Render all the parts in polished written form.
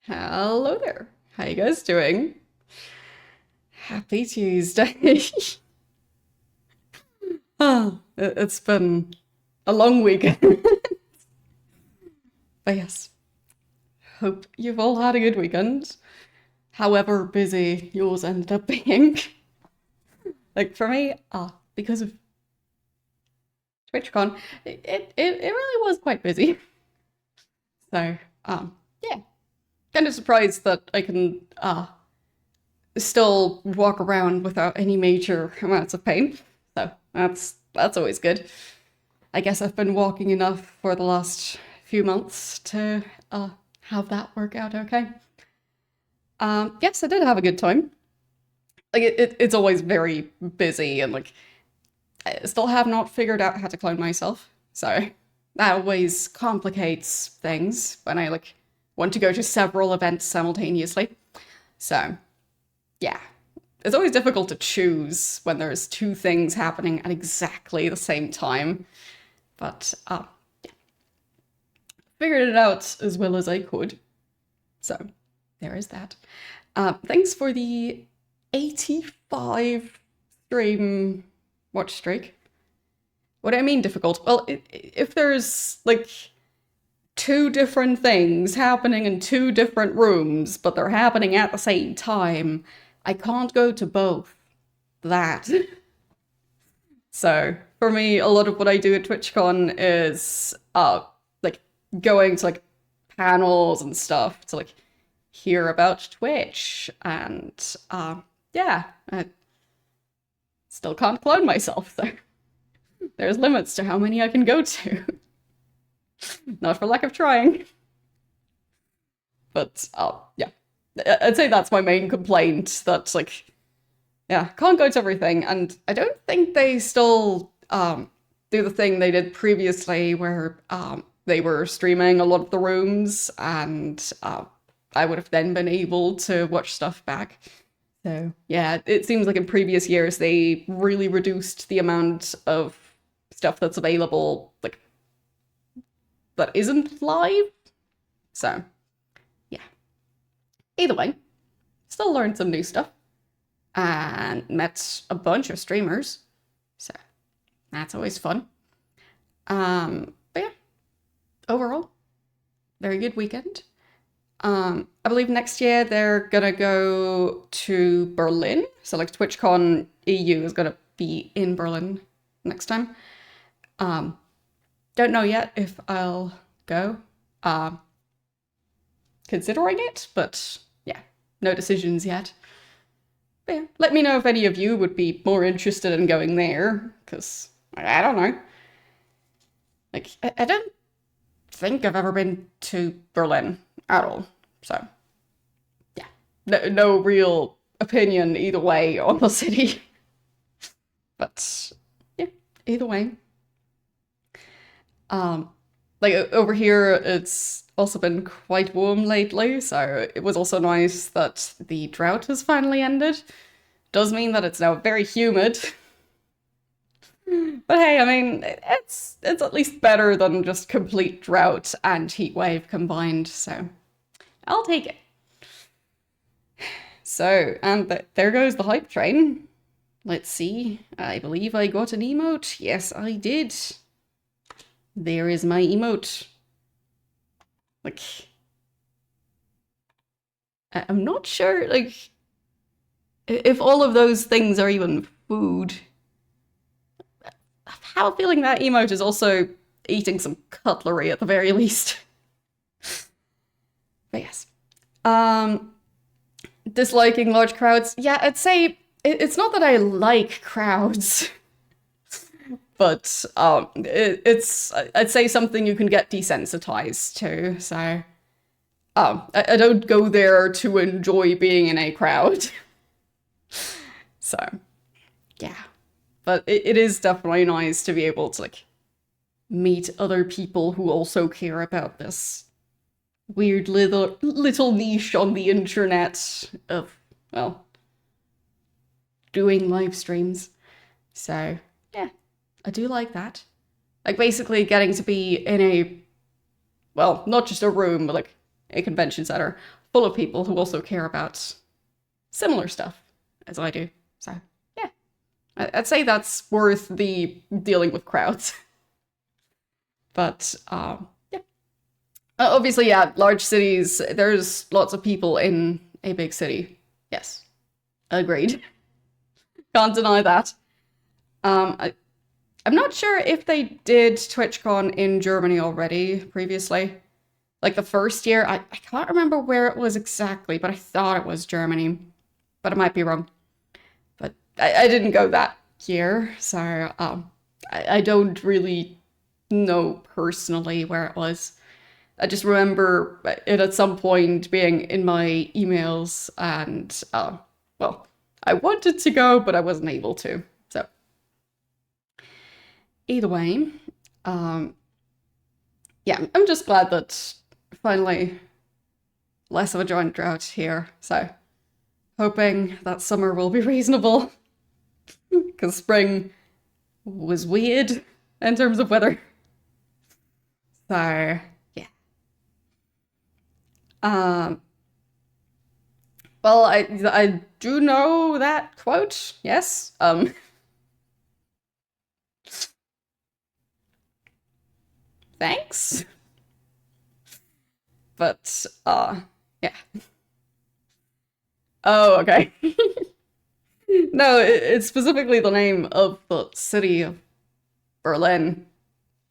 Hello there. How you guys doing? Happy Tuesday. It's been a long week. But yes, hope you've all had a good weekend. However busy yours ended up being. Like for me, because of TwitchCon, it really was quite busy. So, yeah, kind of surprised that I can still walk around without any major amounts of pain. So that's always good. I guess I've been walking enough for the last few months to have that work out okay. Yes, I did have a good time. Like it's always very busy and like I still have not figured out how to clone myself. So that always complicates things when I like want to go to several events simultaneously. So yeah, it's always difficult to choose when there's two things happening at exactly the same time. But figured it out as well as I could. So there is that. Thanks for the 85 stream watch streak. What do I mean difficult? Well, if there's like two different things happening in two different rooms, but they're happening at the same time, I can't go to both. That. So for me, a lot of what I do at TwitchCon is like going to like panels and stuff to like hear about Twitch and yeah, I still can't clone myself, so there's limits to how many I can go to. Not for lack of trying. But yeah. I'd say that's my main complaint, that like yeah, can't go to everything, and I don't think they still do the thing they did previously where they were streaming a lot of the rooms and I would have then been able to watch stuff back. So yeah, it seems like in previous years they really reduced the amount of stuff that's available, like that isn't live. So yeah. Either way, still learned some new stuff and met a bunch of streamers. So that's always fun. But yeah, overall, very good weekend. I believe next year they're gonna go to Berlin. So like TwitchCon EU is gonna be in Berlin next time. Don't know yet if I'll go. Considering it, but yeah, no decisions yet. But yeah, let me know if any of you would be more interested in going there, because I don't know. Like, I don't think I've ever been to Berlin at all. So, yeah, no real opinion either way on the city. But yeah, either way. Like over here, it's also been quite warm lately, so it was also nice that the drought has finally ended. Does mean that it's now very humid. But hey, I mean, it's at least better than just complete drought and heat wave combined, so I'll take it. So, and there goes the hype train. Let's see. I believe I got an emote. Yes, I did. There is my emote. Like, I'm not sure, like, if all of those things are even food. I have a feeling that emote is also eating some cutlery at the very least. But yes. Disliking large crowds. Yeah, I'd say it's not that I like crowds, but it's I'd say something you can get desensitized to. So I don't go there to enjoy being in a crowd. So yeah, but it is definitely nice to be able to like meet other people who also care about this weird little niche on the internet of, well, doing live streams. So yeah, I do like that. Like basically getting to be in a, well, not just a room, but like a convention center full of people who also care about similar stuff as I do. So, yeah. I'd say that's worth the dealing with crowds. But, yeah. Obviously, yeah, large cities, there's lots of people in a big city. Yes. Agreed. Can't deny that. I'm not sure if they did TwitchCon in Germany already previously. Like the first year, I can't remember where it was exactly, but I thought it was Germany. But I might be wrong. But I didn't go that year, so I don't really know personally where it was. I just remember it at some point being in my emails and, well, I wanted to go, but I wasn't able to. So, either way, yeah, I'm just glad that finally less of a giant drought here. So, hoping that summer will be reasonable, because spring was weird in terms of weather. So, yeah. Well, I do know that quote, yes. Thanks. But, yeah. Oh, okay. No, it's specifically the name of the city of Berlin.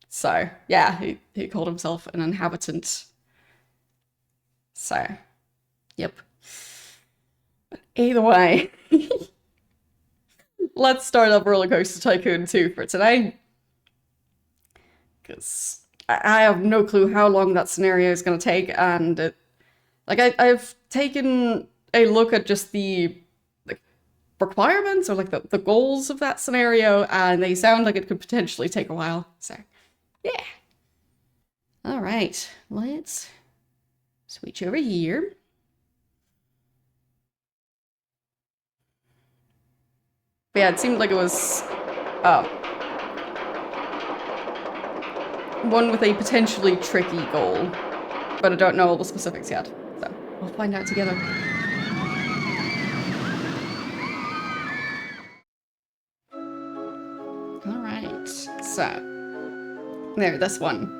So, yeah, he called himself an inhabitant. So, yep. But either way, let's start up RollerCoaster Tycoon 2 for today. Because I have no clue how long that scenario is going to take, and I've taken a look at just the requirements or like the goals of that scenario, and they sound like it could potentially take a while. So, yeah. All right, let's switch over here. But yeah, it seemed like it was one with a potentially tricky goal, but I don't know all the specifics yet. So we'll find out together. All right, so there, this one.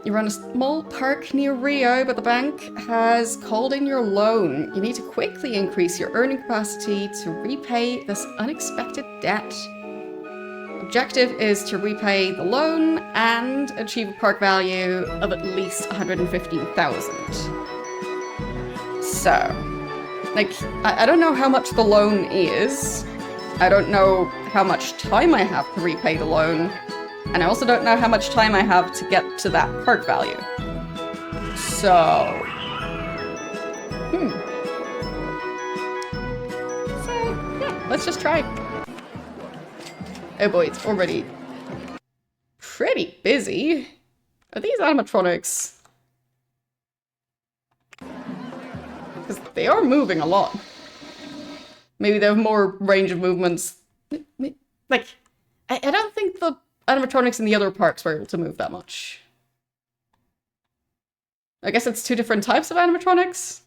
You run a small park near Rio, but the bank has called in your loan. You need to quickly increase your earning capacity to repay this unexpected debt. Objective is to repay the loan and achieve a park value of at least 115,000. So, like, I don't know how much the loan is. I don't know how much time I have to repay the loan. And I also don't know how much time I have to get to that park value. So... So, yeah, let's just try. Oh boy, it's already pretty busy. Are these animatronics? Because they are moving a lot. Maybe they have more range of movements. Like, I don't think the animatronics in the other parks were able to move that much. I guess it's two different types of animatronics.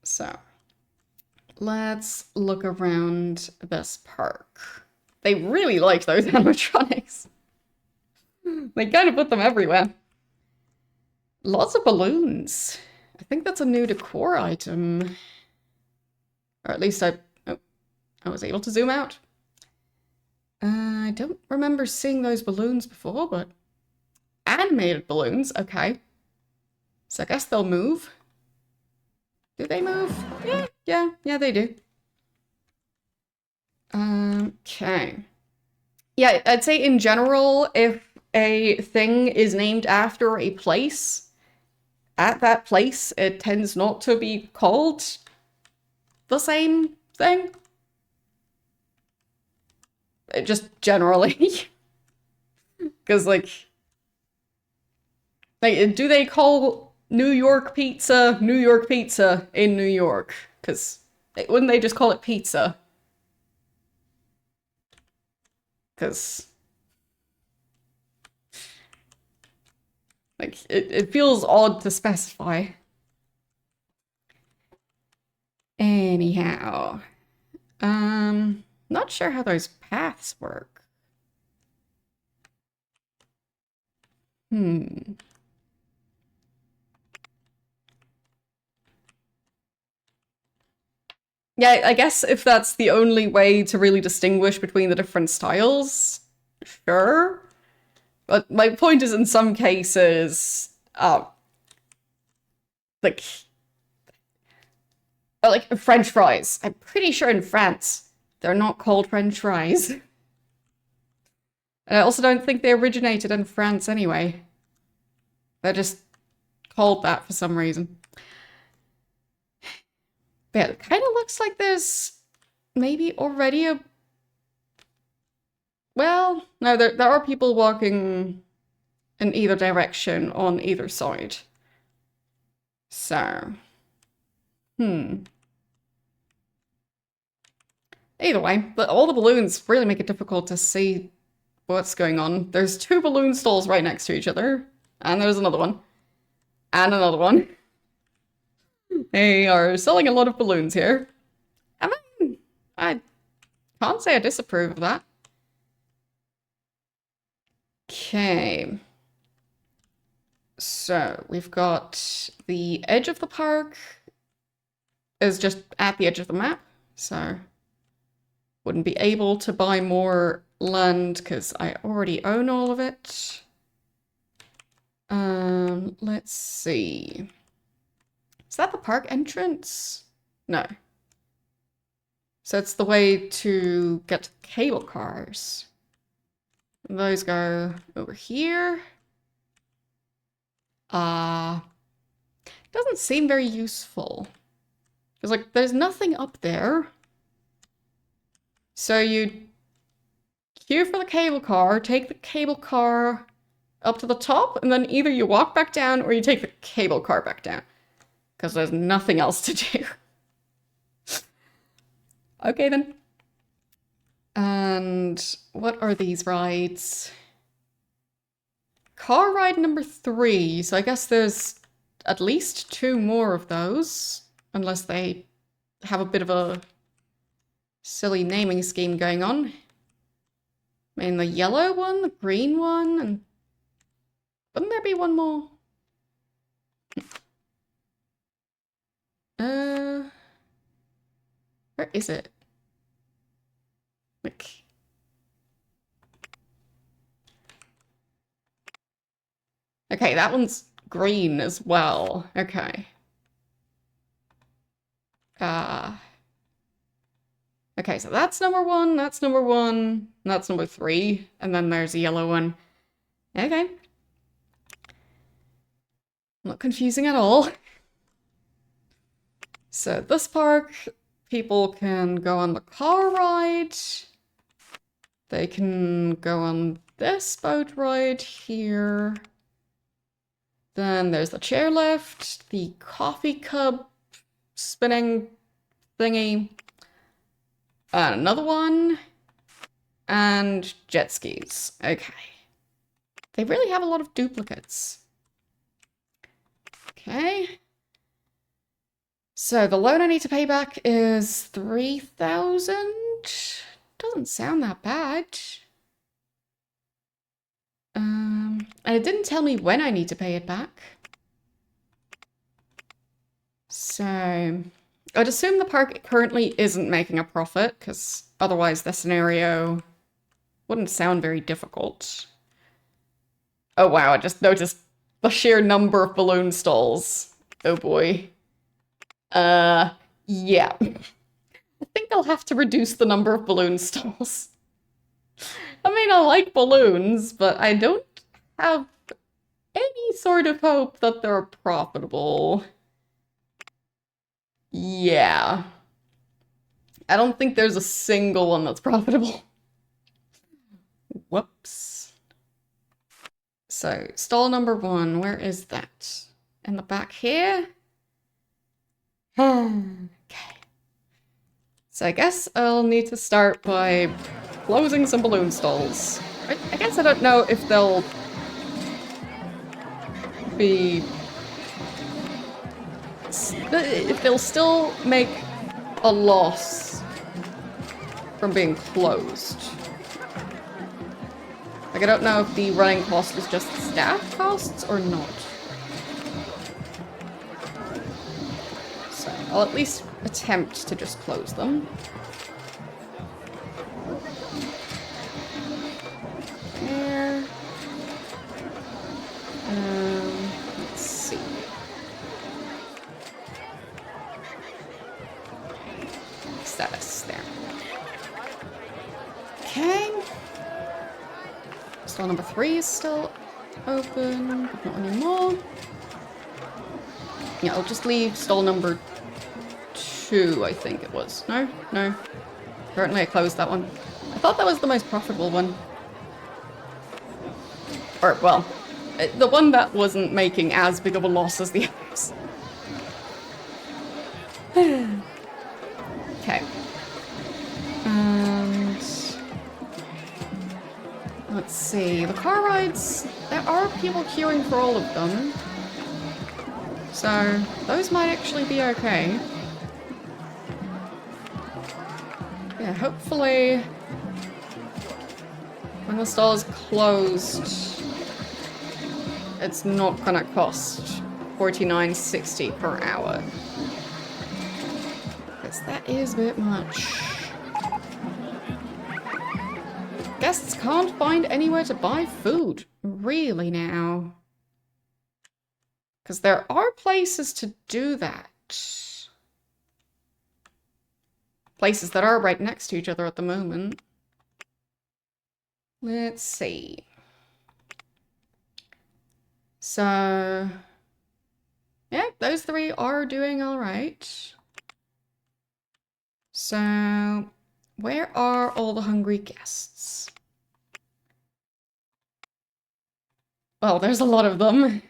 So, let's look around this park. They really like those animatronics. They kind of put them everywhere. Lots of balloons. I think that's a new decor item. Or at least I was able to zoom out. I don't remember seeing those balloons before, but animated balloons, okay. So I guess they'll move. Do they move? Yeah, they do. Okay. Yeah, I'd say in general, if a thing is named after a place, at that place, it tends not to be called the same thing. Just generally. Because, like, do they call New York pizza in New York? Because wouldn't they just call it pizza? Because Like, it feels odd to specify. Anyhow. Not sure how those paths work. Hmm. Yeah, I guess if that's the only way to really distinguish between the different styles, sure. But my point is, in some cases, like, French fries. I'm pretty sure in France, they're not called French fries. And I also don't think they originated in France anyway. They're just called that for some reason. But yeah, it kind of looks like there's maybe already a... Well, no, there are people walking in either direction on either side. So, Either way, but all the balloons really make it difficult to see what's going on. There's 2 balloon stalls right next to each other, and there's another one. And another one. They are selling a lot of balloons here. I mean, I can't say I disapprove of that. Okay. So, we've got the edge of the park is just at the edge of the map, so wouldn't be able to buy more land because I already own all of it. Let's see. Is that the park entrance? No. So it's the way to get to the cable cars. Those go over here. Doesn't seem very useful. Because, like, there's nothing up there. So you queue for the cable car, take the cable car up to the top, and then either you walk back down or you take the cable car back down. Because there's nothing else to do. Okay, then. And what are these rides? Car ride number 3. So I guess there's at least 2 more of those. Unless they have a bit of a silly naming scheme going on. I mean, the yellow one, the green one, and... Wouldn't there be one more? Where is it? Like... Okay, that one's green as well. Okay. Okay, so that's number 1, that's number 1, that's number 3, and then there's a yellow one. Okay. Not confusing at all. So this park, people can go on the car ride. They can go on this boat ride here. Then there's the chairlift, the coffee cup spinning thingy, and another one, and jet skis. Okay. They really have a lot of duplicates. Okay. So the loan I need to pay back is 3,000. Doesn't sound that bad. And it didn't tell me when I need to pay it back. So I'd assume the park currently isn't making a profit, because otherwise the scenario wouldn't sound very difficult. Oh wow, I just noticed the sheer number of balloon stalls. Oh boy. Yeah. I think I'll have to reduce the number of balloon stalls. I mean, I like balloons, but I don't have any sort of hope that they're profitable. Yeah. I don't think there's a single one that's profitable. Whoops. So, stall number 1, where is that? In the back here? Okay. So I guess I'll need to start by closing some balloon stalls. I guess I don't know if they'll be... They'll still make a loss from being closed. Like, I don't know if the running cost is just staff costs or not. So, I'll at least attempt to just close them. There. Let's see. Status there. Okay. Stall number 3 is still open, but not anymore. Yeah, I'll just leave stall number 2, I think it was. No? No. Apparently I closed that one. I thought that was the most profitable one. Or, well, the one that wasn't making as big of a loss as the others. Okay. And... let's see. The car rides, there are people queuing for all of them. So, those might actually be okay. Yeah, hopefully... when the stall is closed, it's not gonna cost $49.60 per hour. Because that is a bit much. Guests can't find anywhere to buy food. Really now. Because there are places to do that. Places that are right next to each other at the moment. Let's see. So, yeah, those 3 are doing all right. So, where are all the hungry guests? Well, there's a lot of them.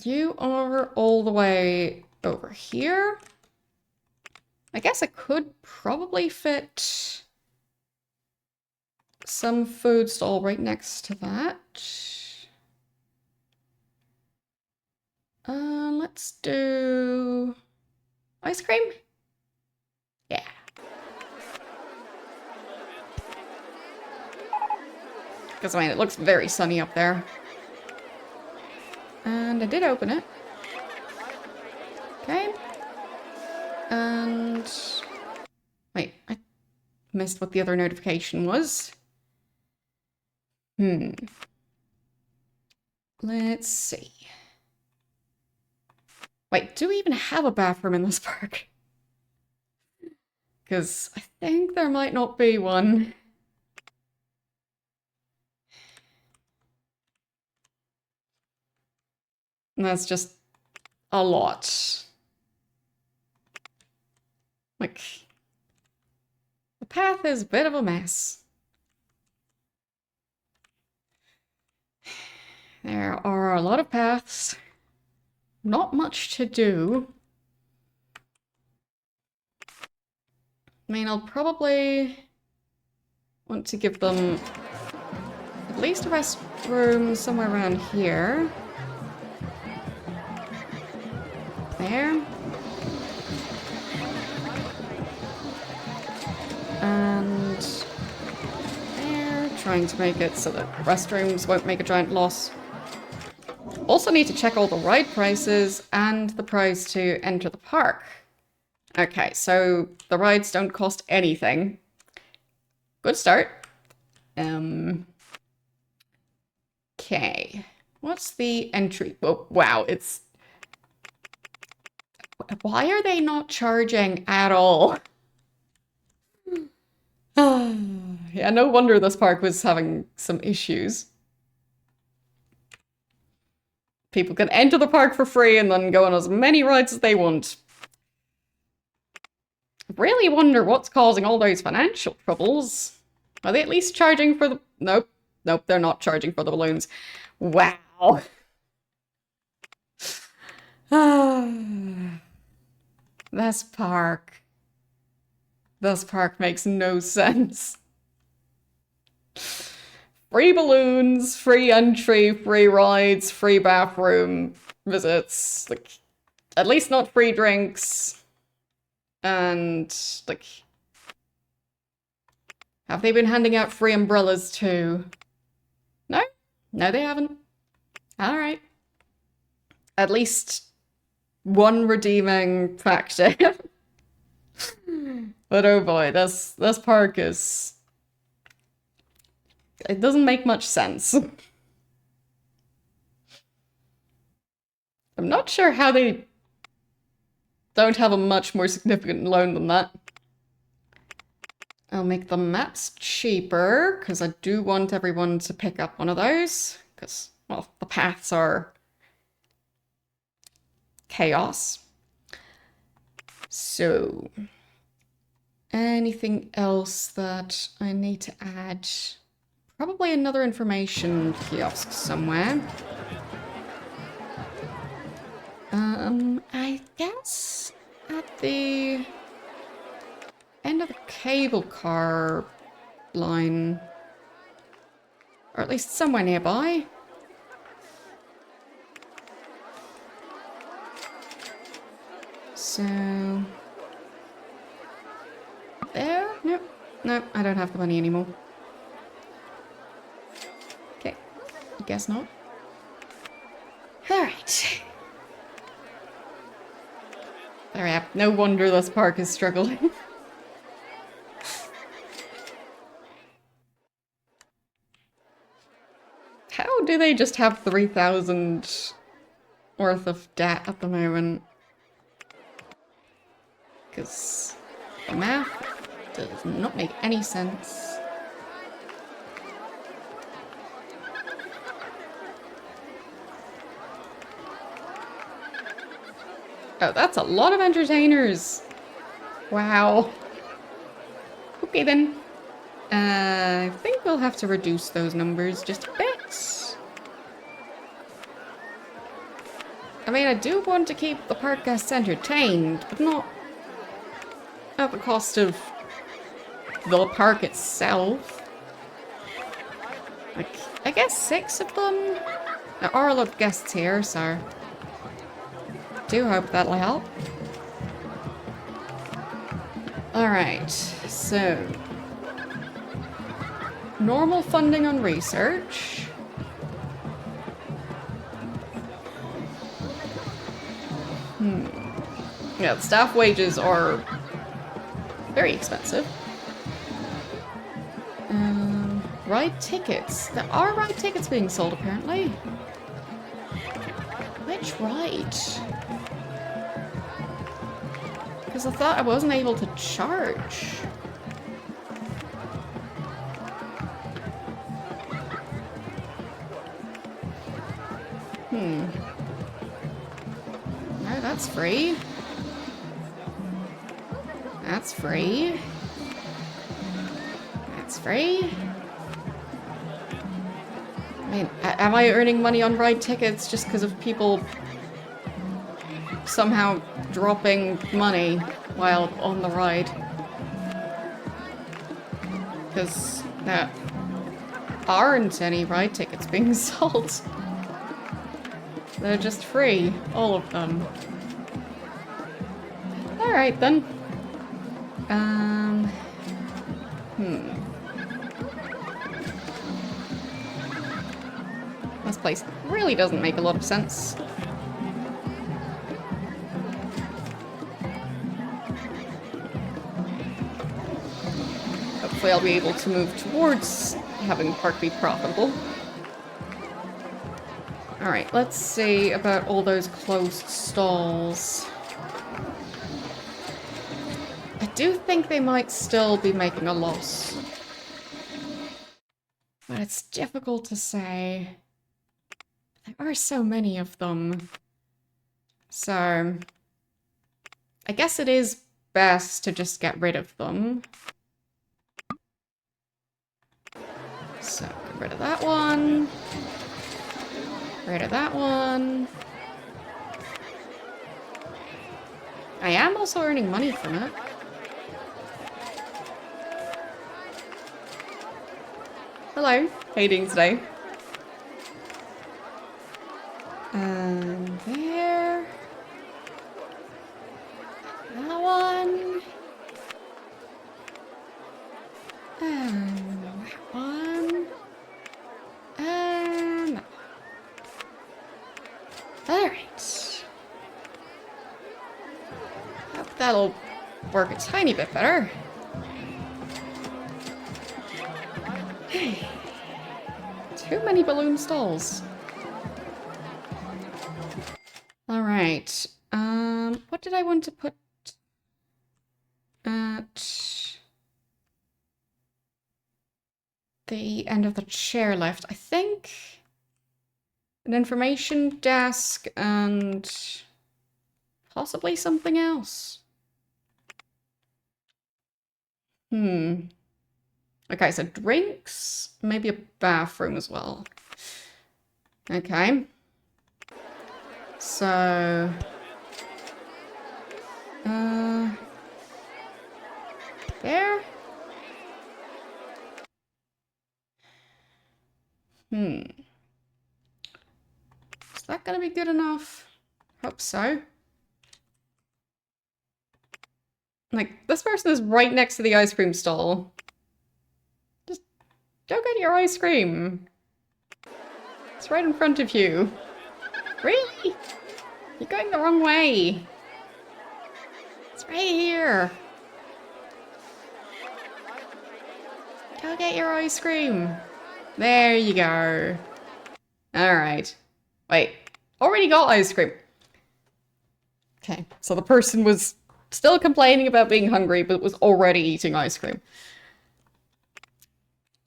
You are all the way over here. I guess I could probably fit some food stall right next to that. Let's do ice cream. Yeah. Because, I mean, it looks very sunny up there. And I did open it. Okay. And... wait, I missed what the other notification was. Let's see. Wait, do we even have a bathroom in this park? Because I think there might not be one. And that's just a lot. Like, the path is a bit of a mess. There are a lot of paths. Not much to do. I mean, I'll probably want to give them at least a restroom somewhere around here. There. And there. Trying to make it so that restrooms won't make a giant loss. Also need to check all the ride prices and the price to enter the park. Okay, so the rides don't cost anything. Good start. Okay. What's the entry? Oh, wow, it's... why are they not charging at all? Yeah, no wonder this park was having some issues. People can enter the park for free and then go on as many rides as they want. Really wonder what's causing all those financial troubles. Are they at least charging for the... nope. Nope, they're not charging for the balloons. Wow. This park. This park makes no sense. Free balloons, free entry, free rides, free bathroom visits. Like, at least not free drinks. And, like, have they been handing out free umbrellas too? No? No, they haven't. Alright. At least one redeeming factor. But oh boy, this park is... It doesn't make much sense. I'm not sure how they don't have a much more significant loan than that. I'll make the maps cheaper, because I do want everyone to pick up one of those. Because, well, the paths are chaos. So, anything else that I need to add? Probably another information kiosk somewhere. I guess at the end of the cable car line, or at least somewhere nearby. So, there? Nope. Nope, I don't have the money anymore. Okay, guess not. Alright. There we are. No wonder this park is struggling. How do they just have 3,000 worth of debt at the moment? Because the math does not make any sense. Oh, that's a lot of entertainers. Wow. Okay then. I think we'll have to reduce those numbers just a bit. I mean, I do want to keep the park guests entertained, but not at the cost of the park itself. Like, I guess 6 of them? There are a lot of guests here, so I do hope that'll help. Alright, so normal funding on research. Yeah, the staff wages are very expensive. Ride tickets. There are ride tickets being sold, apparently. Which ride? Because I thought I wasn't able to charge. No, that's free. That's free. That's free. I mean, am I earning money on ride tickets just because of people somehow dropping money while on the ride? Because there aren't any ride tickets being sold. They're just free, all of them. Alright then. This place really doesn't make a lot of sense. Hopefully I'll be able to move towards having the park be profitable. Alright, let's see about all those closed stalls. I do think they might still be making a loss. But it's difficult to say. There are so many of them. So, I guess it is best to just get rid of them. So, get rid of that one. Rid of that one. I am also earning money from it. Hello, how you doing today? And there. That one. And that one. And that one. Alright. Hope that'll work a tiny bit better. Too many balloon stalls. Alright. What did I want to put at the end of the chairlift? I think an information desk and possibly something else. Okay, so drinks, maybe a bathroom as well. Okay. So... there? Is that gonna be good enough? Hope so. Like, this person is right next to the ice cream stall. Just go get your ice cream. It's right in front of you. Really? You're going the wrong way. It's right here. Go get your ice cream. There you go. Alright. Wait. Already got ice cream. Okay, so the person was still complaining about being hungry, but was already eating ice cream.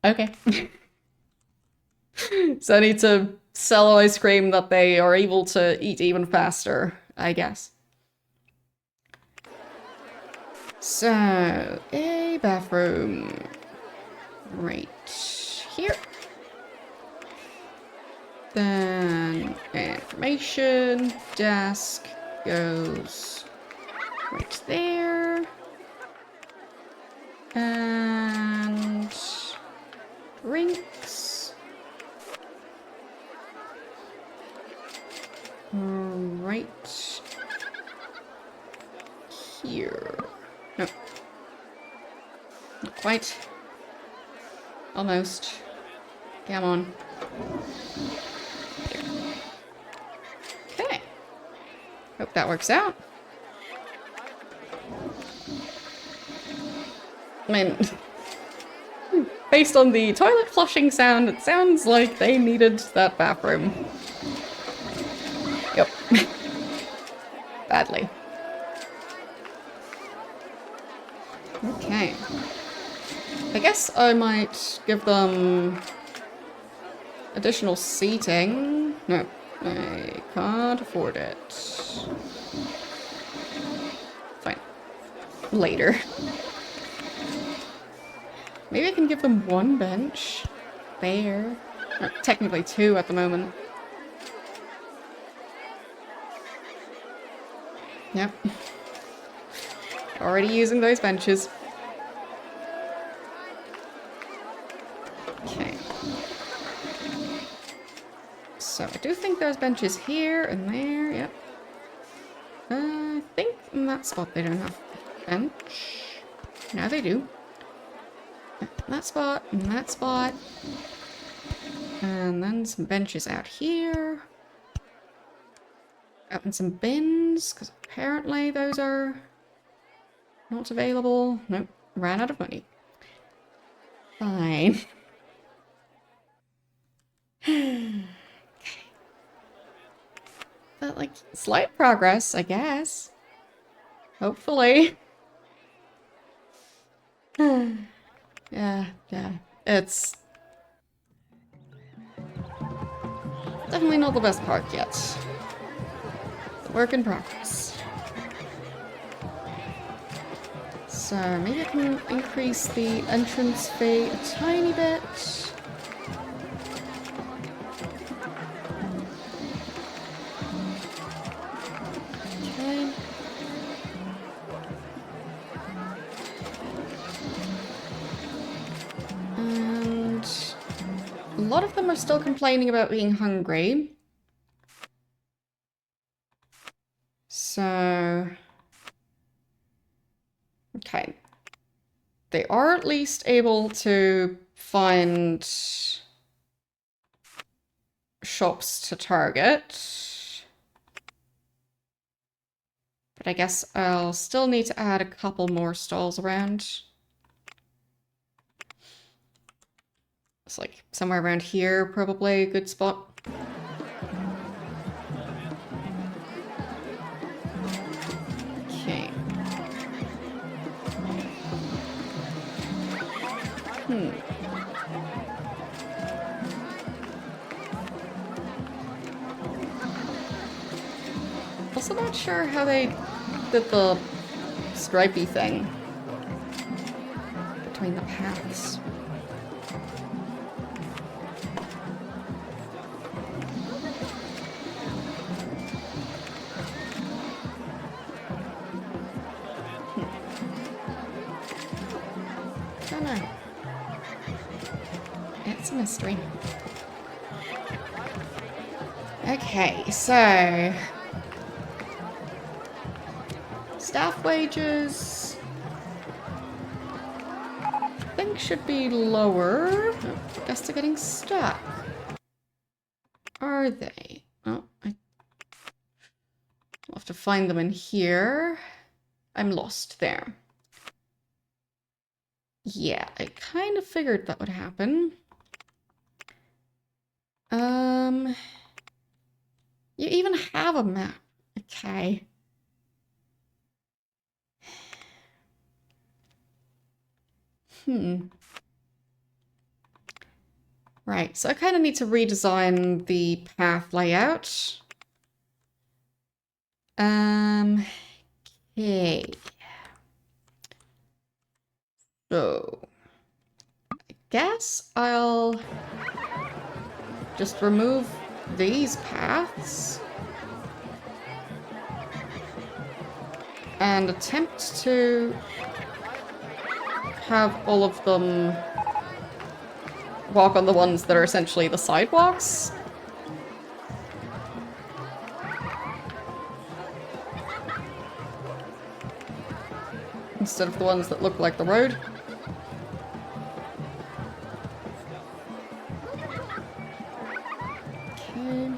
Okay. So I need to sell ice cream that they are able to eat even faster, I guess. So, a bathroom. Right here. Then information desk goes right there. And drinks. Right here. No. Not quite. Almost. Come on. Okay. Hope that works out. I mean, based on the toilet flushing sound, it sounds like they needed that bathroom. Yep. Badly. Okay. I guess I might give them additional seating. No, I can't afford it. Fine. Later. Maybe I can give them one bench. There. Or technically two at the moment. Yep. Already using those benches. Okay. So I do think there's benches here and there, yep. I think in that spot they don't have a bench. Now they do. That spot, and that spot. And then some benches out here. Oh, and some bins, because apparently those are not available. Nope, ran out of money. Fine. Okay. But, like, slight progress, I guess. Hopefully. Yeah. It's definitely not the best part yet. It's a work in progress. So maybe I can increase the entrance fee a tiny bit. Okay. lot of them are still complaining about being hungry. So... okay. They are at least able to find shops to target. But I guess I'll still need to add a couple more stalls around. It's like somewhere around here, probably a good spot. Okay. Also not sure how they did the stripey thing between the paths. Don't know. It's a mystery. Okay, so staff wages I think should be lower. Oh, I guess they're getting stuck. Are they? Oh, I'll have to find them in here. I'm lost there. Yeah, I kind of figured that would happen. You even have a map. Okay. Right, so I kind of need to redesign the path layout. Okay. So, I guess I'll just remove these paths and attempt to have all of them walk on the ones that are essentially the sidewalks. Instead of the ones that look like the road. Okay.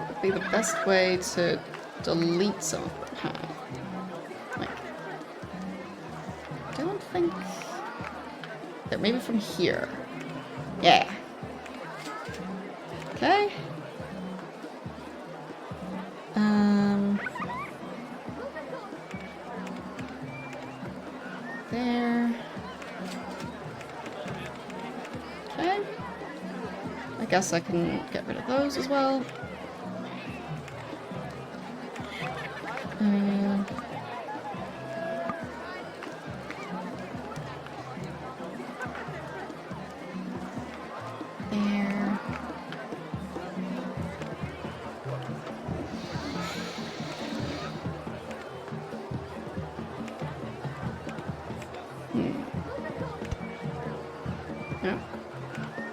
Would be the best way to delete some of the path. Like, I don't think... there, maybe from here. Yeah. Okay. There. Okay. I guess I can get rid of those as well. There. No.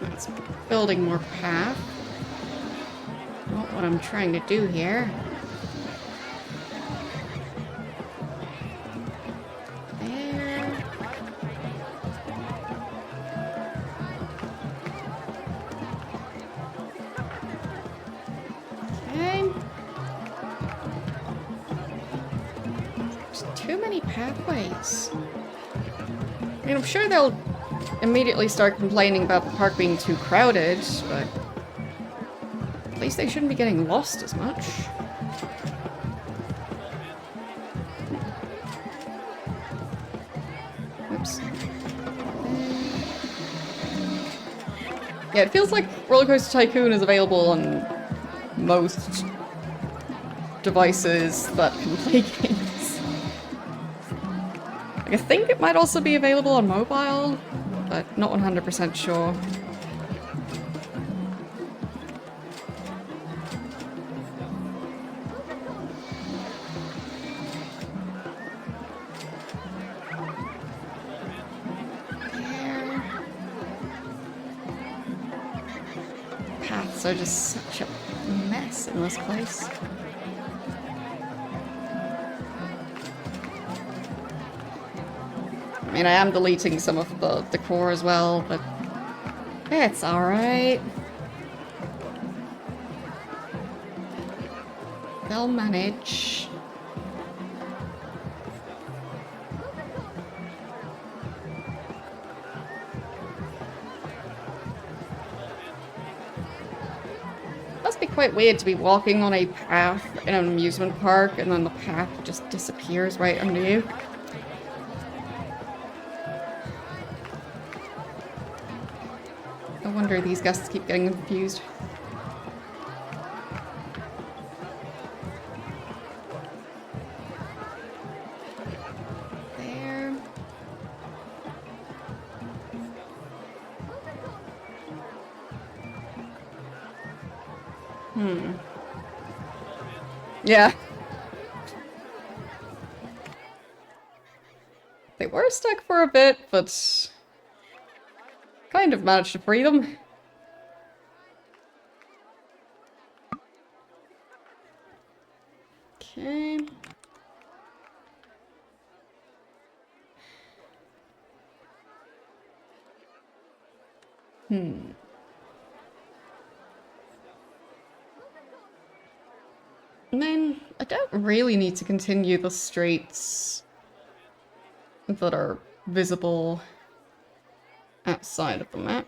That's building more path. Not what I'm trying to do here. There. Okay. There's too many pathways. I mean, I'm sure they'll immediately start complaining about the park being too crowded, but at least they shouldn't be getting lost as much. Oops. Yeah, it feels like RollerCoaster Tycoon is available on most devices that can play games. Like, I think it might also be available on mobile, but not 100% sure. paths are just such a mess in this place. I mean, I am deleting some of the decor as well, but it's alright. They'll manage. Must be quite weird to be walking on a path in an amusement park and then the path just disappears right under you. No wonder these guests keep getting confused. There. Yeah. They were stuck for a bit, but kind of managed to free them. Okay. I mean, I don't really need to continue the streets that are visible outside of the map.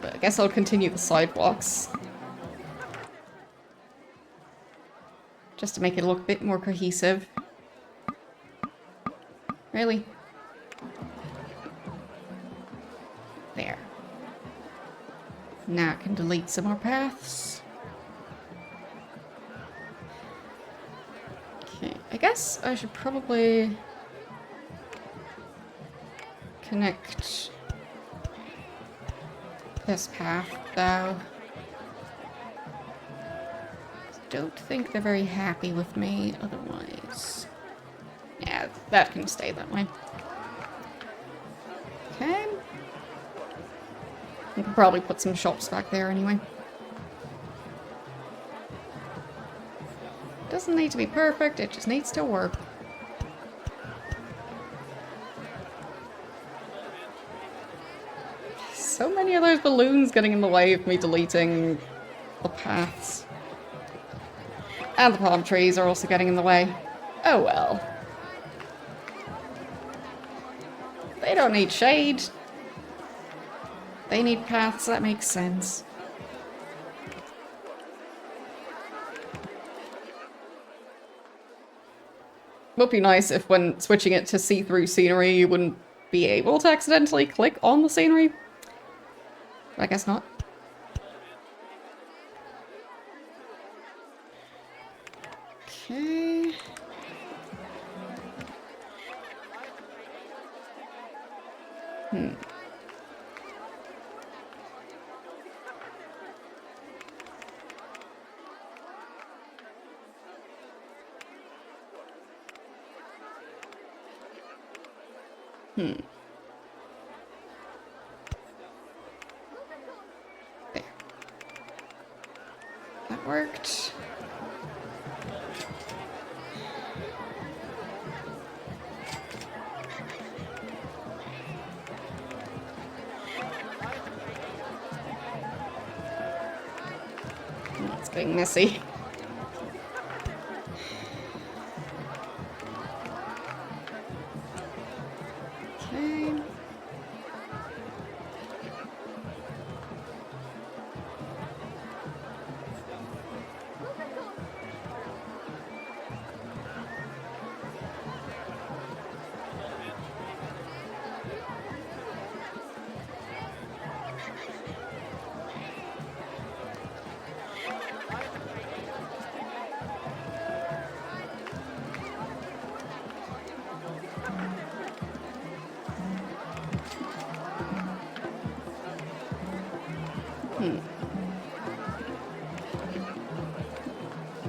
But I guess I'll continue the sidewalks. Just to make it look a bit more cohesive. Really? There. Now I can delete some more paths. Okay, I guess I should probably connect this path, though. Don't think they're very happy with me otherwise. Yeah, that can stay that way. Okay. I could probably put some shops back there anyway. Doesn't need to be perfect, it just needs to work. So many of those balloons getting in the way of me deleting the paths. And the palm trees are also getting in the way. Oh well. They don't need shade. They need paths, that makes sense. Would be nice if when switching it to see-through scenery you wouldn't be able to accidentally click on the scenery. But I guess not. Okay. There. That worked. That's getting messy. Okay.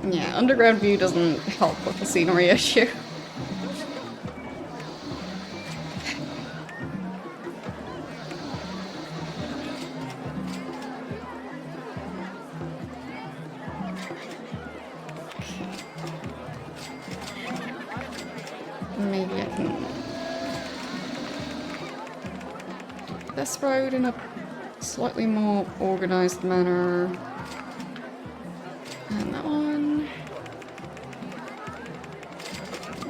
Yeah, underground view doesn't help with the scenery issue. Maybe I can do this road in a slightly more organized manner. And that one.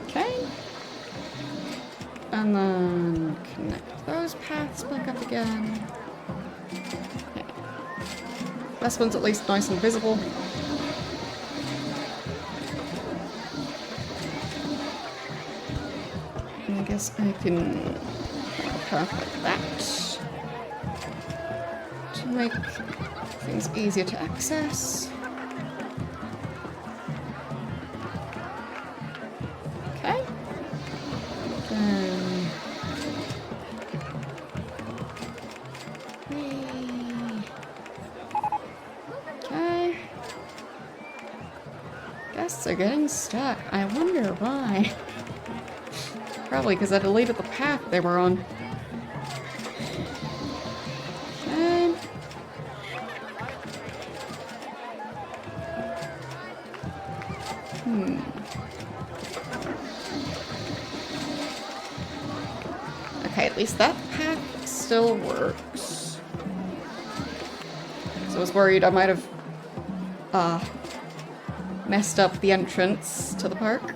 Okay. And then connect those paths back up again. Okay. This one's at least nice and visible. I guess I can make a path like that to make things easier to access. Okay. Then okay. Guests are getting stuck. I wonder why. Probably because I deleted the path they were on. Okay. Okay, at least that path still works. So I was worried I might have messed up the entrance to the park.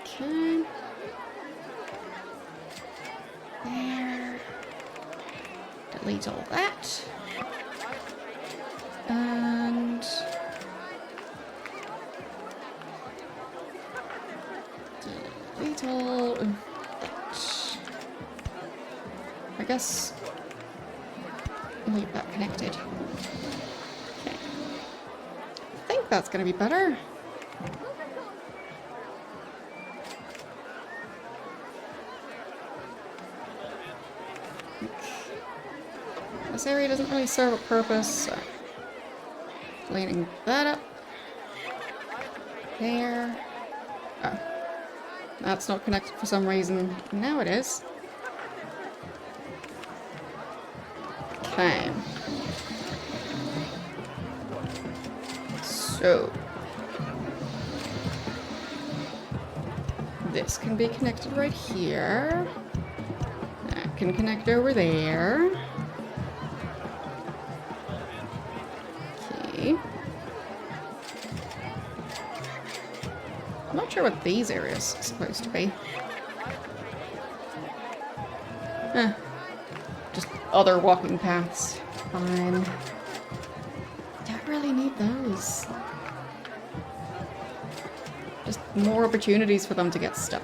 Okay. There. Delete all that. And delete all of that. I guess leave that connected. Okay. I think that's gonna be better. This area doesn't really serve a purpose, so cleaning that up. There. Oh. That's not connected for some reason. Now it is. Okay. So this can be connected right here. That can connect over there. Okay. I'm not sure what these areas are supposed to be. Just other walking paths. Fine. Don't really need those. Just more opportunities for them to get stuck.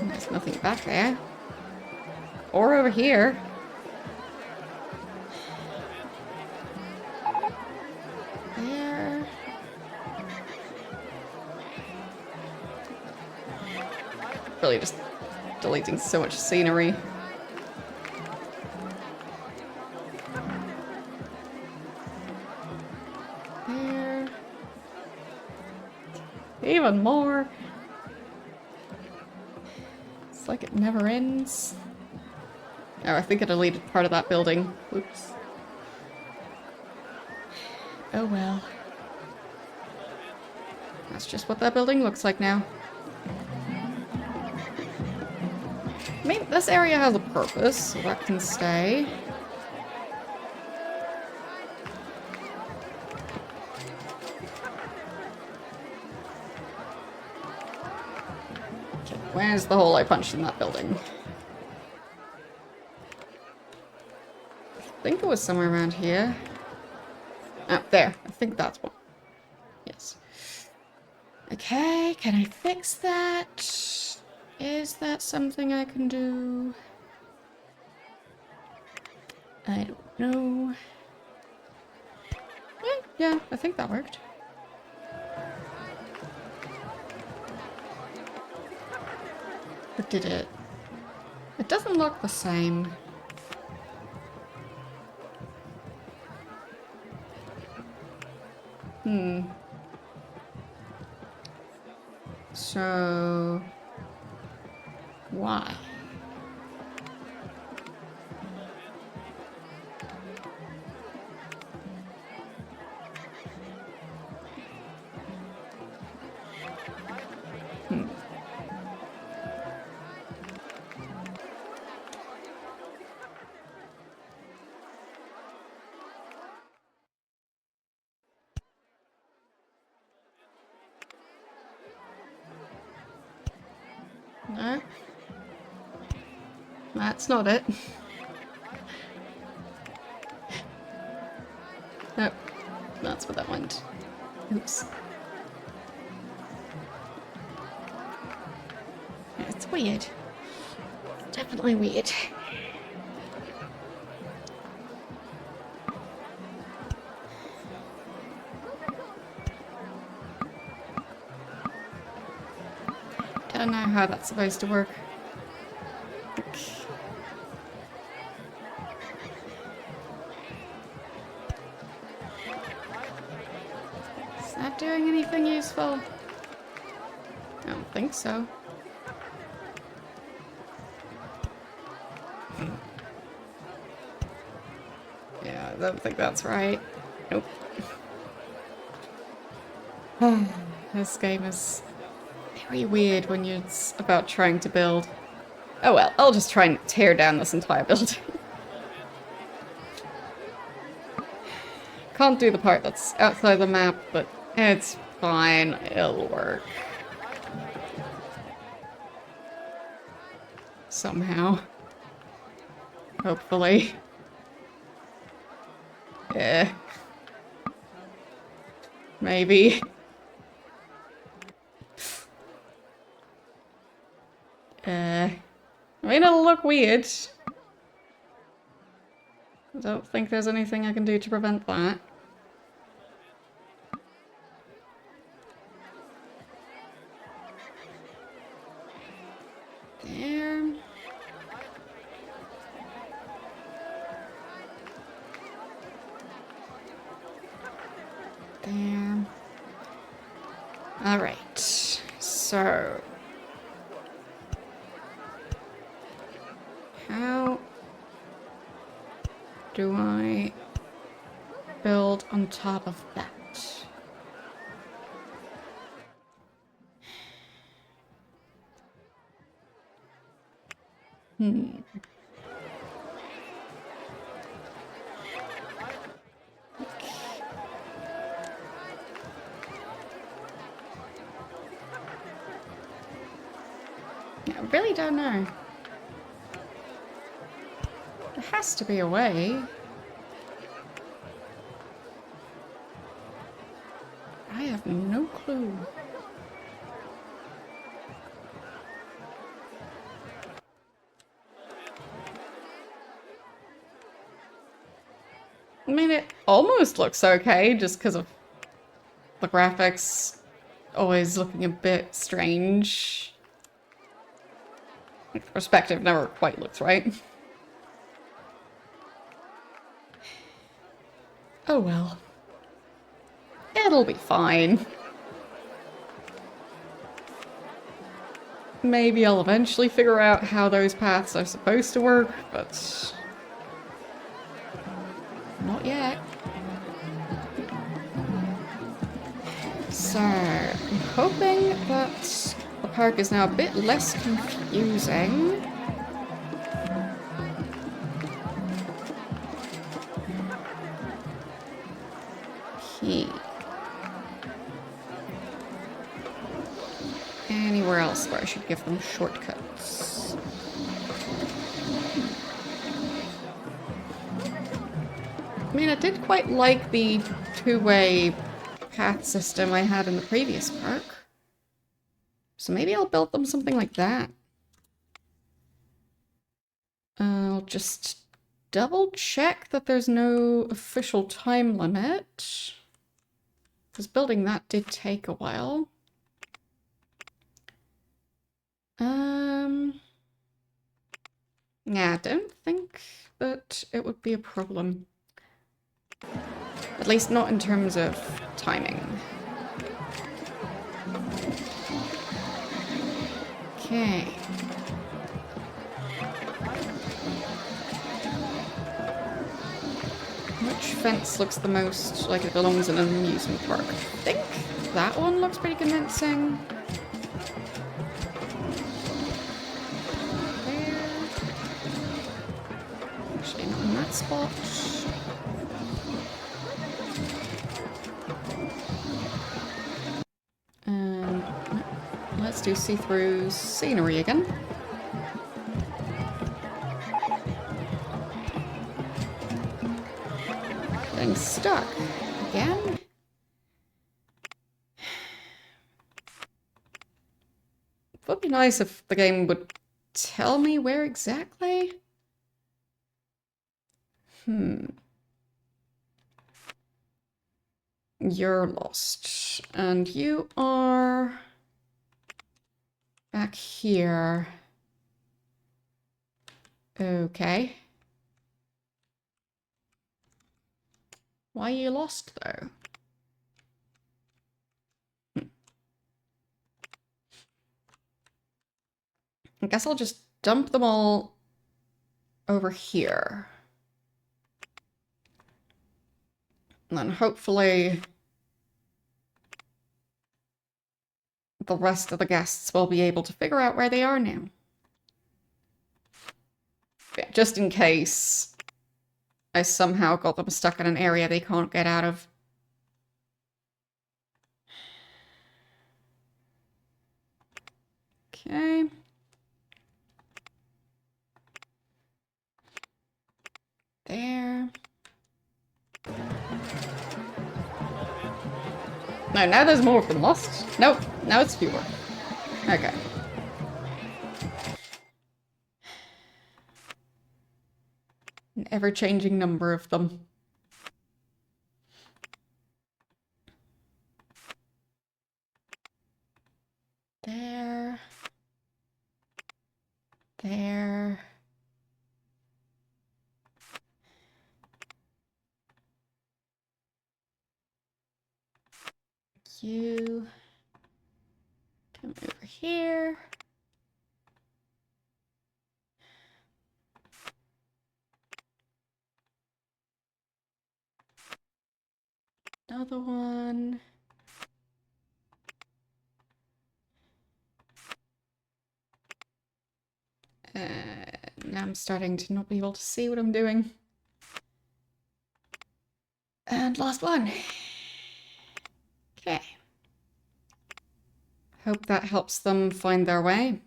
There's nothing back there. Or over here. There. Really just deleting so much scenery. There. Even more. It's like it never ends. Oh, I think I deleted part of that building. Oops. Oh well. That's just what that building looks like now. I mean, this area has a purpose, so that can stay. Okay, where's the hole I punched in that building? I think it was somewhere around here. Oh, there. I think that's one. Yes. Okay, can I fix that? Is that something I can do? I don't know. Yeah, I think that worked. But did it? It doesn't look the same. So why? That's not it. Nope. That's where that went. Oops. It's weird. Definitely weird. Don't know how that's supposed to work. Is that doing anything useful? I don't think so. Yeah, I don't think that's right. Nope. This game is very weird when you're about trying to build. Oh well, I'll just try and tear down this entire building. Can't do the part that's outside the map, but it's fine. It'll work. Somehow. Hopefully. Yeah. Maybe. I mean, it'll look weird. I don't think there's anything I can do to prevent that. There. There. Alright. So. How do I build on top of that? I really don't know. There has to be a way. I have no clue. I mean, it almost looks okay, just because of the graphics always looking a bit strange. The perspective never quite looks right. Oh well. It'll be fine. Maybe I'll eventually figure out how those paths are supposed to work, but not yet. So, I'm hoping that the park is now a bit less confusing. Okay. Anywhere else where I should give them shortcuts? I mean, I did quite like the two-way path system I had in the previous park. So maybe I'll build them something like that. I'll just double check that there's no official time limit. Because building that did take a while. Yeah, I don't think that it would be a problem. At least not in terms of timing. Okay. Which fence looks the most like it belongs in an amusement park? I think that one looks pretty convincing. There. Actually, not in that spot. Let's do see-through scenery again. Getting stuck again. It would be nice if the game would tell me where exactly. You're lost. And you are back here. Okay. Why are you lost, though? I guess I'll just dump them all over here. And then hopefully the rest of the guests will be able to figure out where they are now. Yeah, just in case I somehow got them stuck in an area they can't get out of. Okay. There. No, now there's more of them lost. Nope, now it's fewer. Okay. An ever-changing number of them. There. There. You come over here. Another one. Now I'm starting to not be able to see what I'm doing. And last one. Okay. Hope that helps them find their way.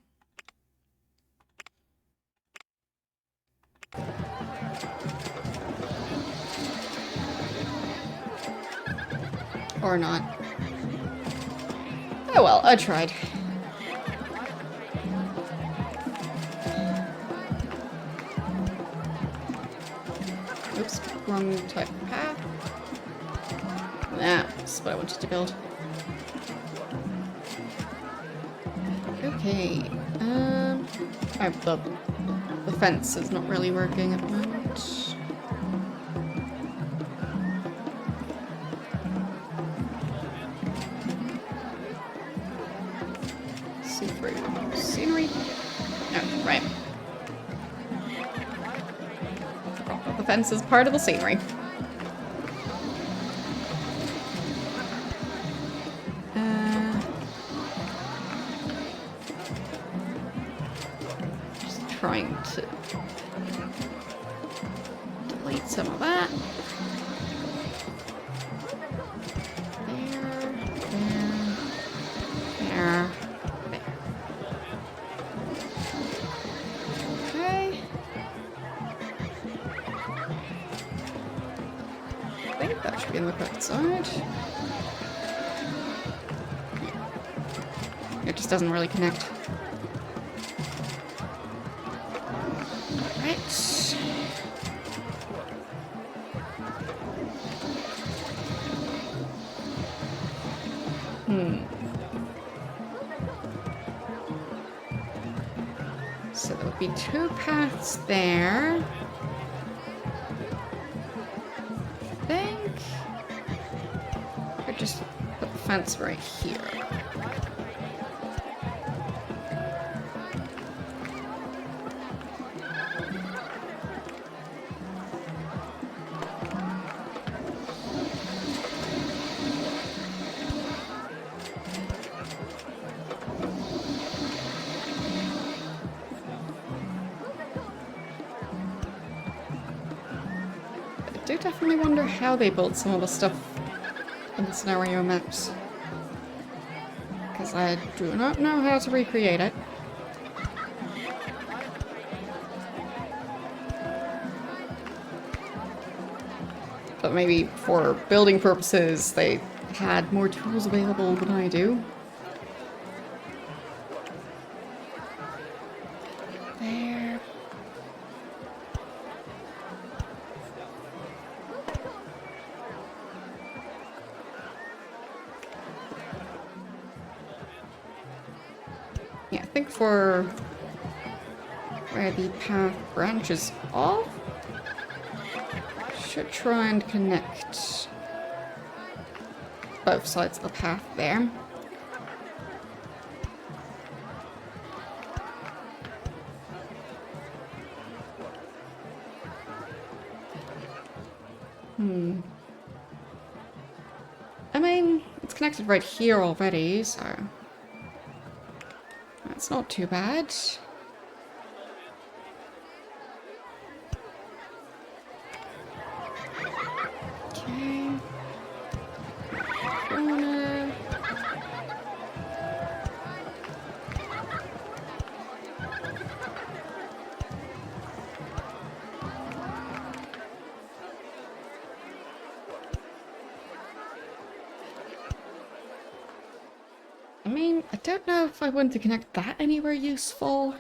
Or not. Oh well, I tried. Oops, wrong type of path. That's what I wanted to build. Okay, the fence is not really working at the moment. See through scenery? Oh, right. The fence is part of the scenery. Just trying to delete some of that. There, there, there, there. Okay. I think that should be on the correct side. It just doesn't really connect. Right. So there would be two paths there. I think. Or just put the fence right here. I do definitely wonder how they built some of the stuff in the scenario maps. Because I do not know how to recreate it. But maybe for building purposes, they had more tools available than I do. There. Yeah, I think for where the path branches off, should try and connect both sides of the path there. I mean, it's connected right here already, so that's not too bad. Okay. Corner. I mean, I don't know if I want to connect that anywhere useful.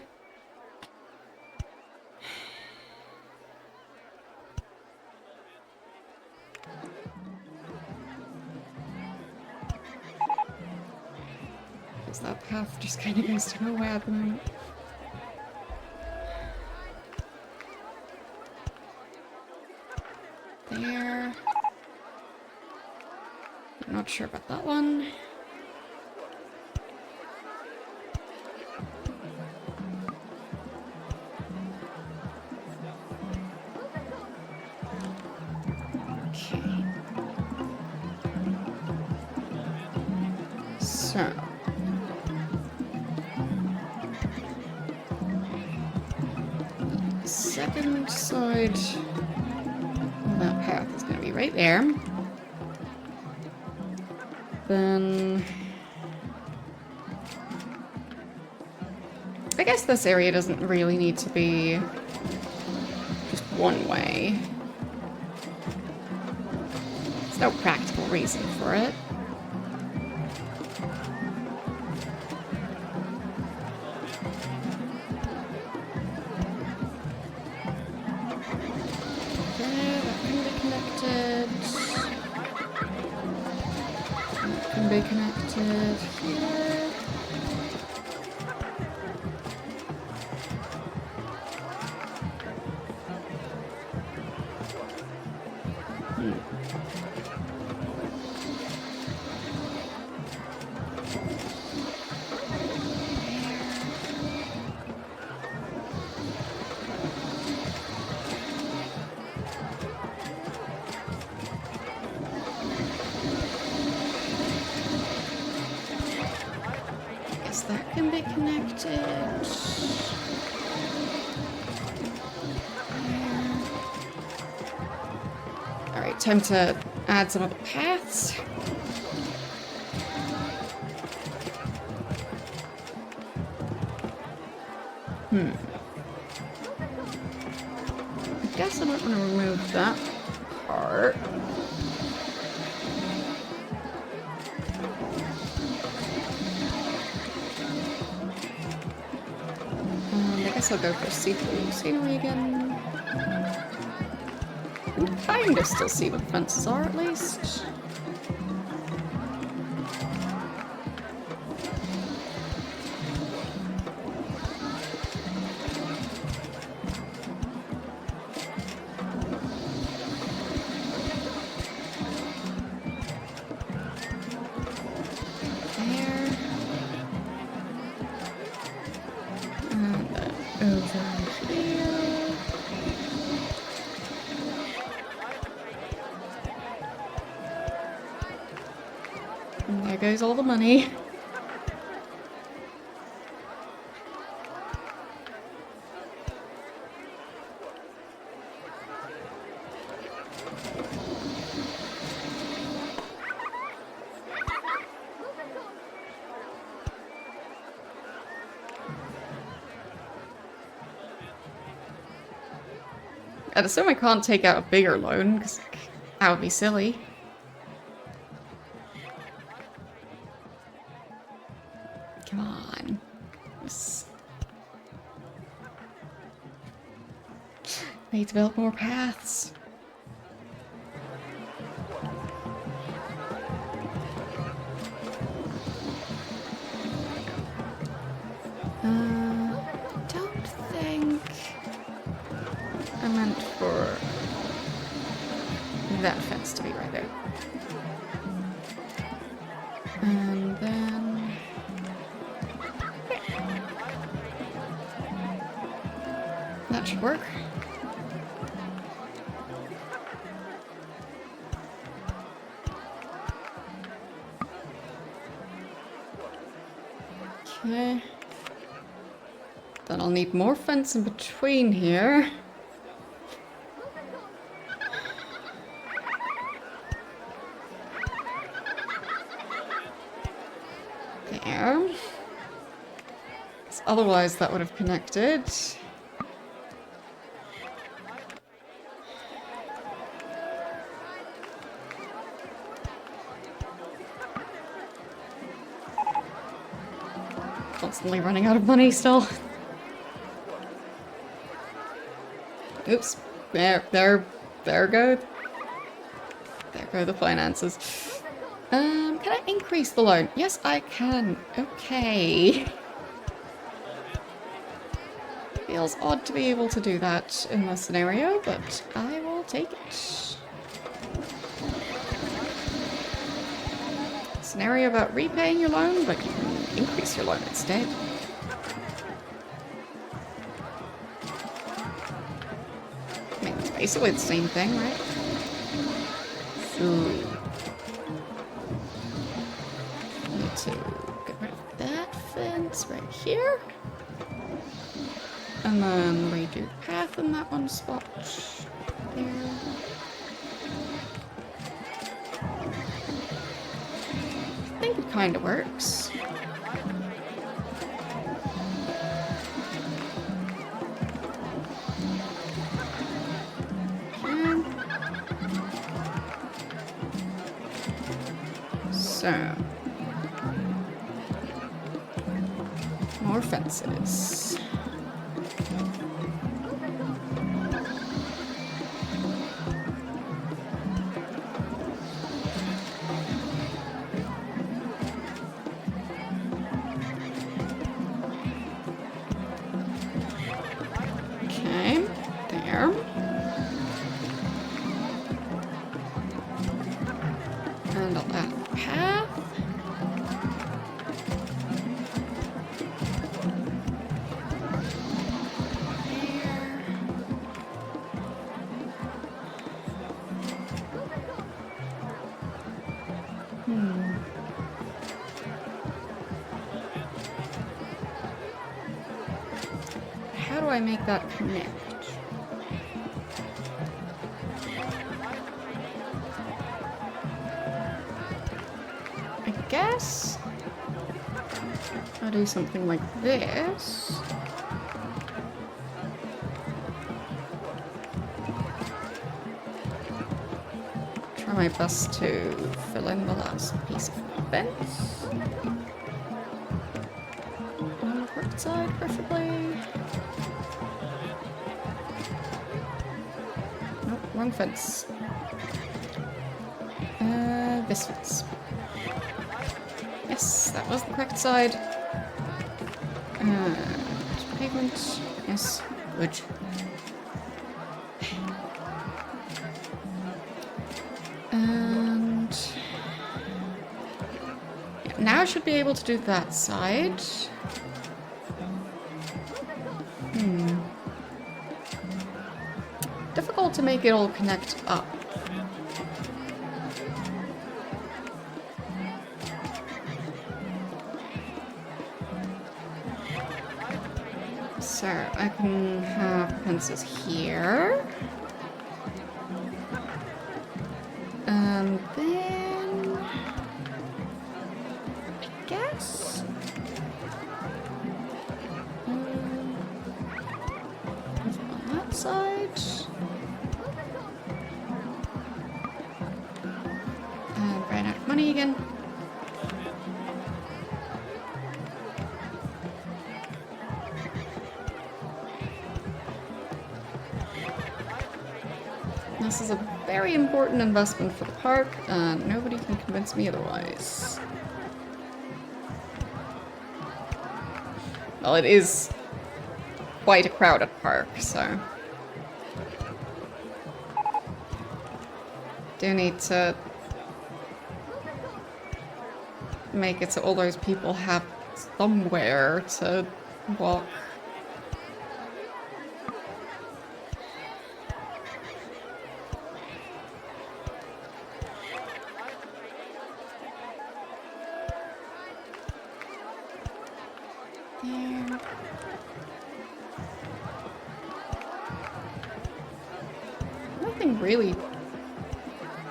Because that path just kind of goes to nowhere at the moment. There. I'm not sure about that one. Okay. So. Second side of that path is going to be right there. Then I guess this area doesn't really need to be just one way. There's no practical reason for it. Be connected here. That can be connected. Alright, time to add some of the paths. I guess I'm not going to remove that part. I guess I'll go for scenery again. I can kind of still see what the fences are, at least. And there goes all the money. I'd assume I can't take out a bigger loan, because That would be silly. Come on. Yes. Need to build more paths. Don't think I meant for that fence to be right there. And then... that should work. Okay. Then I'll need more fence in between here. There. 'Cause otherwise that would have connected. Constantly running out of money still. Oops. There go the finances. Can I increase the loan? Yes, I can. Okay. Feels odd to be able to do that in this scenario, but I will take it. Scenario about repaying your loan, but you can increase your loan instead. I mean, it's basically the same thing, right? So, need to get rid of that fence right here. And then redo the path in that one spot. There. I think it kind of works. Okay. So. More fences. How do I make that connect? I guess I'll do something like this. Try my best to fill in the last piece of fence. On the right side, preferably. Nope, wrong fence. This fence. Yes, that was the correct side. Pavement. Yes, good. And yeah, now I should be able to do that side. Difficult to make it all connect up. So I can have fences here. And then I guess on that side. money again. This is a very important investment for the park, and nobody can convince me otherwise. Well, it is quite a crowded park, so... do need to make it so all those people have somewhere to walk. There. Nothing really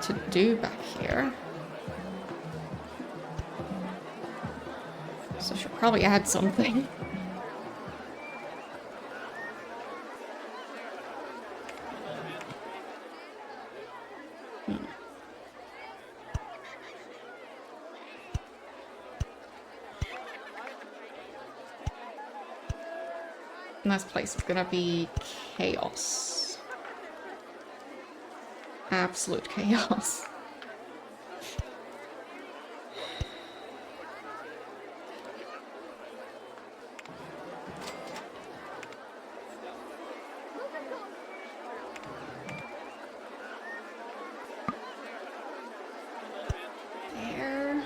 to do back here. So I should probably add something. And this place is gonna be chaos. Absolute chaos. There.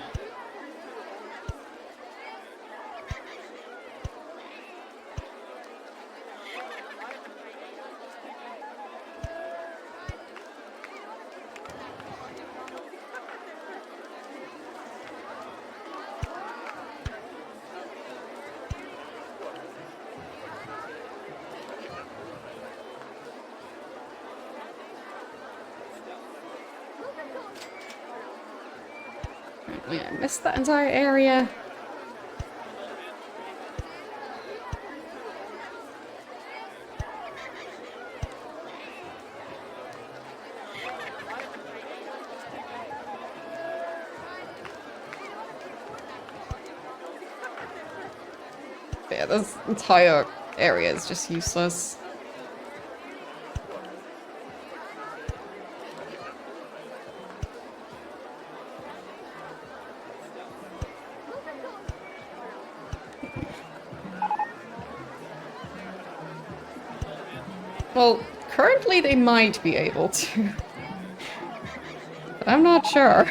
I missed that entire area. But yeah, this entire area is just useless. Well, currently they might be able to, but I'm not sure.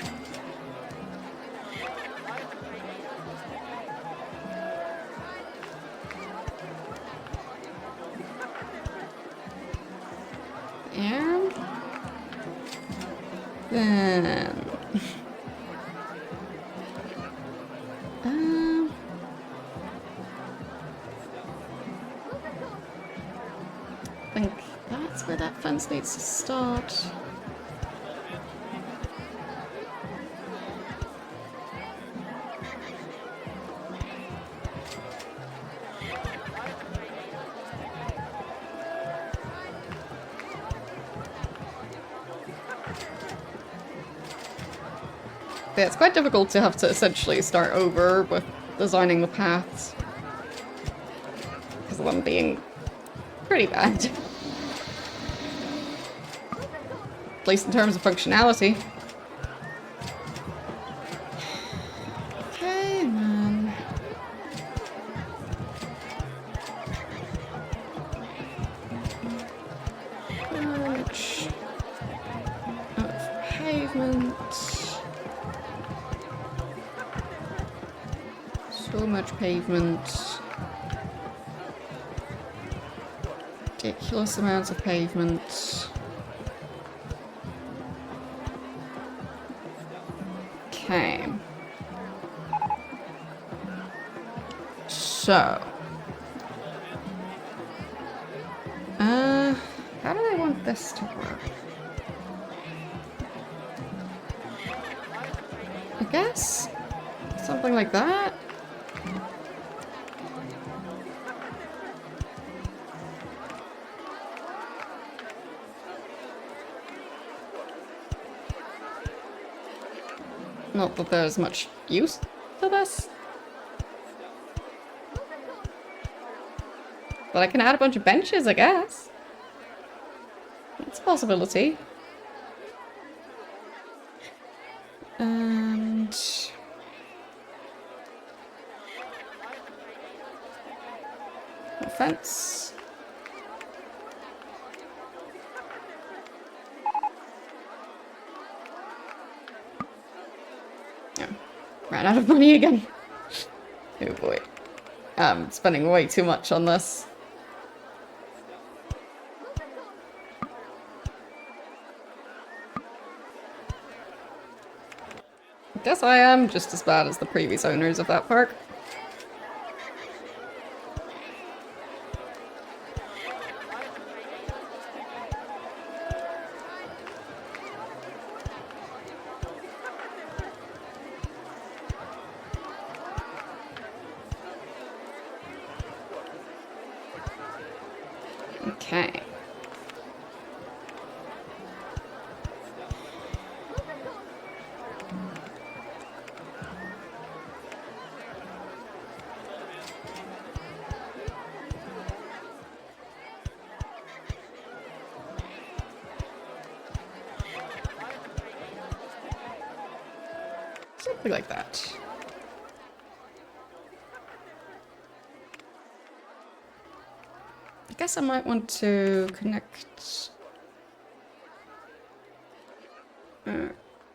And then I think that's where that fence needs to start. Yeah, it's quite difficult to have to essentially start over with designing the paths. Because of them being pretty bad. At least in terms of functionality. Okay, man. Much of pavement. So much pavement. Ridiculous amounts of pavement. Okay. So. How do I want this to work? I guess something like that. Not that there's much use to this. But I can add a bunch of benches, I guess. It's a possibility. And... a fence. Yeah. Ran out of money again. Oh boy. I'm spending way too much on this. I guess I am just as bad as the previous owners of that park. Okay. Something like that. I guess I might want to connect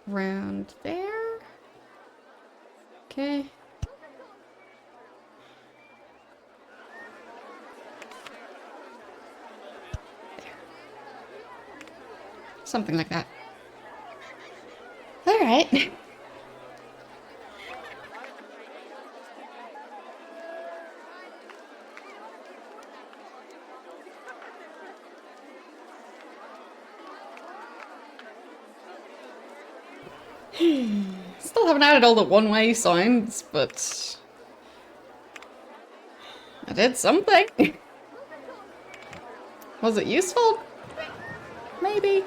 around there. Okay. There. Something like that. All right. Still haven't added all the one-way signs, but I did something. Was it useful? Maybe.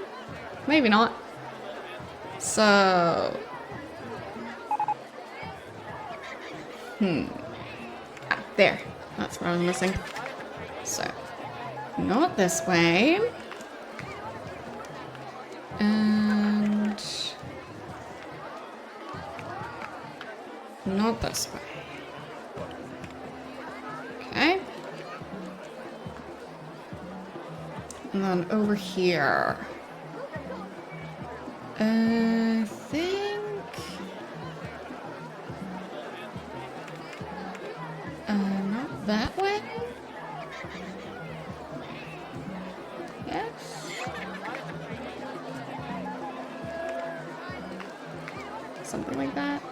Maybe not. So... Ah, there. That's what I was missing. So, not this way. And... not this way. Okay. And then over here. I think... not that way? Yes? Something like that?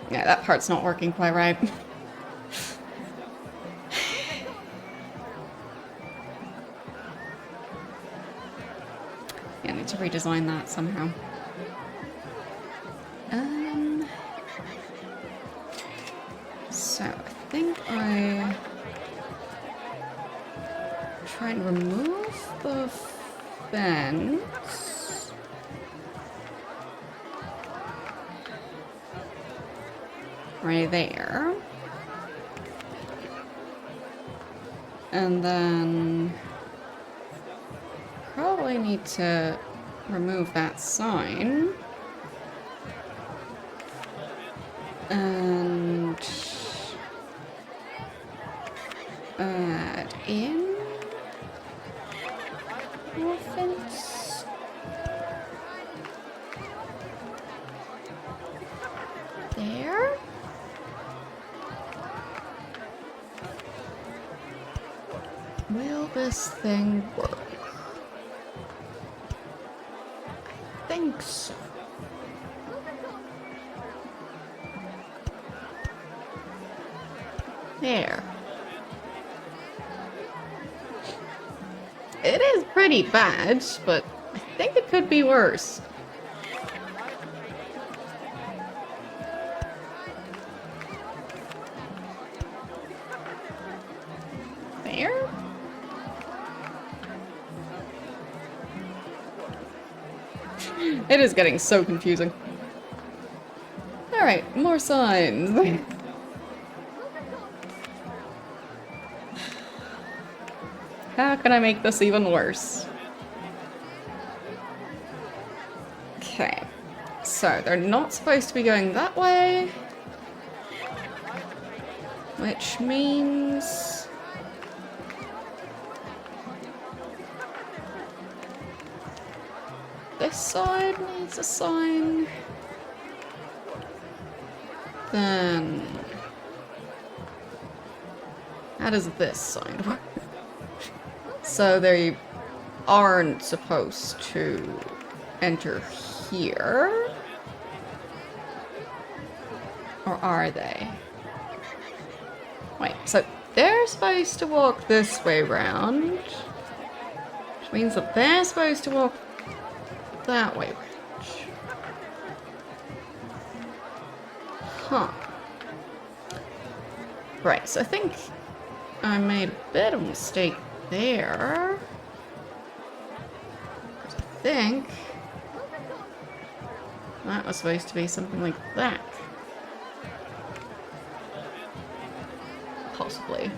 Yeah, that part's not working quite right. Yeah, I need to redesign that somehow. So I think I try and remove the fence. Right there. And then probably need to remove that sign. And add in more fence. There. Will this thing work? I think so. There. It is pretty bad, but I think it could be worse. There? It is getting so confusing. Alright, more signs. How can I make this even worse? Okay. So, they're not supposed to be going that way. Which means... this side needs a sign. Then... how does this side work? So they aren't supposed to enter here? Or are they? Wait, so they're supposed to walk this way round, which means that they're supposed to walk that way round. Huh. Right, so I think I made a bit of a mistake there. I think that was supposed to be something like that. Possibly.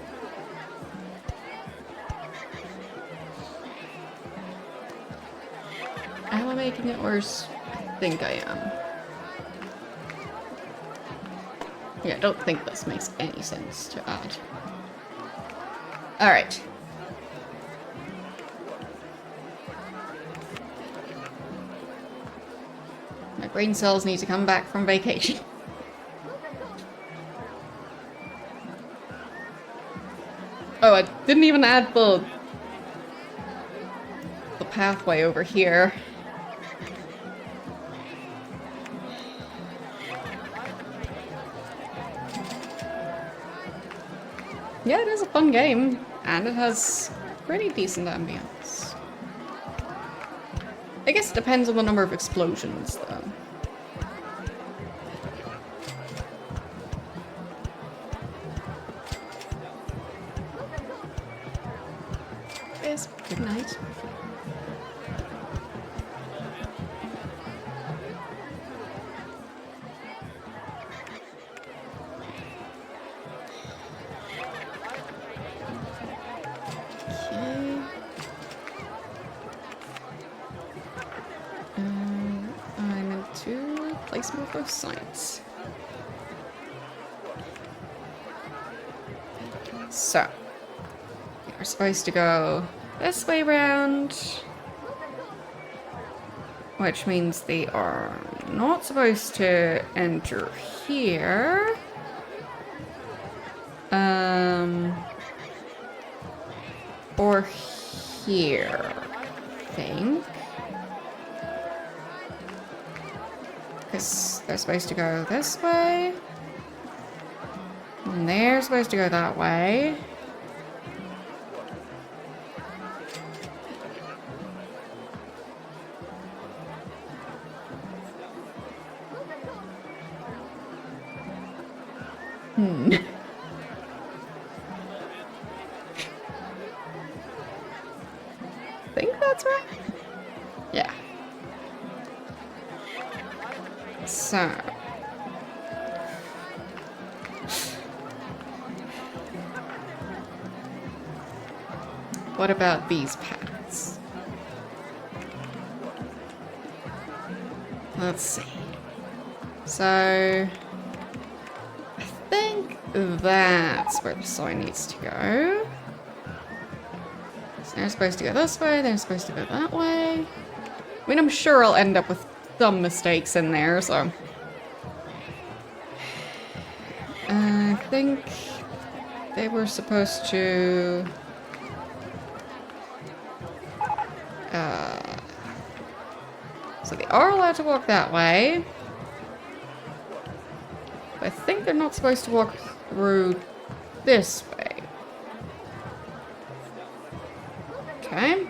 Am I making it worse? I think I am. Yeah, I don't think this makes any sense to add. Alright. My brain cells need to come back from vacation. Oh, I didn't even add the pathway over here. Yeah, it is a fun game, and it has pretty decent ambience. I guess it depends on the number of explosions, though. Yes, good night. Place more of those signs. So, we're supposed to go this way round, which means they are not supposed to enter here. Or here, I think. Because they're supposed to go this way. And they're supposed to go that way. I think that's right. Yeah. So. What about these paths? Let's see. So. I think that's where the sign needs to go. So they're supposed to go this way, they're supposed to go that way. I mean, I'm sure I'll end up with some mistakes in there, so. I think they were supposed to... so they are allowed to walk that way. But I think they're not supposed to walk through this way. Okay.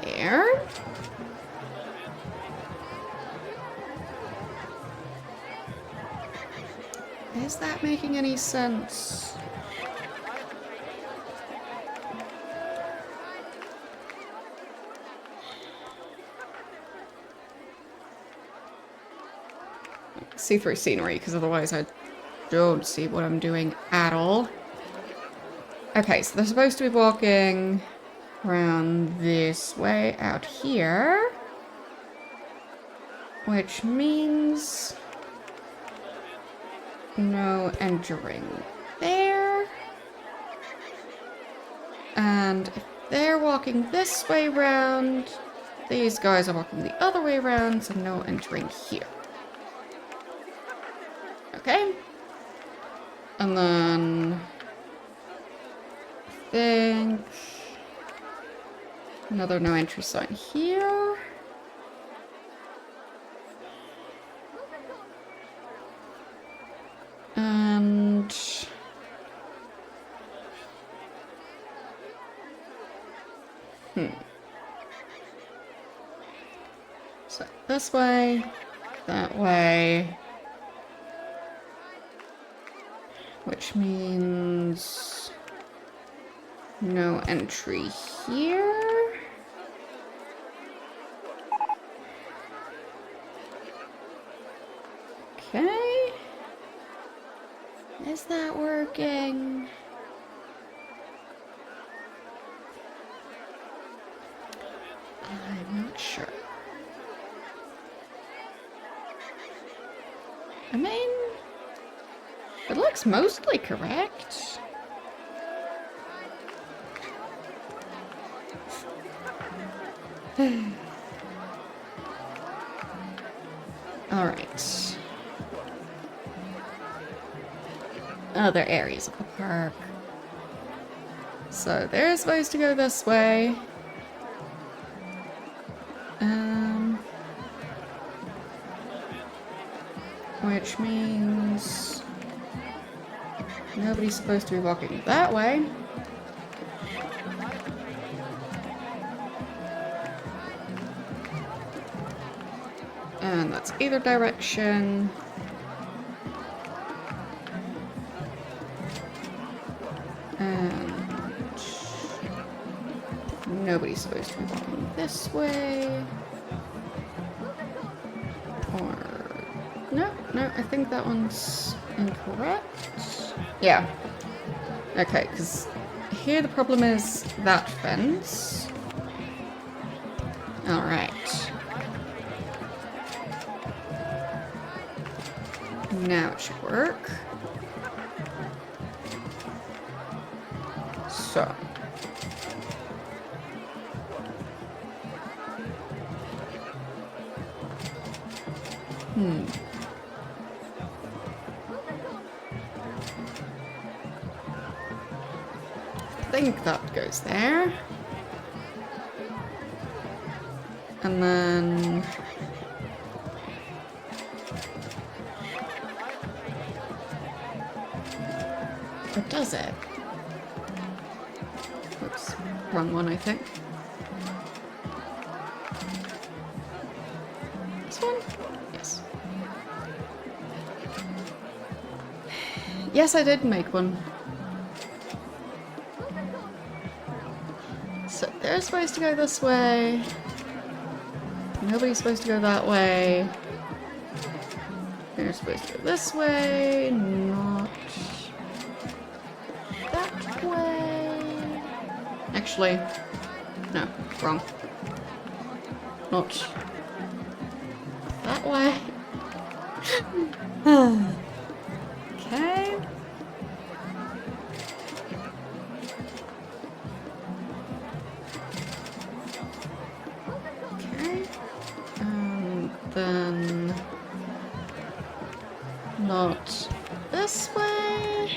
There. Is that making any sense? see through scenery, because otherwise I don't see what I'm doing at all. Okay, so they're supposed to be walking around this way out here, which means no entering there. And if they're walking this way round, these guys are walking the other way around, so no entering here. Okay. And then I think another no entry sign here. And so this way, that way, which means no entry here. Okay. Is that working? I'm not sure. I mean, it looks mostly correct. Alright. Other areas of the park. So they're supposed to go this way. Which means nobody's supposed to be walking that way. And that's either direction. And nobody's supposed to be walking this way. Or no, I think that one's incorrect. Yeah. Okay, because here the problem is that fence. Alright. Now it should work. So. I think that goes there. And then or does it? Oops, wrong one, I think. This one? Yes. Yes, I did make one. So they're supposed to go this way. Nobody's supposed to go that way. They're supposed to go this way, not that way. Actually, no, wrong. Not that way. Okay. Then not this way.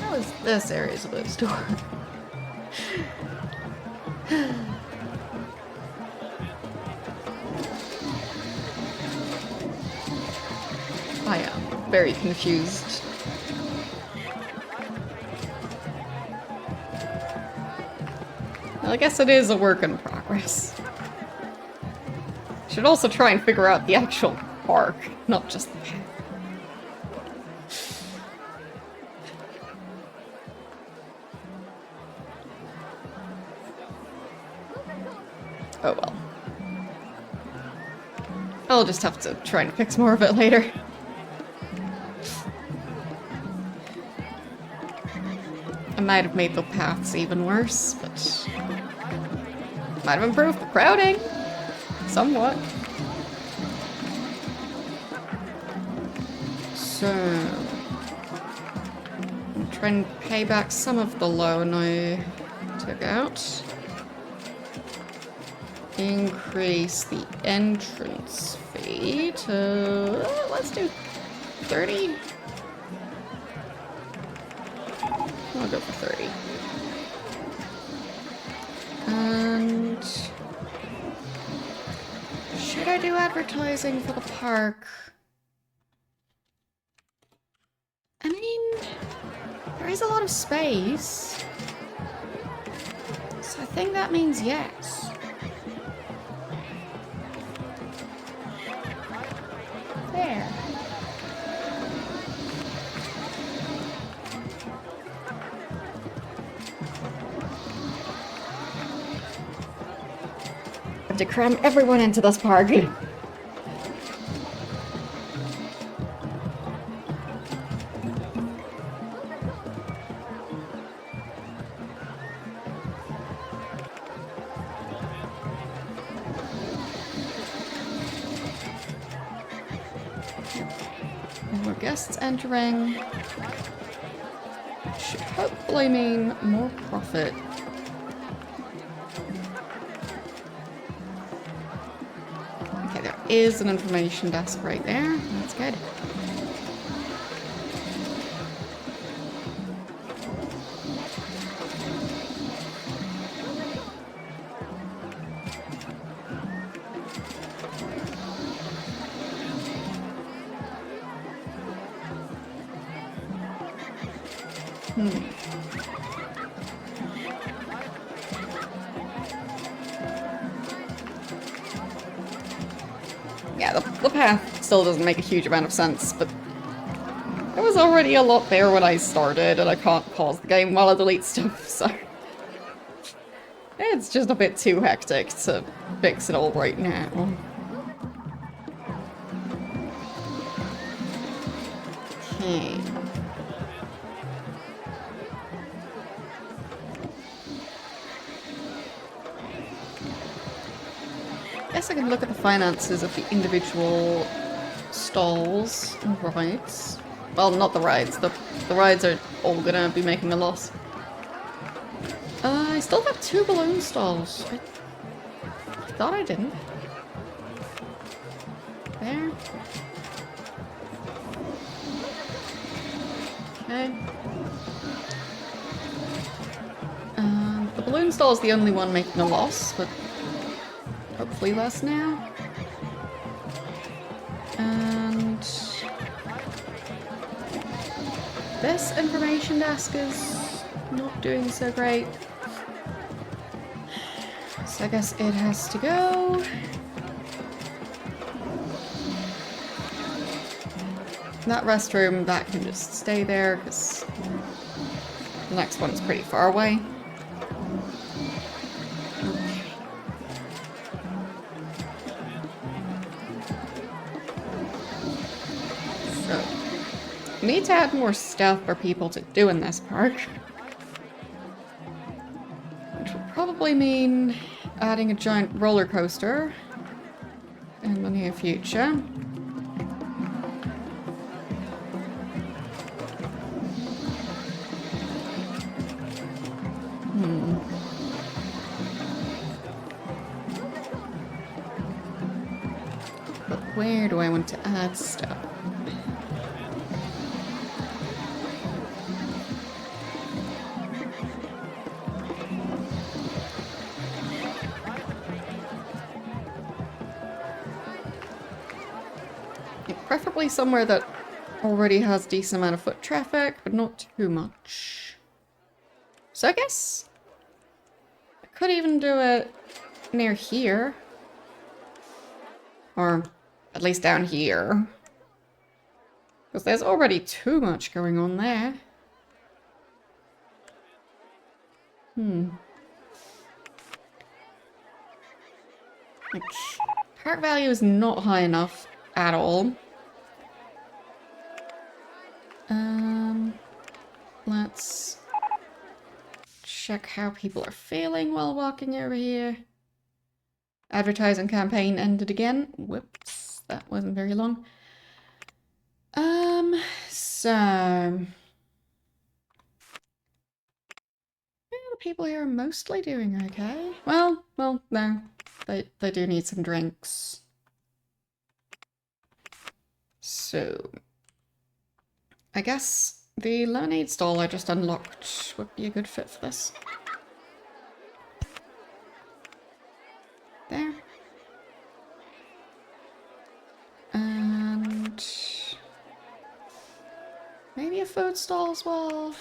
How is this area supposed to work? I am very confused. Well, I guess it is a work in progress. Should also try and figure out the actual park, not just the path. Oh well. I'll just have to try and fix more of it later. I might have made the paths even worse, but might have improved the crowding somewhat. So I'm trying to pay back some of the loan I took out. Increase the entrance fee to, let's do 30. I'll go for 30. And should I do advertising for the park? I mean, there is a lot of space, so I think that means yes. There. I have to cram everyone into this party. More guests entering. Should hopefully mean more profit. Okay, there is an information desk right there. That's good. Yeah, the path still doesn't make a huge amount of sense, but there was already a lot there when I started, and I can't pause the game while I delete stuff, so it's just a bit too hectic to fix it all right now. Okay. Guess I can look at the finances of the individual stalls and rides. Well, not the rides. The rides are all gonna be making a loss. I still have 2 balloon stalls. I thought I didn't. There. Okay. The balloon stall is the only one making a loss, but hopefully less now. And this information desk is not doing so great. So I guess it has to go. That restroom, that can just stay there because the next one is pretty far away. We need to add more stuff for people to do in this park. Which will probably mean adding a giant roller coaster in the near future. But where do I want to add stuff? Preferably somewhere that already has a decent amount of foot traffic, but not too much. So I guess I could even do it near here. Or at least down here. Because there's already too much going on there. Like, park value is not high enough at all. Let's check how people are feeling while walking over here. Advertising campaign ended again. Whoops, that wasn't very long. So yeah, the people here are mostly doing okay. Well, no, they do need some drinks. So I guess the lemonade stall I just unlocked would be a good fit for this. There. And maybe a food stall as well.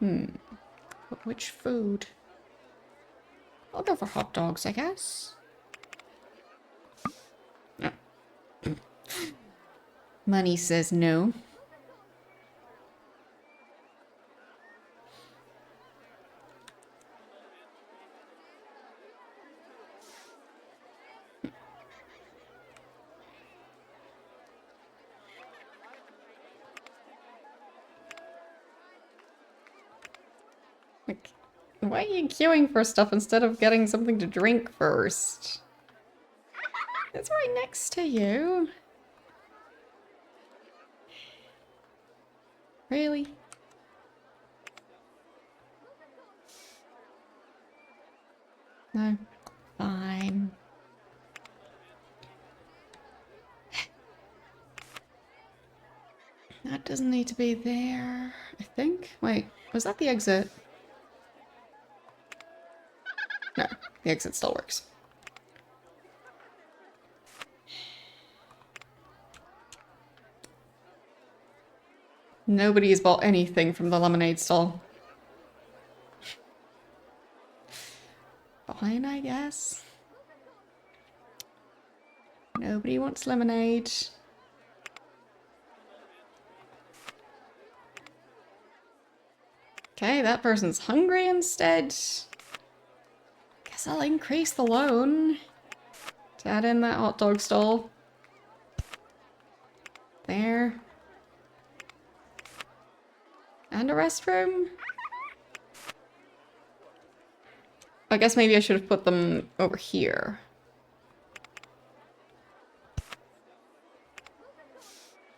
But which food? I'll go for hot dogs, I guess. No. Money says no. Like, why are you queuing for stuff instead of getting something to drink first? It's right next to you. Really? No. Fine. That doesn't need to be there, I think. Wait, was that the exit? No, the exit still works. Nobody has bought anything from the lemonade stall. Fine, I guess. Nobody wants lemonade. Okay, that person's hungry instead. Guess I'll increase the loan to add in that hot dog stall. There. And a restroom? I guess maybe I should have put them over here.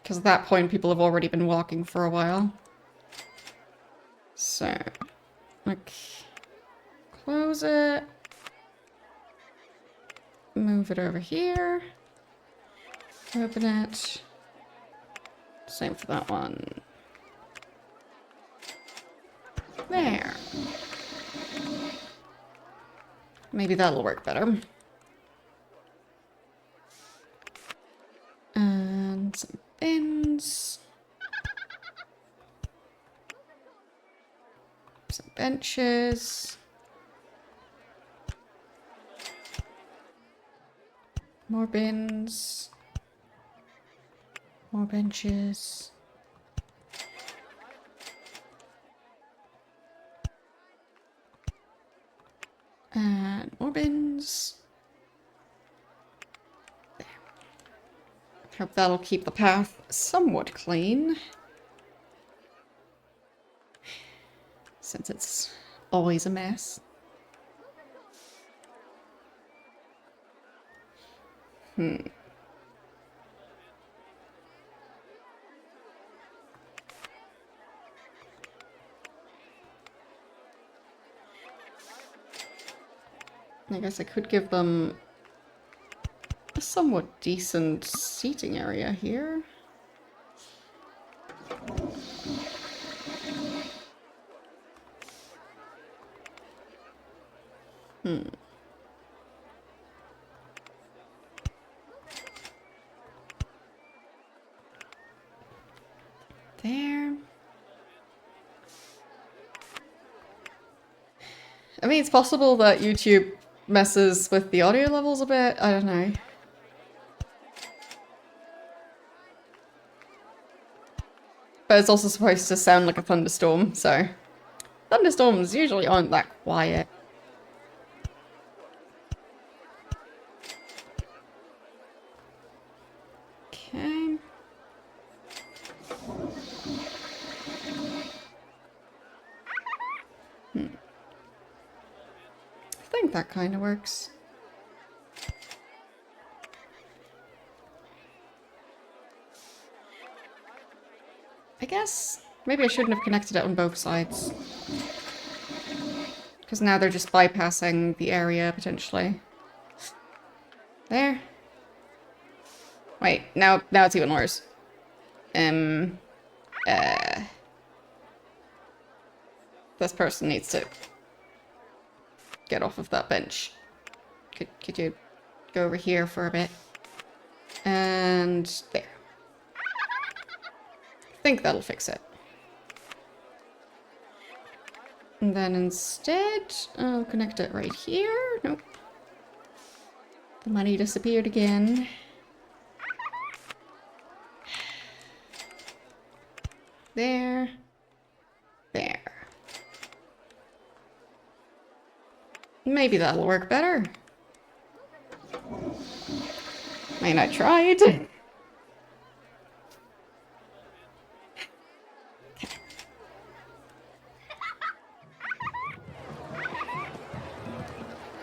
Because at that point people have already been walking for a while. So, like, close it. Move it over here. Open it. Same for that one. There. Maybe that'll work better. And some bins. Some benches. More bins. More benches. And more bins. There. Hope that'll keep the path somewhat clean. Since it's always a mess. I guess I could give them a somewhat decent seating area here. There. I mean, it's possible that YouTube messes with the audio levels a bit. I don't know. But it's also supposed to sound like a thunderstorm, so... Thunderstorms usually aren't that quiet. Okay. I think that kind of works. I guess maybe I shouldn't have connected it on both sides. Because now they're just bypassing the area, potentially. There. Wait, now it's even worse. This person needs to get off of that bench. Could you go over here for a bit? And there. I think that'll fix it. And then instead, I'll connect it right here. Nope. The money disappeared again. There. There. Maybe that'll work better. I mean, I tried.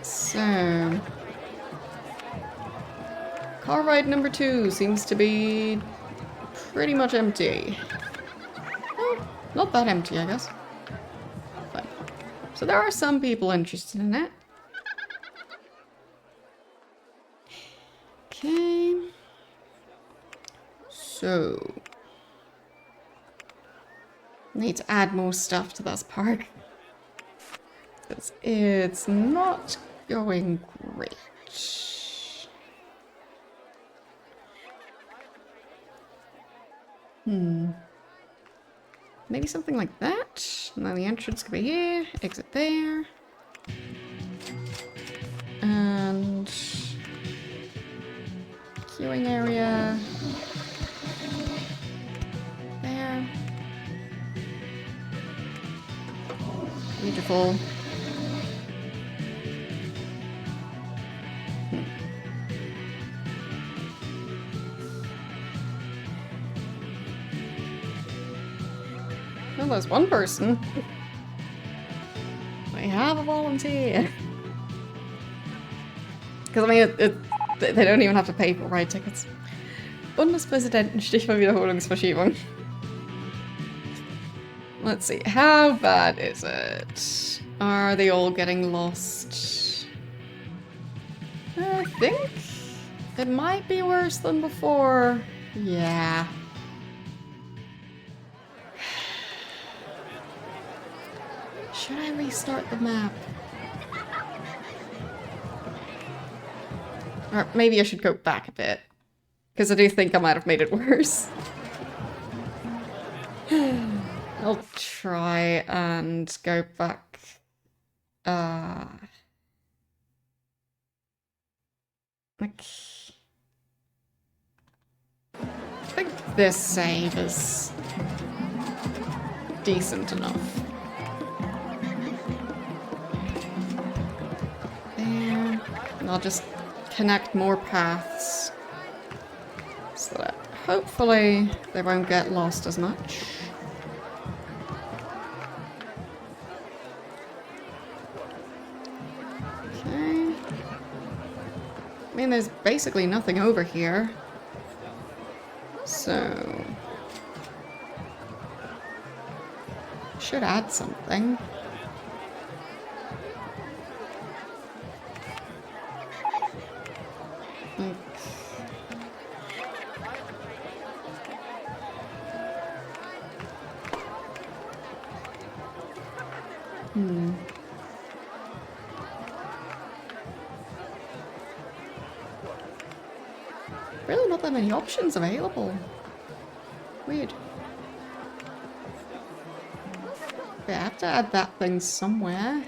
So... car ride number 2 seems to be pretty much empty. Oh, not that empty, I guess. But, so there are some people interested in it. Okay. So... need to add more stuff to this park. Because it's not going great. Maybe something like that. And then the entrance could be here, exit there. And... queuing area. There. Beautiful. Well, there's one person. We have a volunteer. Because, I mean, they don't even have to pay for ride tickets. Bundespräsidenten, Stichwahlwiederholungsverschiebung. Let's see, how bad is it? Are they all getting lost? I think it might be worse than before. Yeah. Should I restart the map? Or maybe I should go back a bit. Because I do think I might have made it worse. I'll try and go back. Like... I think this save is decent enough. There. And I'll just connect more paths. So that hopefully they won't get lost as much. Okay. I mean, there's basically nothing over here. So... should add something. Really not that many options available. Weird. Okay, I have to add that thing somewhere.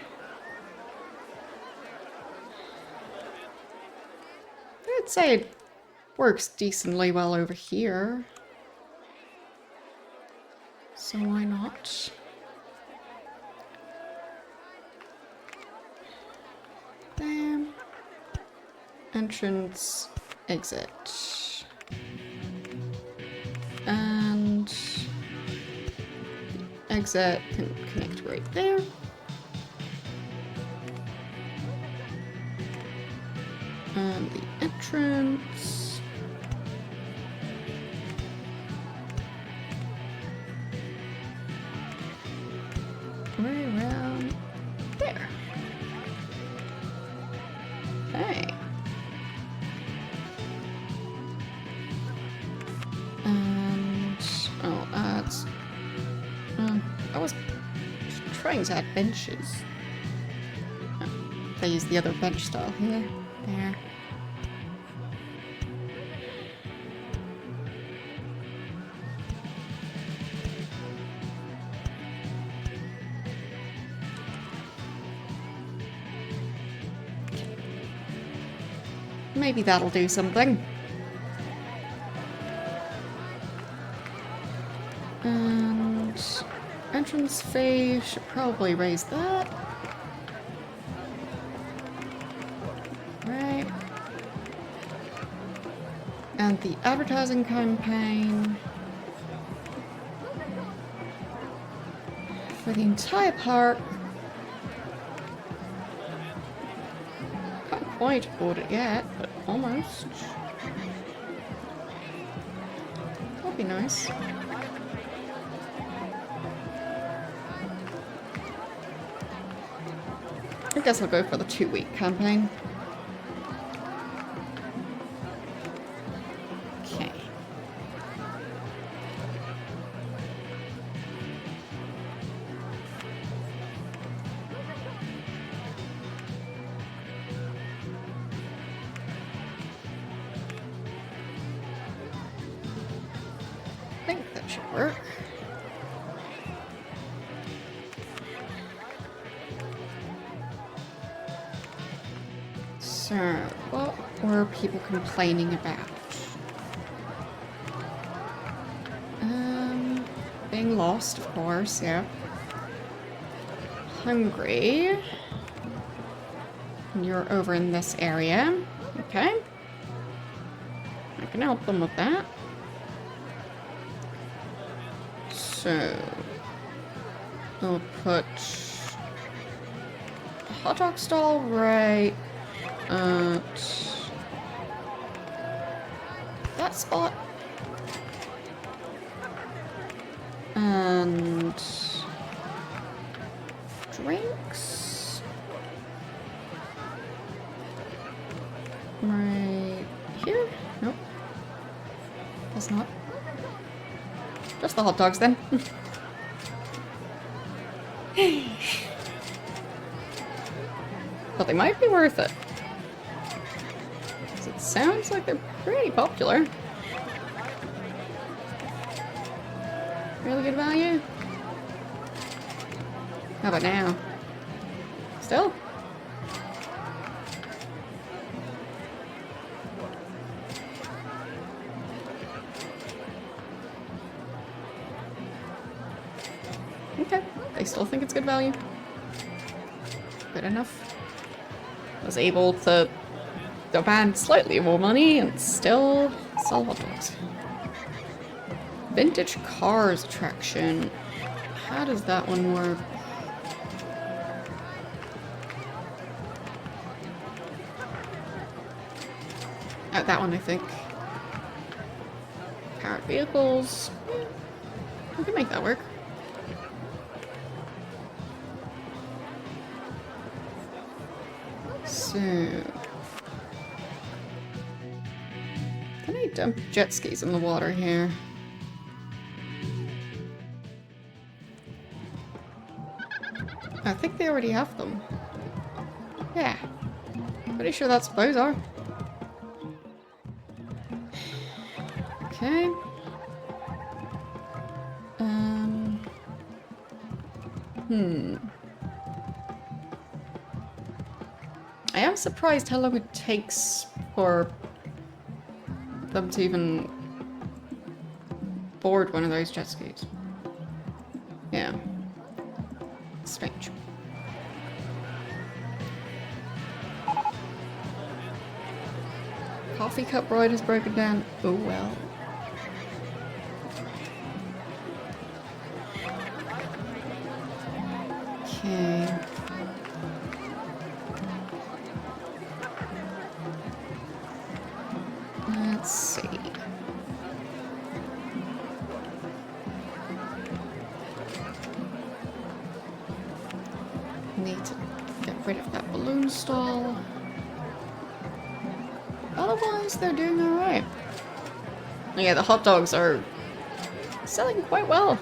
say it works decently well over here. So why not? Bam. Entrance, exit. And exit can connect right there. And the entrance. Right around there. Hey. And oh, that's. I was trying to add benches. Oh, they use the other bench style here. There. Maybe that'll do something. And entrance fee should probably raise that. Right. And the advertising campaign for the entire park. Can't quite afford it yet, but almost. That'd be nice. I guess I'll go for the 2-week campaign. Okay. I think that should work. So, what were people complaining about? Being lost, of course, yeah. Hungry. And you're over in this area. Okay. I can help them with that. So, we'll put a hot dog stall right at that spot. And drinks right here? Nope. That's not. Just the hot dogs then. But they might be worth it. It sounds like they're pretty popular. Really good value? How about now? Still? Okay, they still think it's good value. Good enough. Was able to demand slightly more money and still sell hot dogs. Vintage cars attraction. How does that one work? Oh, that one I think. Powered vehicles. Yeah, we can make that work. So, can I dump jet skis in the water here? I think they already have them. Yeah. Pretty sure that's what those are. Okay. I am surprised how long it takes for them to even board one of those jet skis. Yeah. Strange. Coffee cup ride is broken down. Oh well. Okay. Let's see. Need to get rid of that balloon stall. Otherwise, they're doing alright. Yeah, the hot dogs are selling quite well.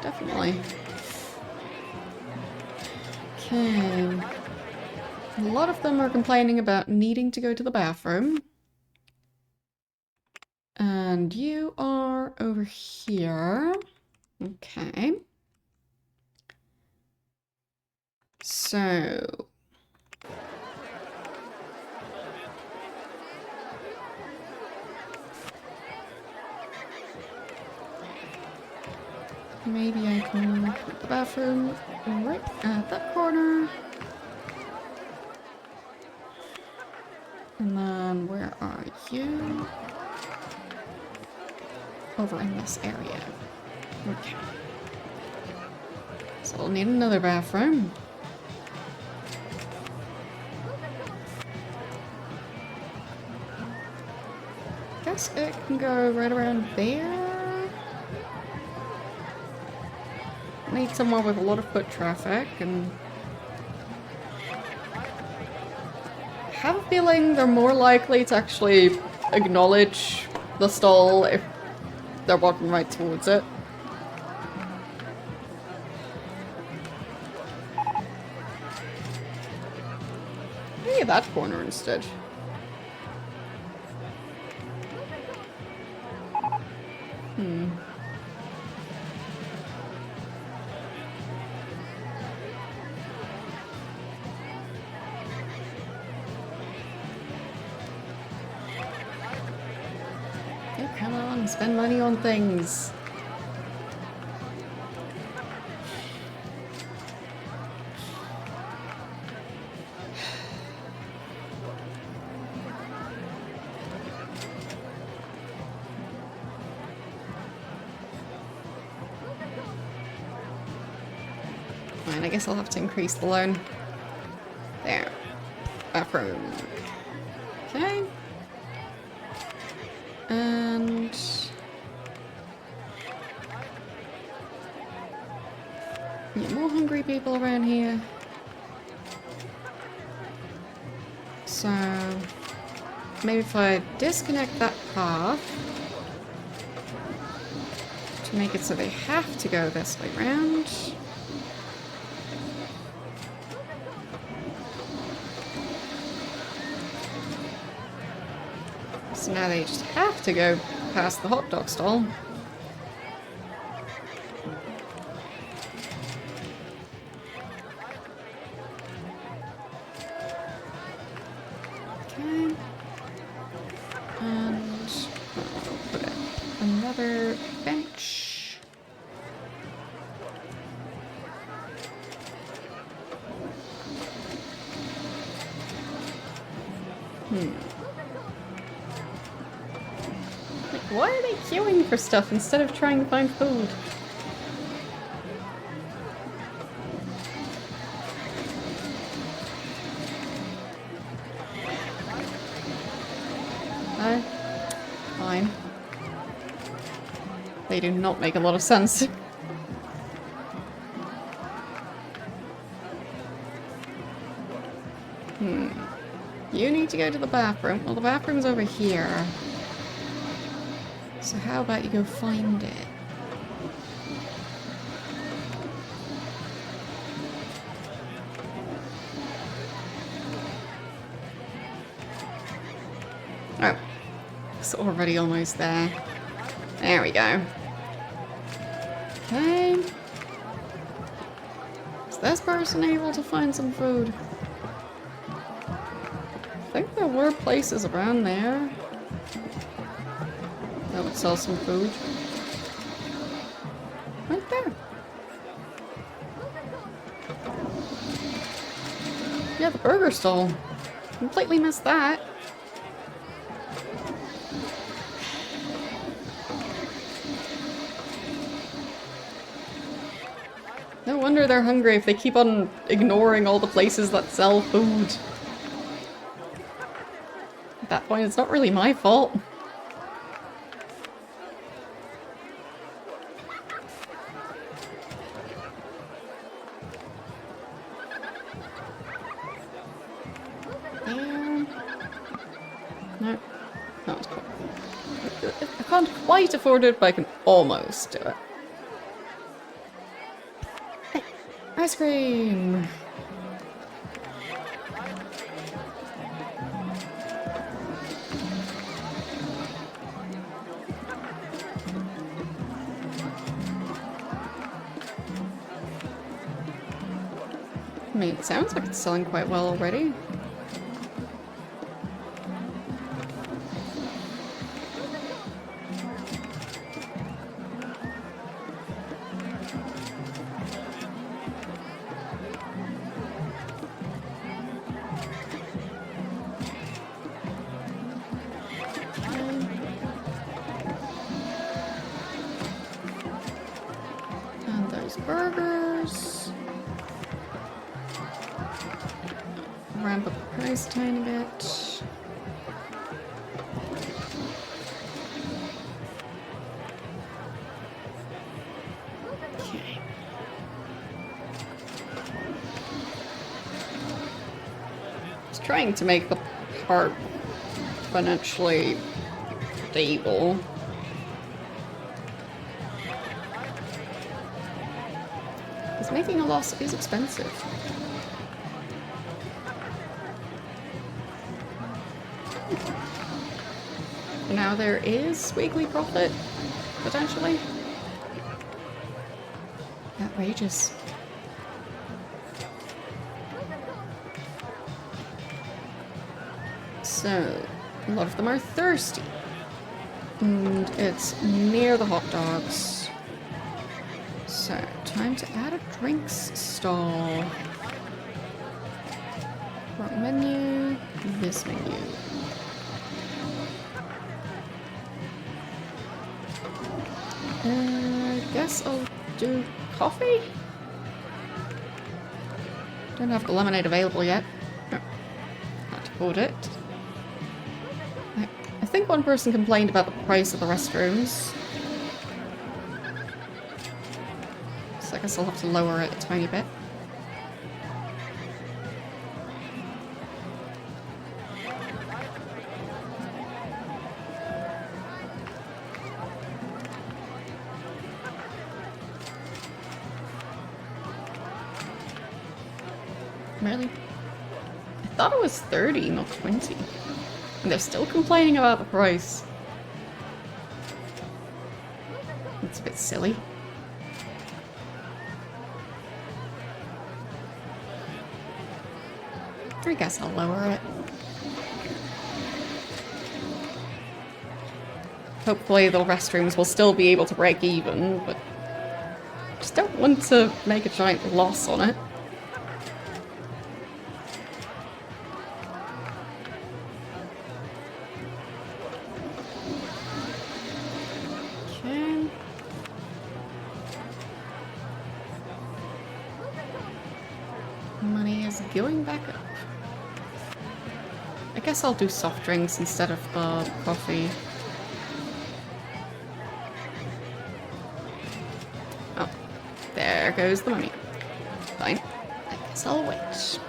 Definitely. Okay. A lot of them are complaining about needing to go to the bathroom. And you are over here. Okay. So... maybe I can put the bathroom right at that corner. And then where are you? Over in this area. Okay. So we'll need another bathroom. Guess it can go right around there. Need somewhere with a lot of foot traffic, and I have a feeling they're more likely to actually acknowledge the stall if they're walking right towards it. Maybe that corner instead. Oh, come on, spend money on things. Fine, I guess I'll have to increase the loan. There. Bathroom. Okay. And... yeah, more hungry people around here. So... maybe if I disconnect that path to make it so they have to go this way round. So now they just have to go past the hot dog stall. Okay. And I'll put another bench. Why are they queuing for stuff instead of trying to find food? Fine. They do not make a lot of sense. You need to go to the bathroom. Well, the bathroom's over here. So how about you go find it? Oh. It's already almost there. There we go. Okay. Is this person able to find some food? I think there were places around there. That would sell some food. Right there. Yeah, the burger stall. Completely missed that. No wonder they're hungry if they keep on ignoring all the places that sell food. At that point, it's not really my fault. No. Not quite. I can't quite afford it, but I can almost do it. Hey, ice cream! I mean, it sounds like it's selling quite well already. And those burgers. Ramp up the price a tiny bit. Okay. Just trying to make the park financially stable. Because making a loss is expensive. Now there is weekly profit, potentially. Outrageous. So, a lot of them are thirsty. And it's near the hot dogs. So, time to add a drinks stall. Wrong menu, this menu. I guess I'll do coffee? Don't have the lemonade available yet. No. Can't afford it. I think one person complained about the price of the restrooms. So I guess I'll have to lower it a tiny bit. Really? I thought it was 30, not 20. And they're still complaining about the price. It's a bit silly. I guess I'll lower it. Hopefully the restrooms will still be able to break even, but just don't want to make a giant loss on it. Money is going back up. I guess I'll do soft drinks instead of the coffee. Oh, there goes the money. Fine. I guess I'll wait.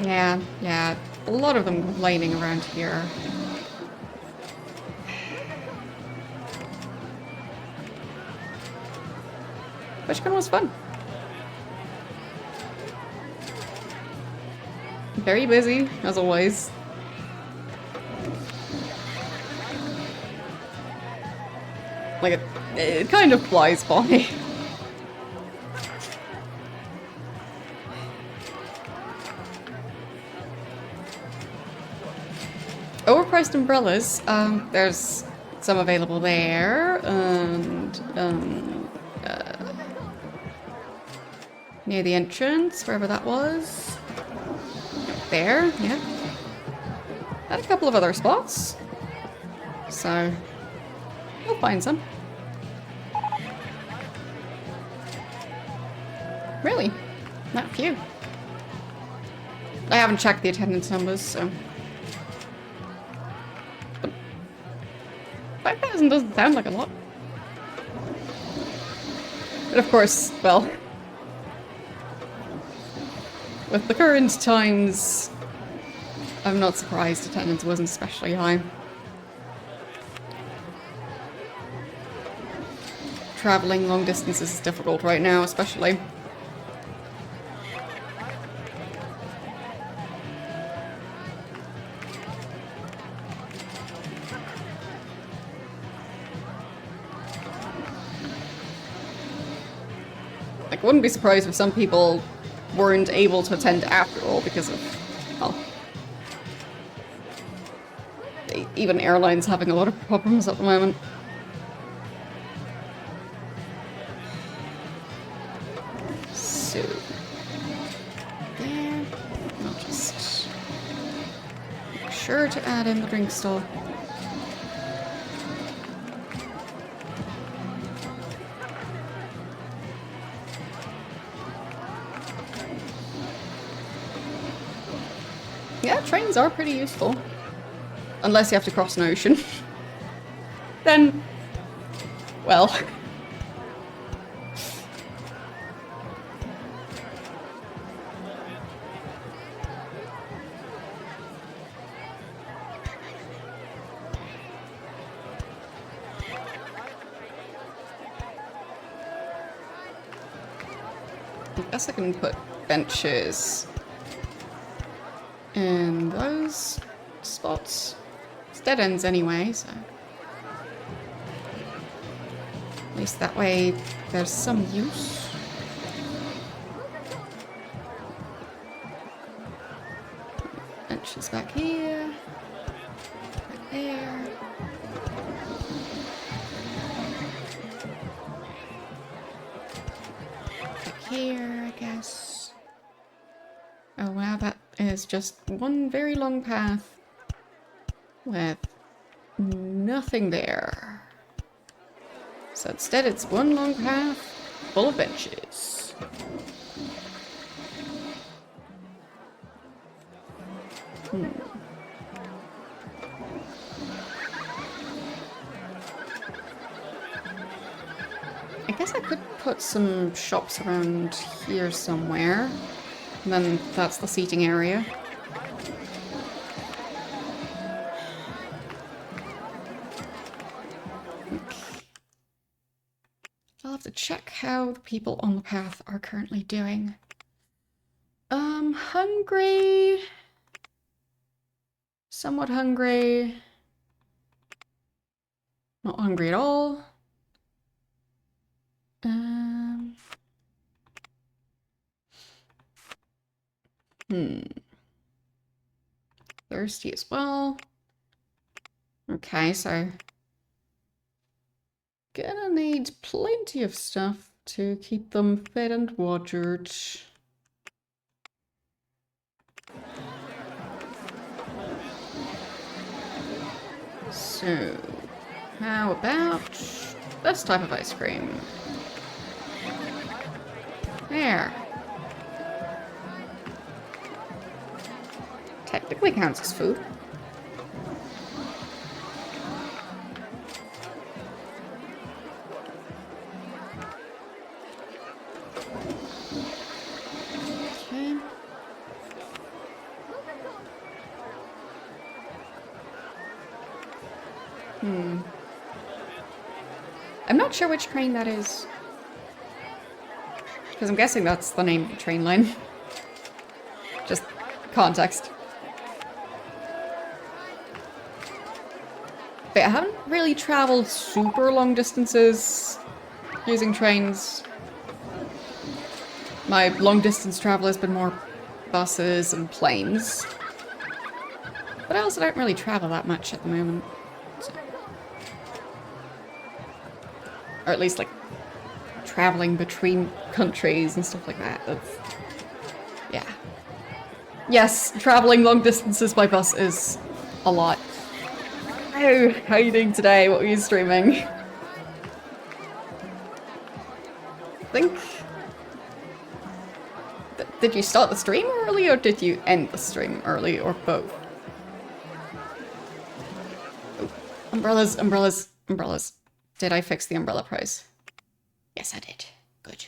Yeah. A lot of them complaining around here. Which one was fun? Very busy, as always. Like, it kind of flies by. priced umbrellas. There's some available there, and near the entrance, wherever that was. There, yeah. And a couple of other spots. So, you'll find some. Really? Not few. I haven't checked the attendance numbers, so... But 5,000 doesn't sound like a lot. But of course, well... with the current times, I'm not surprised attendance wasn't especially high. Traveling long distances is difficult right now, especially. Like, wouldn't be surprised if some people weren't able to attend after all because of, well, even airlines having a lot of problems at the moment. So, there, I'll just make sure to add in the drink stall. Yeah, trains are pretty useful. Unless you have to cross an ocean. Then, well. I guess I can put benches in those spots. It's dead ends anyway, so at least that way there's some use. Benches back here, back there. Back here, I guess. Oh wow, that is just one very long path with nothing there. So instead it's one long path full of benches. I guess I could put some shops around here somewhere. And then that's the seating area. I'll have to check how the people on the path are currently doing. Hungry. Somewhat hungry. Not hungry at all. Thirsty as well. Okay, so gonna need plenty of stuff to keep them fed and watered. So, how about this type of ice cream? There. Technically counts as food. Okay. I'm not sure which train that is. Because I'm guessing that's the name of the train line. Just context. But I haven't really traveled super long distances using trains. My long distance travel has been more buses and planes. But I also don't really travel that much at the moment. So. Or at least, like, traveling between countries and stuff like that. That's... yeah. Yes, traveling long distances by bus is a lot. Oh, how are you doing today? What were you streaming? I think... Did you start the stream early or did you end the stream early or both? Oh, umbrellas, umbrellas, umbrellas. Did I fix the umbrella price? Yes, I did. Good.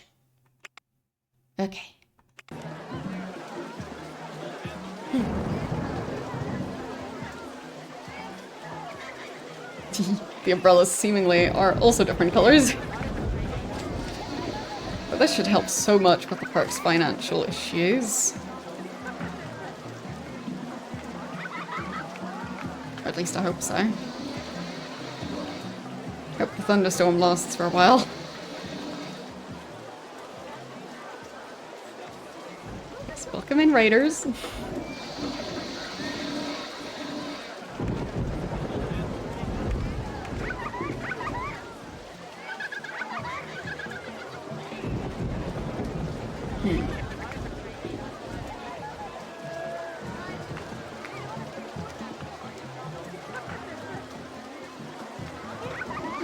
Okay. The umbrellas seemingly are also different colors. But this should help so much with the park's financial issues. Or at least I hope so. Hope the thunderstorm lasts for a while. Yes, welcome in, Raiders.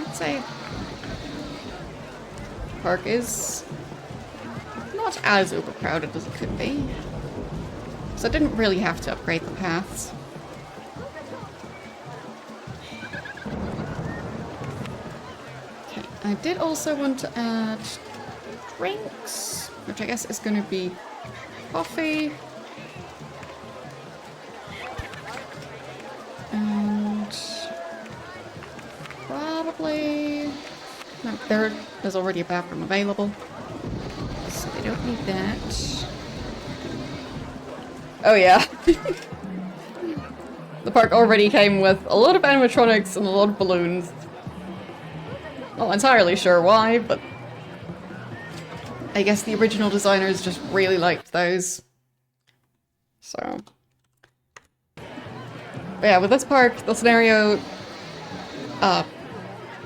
I'd say the park is not as overcrowded as it could be. So I didn't really have to upgrade the paths. Okay, I did also want to add drinks, which I guess is going to be coffee. And probably... no, there's already a bathroom available. So they don't need that. Oh yeah. The park already came with a lot of animatronics and a lot of balloons. Not entirely sure why, but I guess the original designers just really liked those. So... but yeah, with this park, the scenario...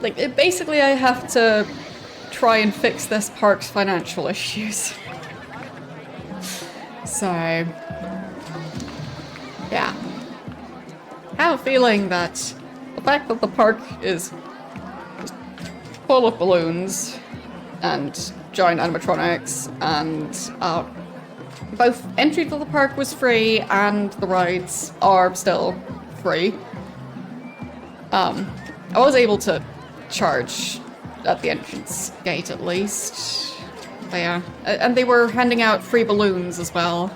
like, basically I have to try and fix this park's financial issues. So... yeah. I have a feeling that the fact that the park is full of balloons and giant animatronics and both entry to the park was free and the rides are still free. I was able to charge at the entrance gate at least. But yeah, and they were handing out free balloons as well.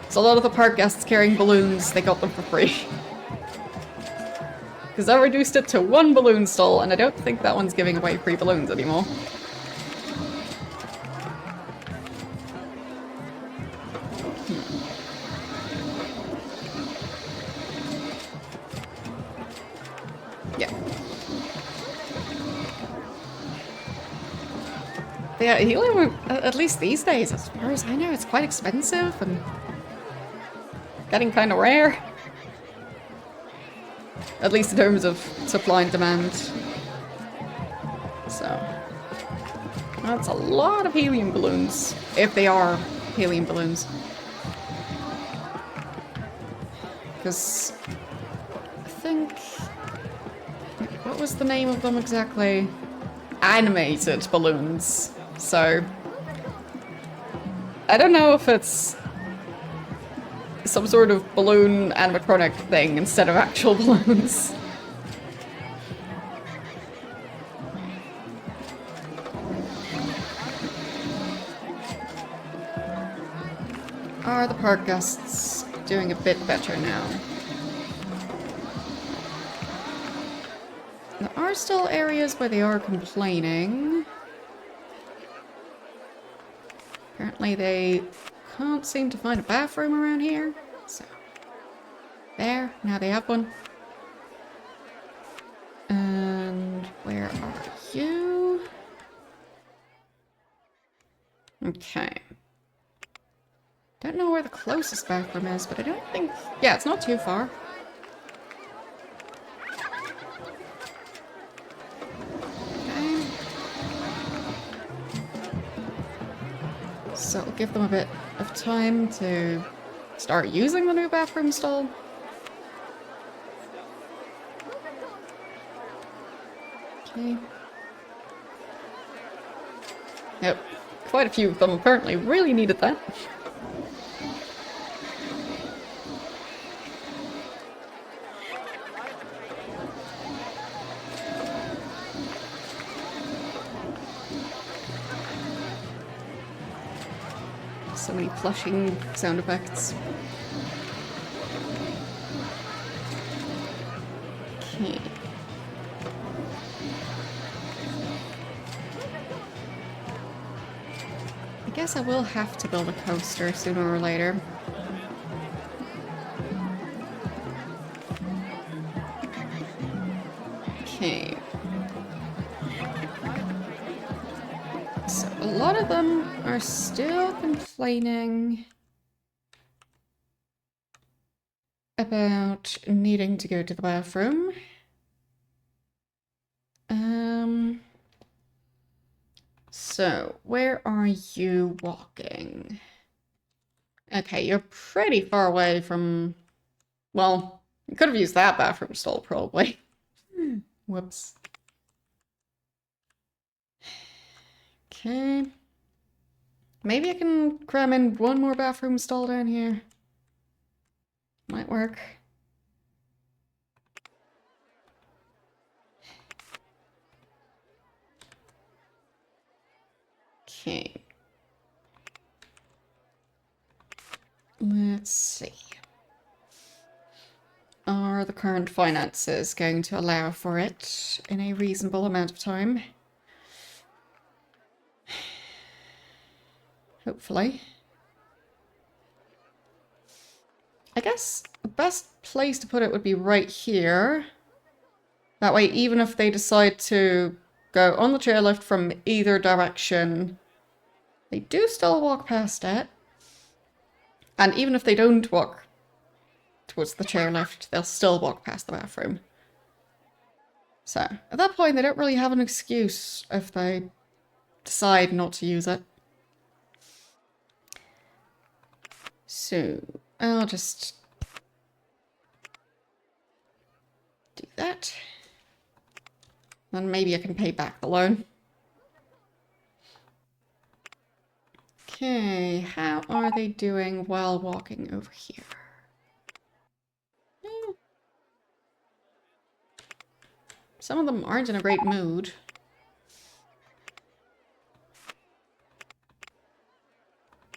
So a lot of the park guests carrying balloons, they got them for free. Because I reduced it to one balloon stall, and I don't think that one's giving away free balloons anymore. Yeah. Yeah, helium, at least these days, as far as I know, it's quite expensive and getting kind of rare. At least in terms of supply and demand. So, that's a lot of helium balloons, if they are helium balloons. Because I think... what was the name of them exactly? Animated balloons. So, I don't know if it's some sort of balloon animatronic thing instead of actual balloons. Are the park guests doing a bit better now? There are still areas where they are complaining. Apparently they can't seem to find a bathroom around here. So, there, now they have one. And where are you? Okay. Don't know where the closest bathroom is, but I don't think... yeah, it's not too far. so it'll give them a bit of time to start using the new bathroom stall. Okay. Yep, quite a few of them apparently really needed that. So many flushing sound effects. Okay. I guess I will have to build a coaster sooner or later. Okay. So a lot of them are still complaining about needing to go to the bathroom. So where are you walking? Okay, you're pretty far away from... Well, you could have used that bathroom stall, probably. Whoops. Okay. Maybe I can cram in one more bathroom stall down here. Might work. Okay. Let's see. Are the current finances going to allow for it in a reasonable amount of time? Hopefully. I guess the best place to put it would be right here. That way, even if they decide to go on the chairlift from either direction, they do still walk past it. And even if they don't walk towards the chairlift, they'll still walk past the bathroom. So, at that point, they don't really have an excuse if they decide not to use it. So, I'll just do that. Then maybe I can pay back the loan. Okay, how are they doing while walking over here? Some of them aren't in a great mood.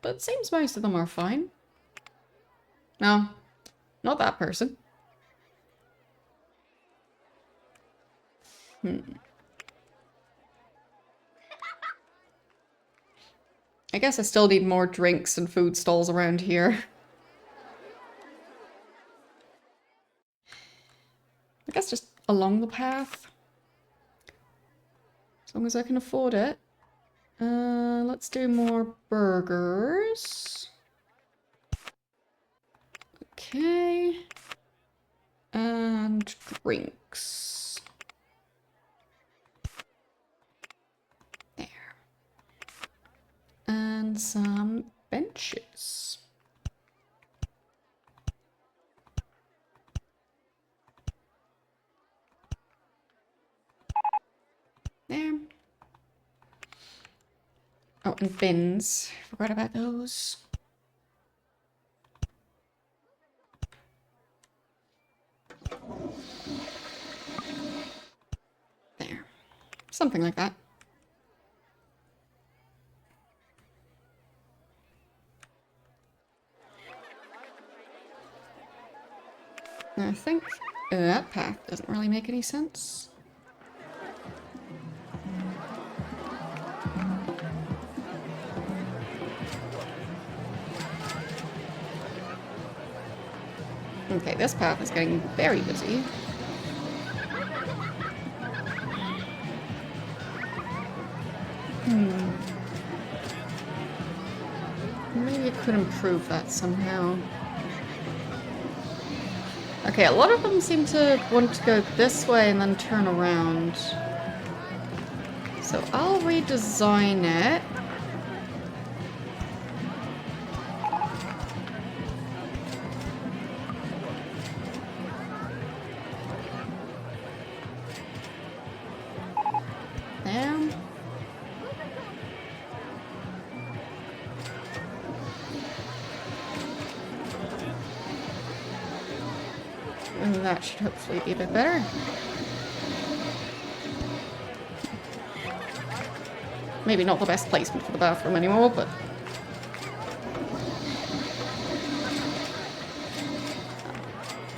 But it seems most of them are fine. No, not that person. I guess I still need more drinks and food stalls around here. I guess just along the path. As long as I can afford it. Let's do more burgers. Okay. And drinks. There. And some benches. There. Oh, and bins. Forgot about those. There. Something like that. I think that path doesn't really make any sense. Okay, this path is getting very busy. Maybe I could improve that somehow. Okay, a lot of them seem to want to go this way and then turn around. So I'll redesign it. And that should hopefully be a bit better. Maybe not the best placement for the bathroom anymore, but...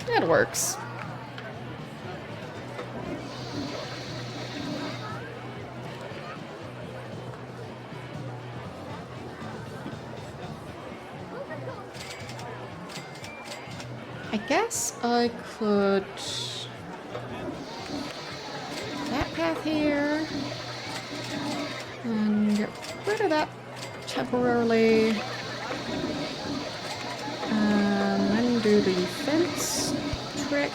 it works. I guess I could... that path here. And get rid of that temporarily. And then do the fence trick.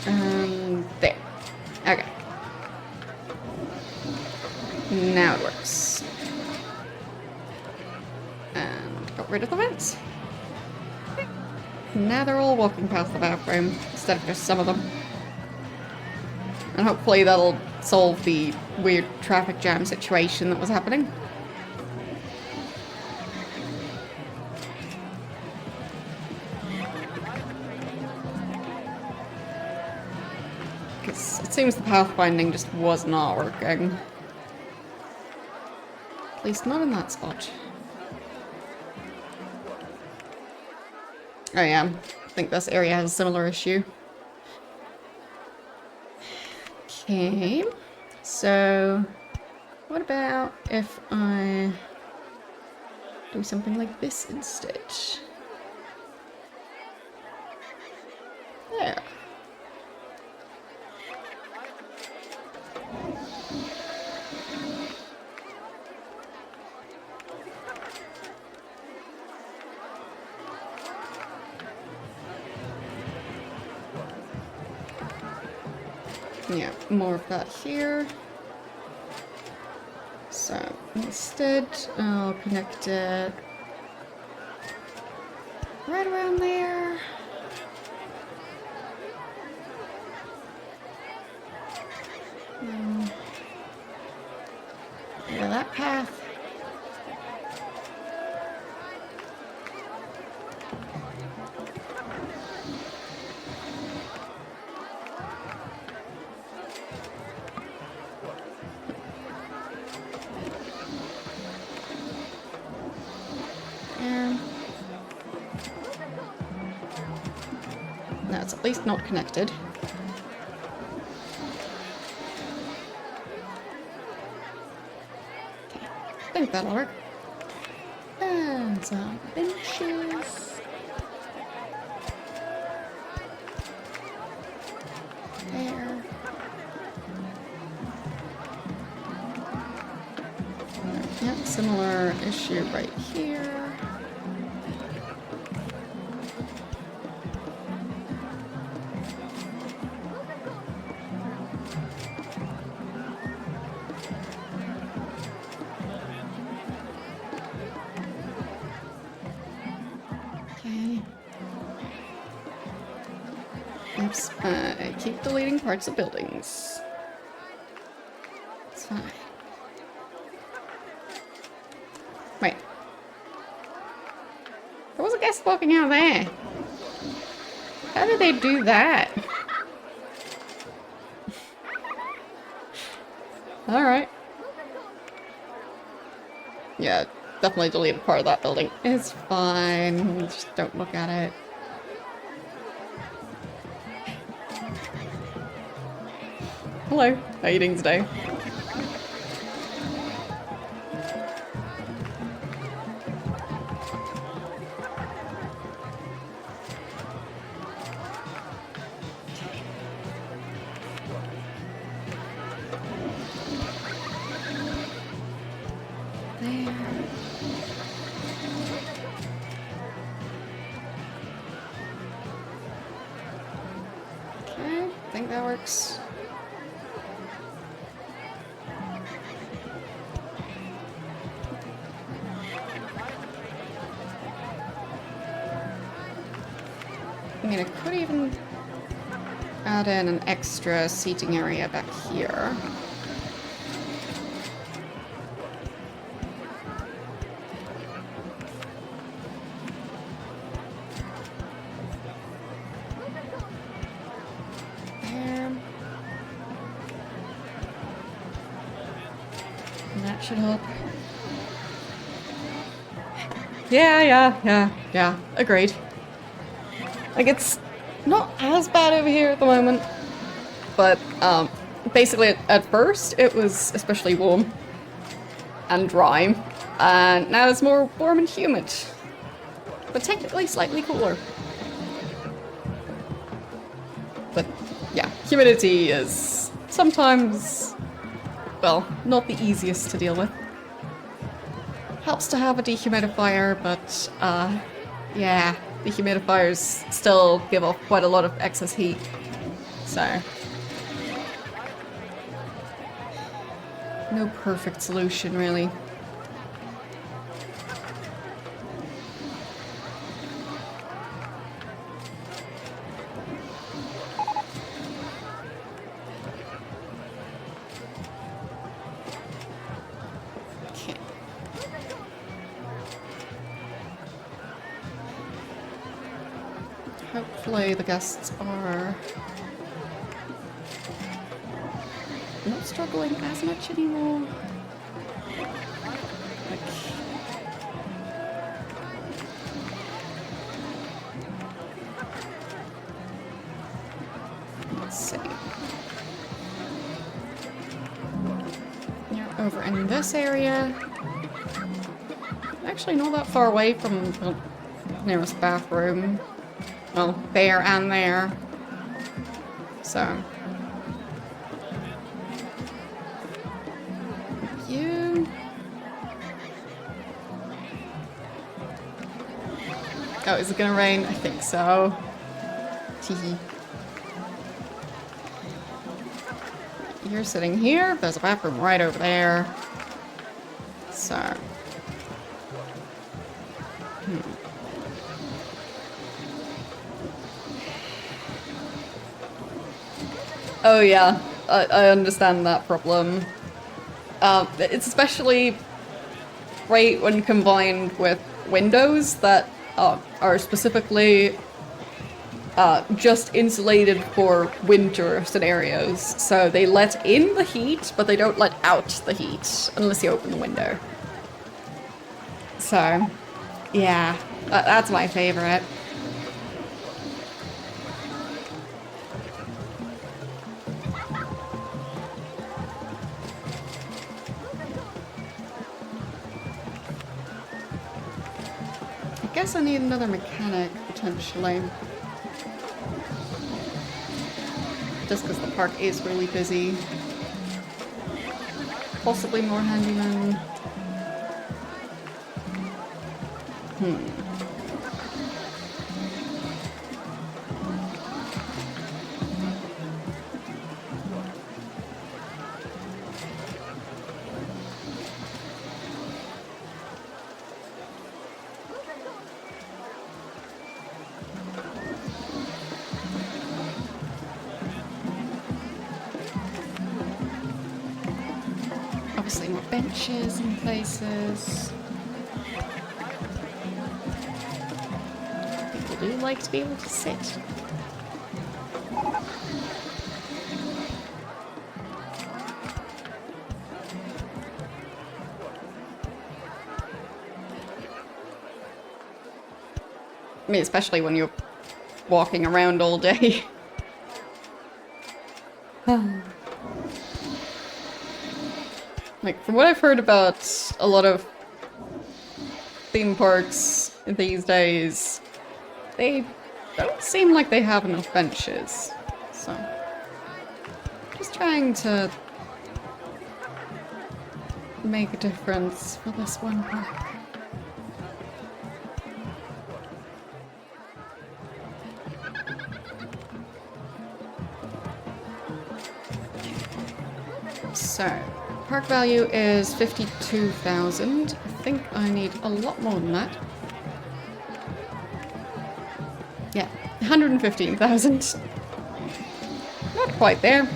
And there. Okay. Now it works. And got rid of the fence. Now they're all walking past the bathroom, instead of just some of them. And hopefully that'll solve the weird traffic jam situation that was happening. Because it seems the pathfinding just was not working. At least not in that spot. Oh yeah, I think this area has a similar issue. Okay, so what about if I do something like this instead? There. Yeah, more of that here. So instead, I'll connect it right around there. Go that path. That's at least not connected. Okay, I think that'll work. And some benches. There. Yep, similar issue right here. Oops, I keep deleting parts of buildings. It's fine. Wait. There was a guest walking out there. How did they do that? Alright. Yeah, definitely deleted part of that building. It's fine. Just don't look at it. Hello, how are you doing today? There. Okay, I think that works. I mean, I could even add in an extra seating area back here. should help. Yeah. Agreed. Like, it's not as bad over here at the moment, but basically at first it was especially warm and dry, and now it's more warm and humid, but technically slightly cooler. But yeah, humidity is sometimes, well, not the easiest to deal with. Helps to have a dehumidifier, but yeah, the humidifiers still give off quite a lot of excess heat, so no perfect solution, really. Okay. Hopefully the guests are not struggling as much anymore. Like, let's see. You're over in this area. Actually not that far away from the nearest bathroom. Well, there and there. So you. Oh, is it gonna rain? I think so. Teehee. You're sitting here. There's a bathroom right over there. So. Oh yeah, I understand that problem. It's especially great when combined with windows that are specifically just insulated for winter scenarios. So they let in the heat, but they don't let out the heat unless you open the window. So, yeah, that's my favorite. I guess I need another mechanic, potentially. Just because the park is really busy. Possibly more handymen. Obviously more benches in places. People do like to be able to sit. I mean, especially when you're walking around all day. Like, from what I've heard about a lot of theme parks these days, they don't seem like they have enough benches. So, just trying to make a difference for this one park. So, park value is 52,000. I think I need a lot more than that. Yeah, 115,000. Not quite there.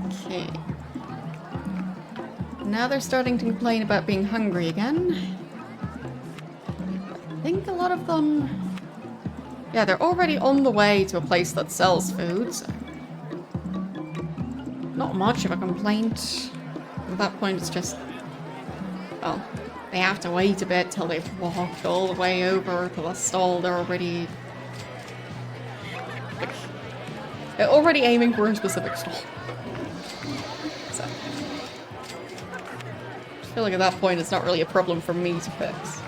Okay. Now they're starting to complain about being hungry again. I think a lot of them Yeah, they're already on the way to a place that sells food, so not much of a complaint. At that point, it's just, well, they have to wait a bit till they've walked all the way over to the stall. They're already aiming for a specific stall. So I feel like at that point, it's not really a problem for me to fix.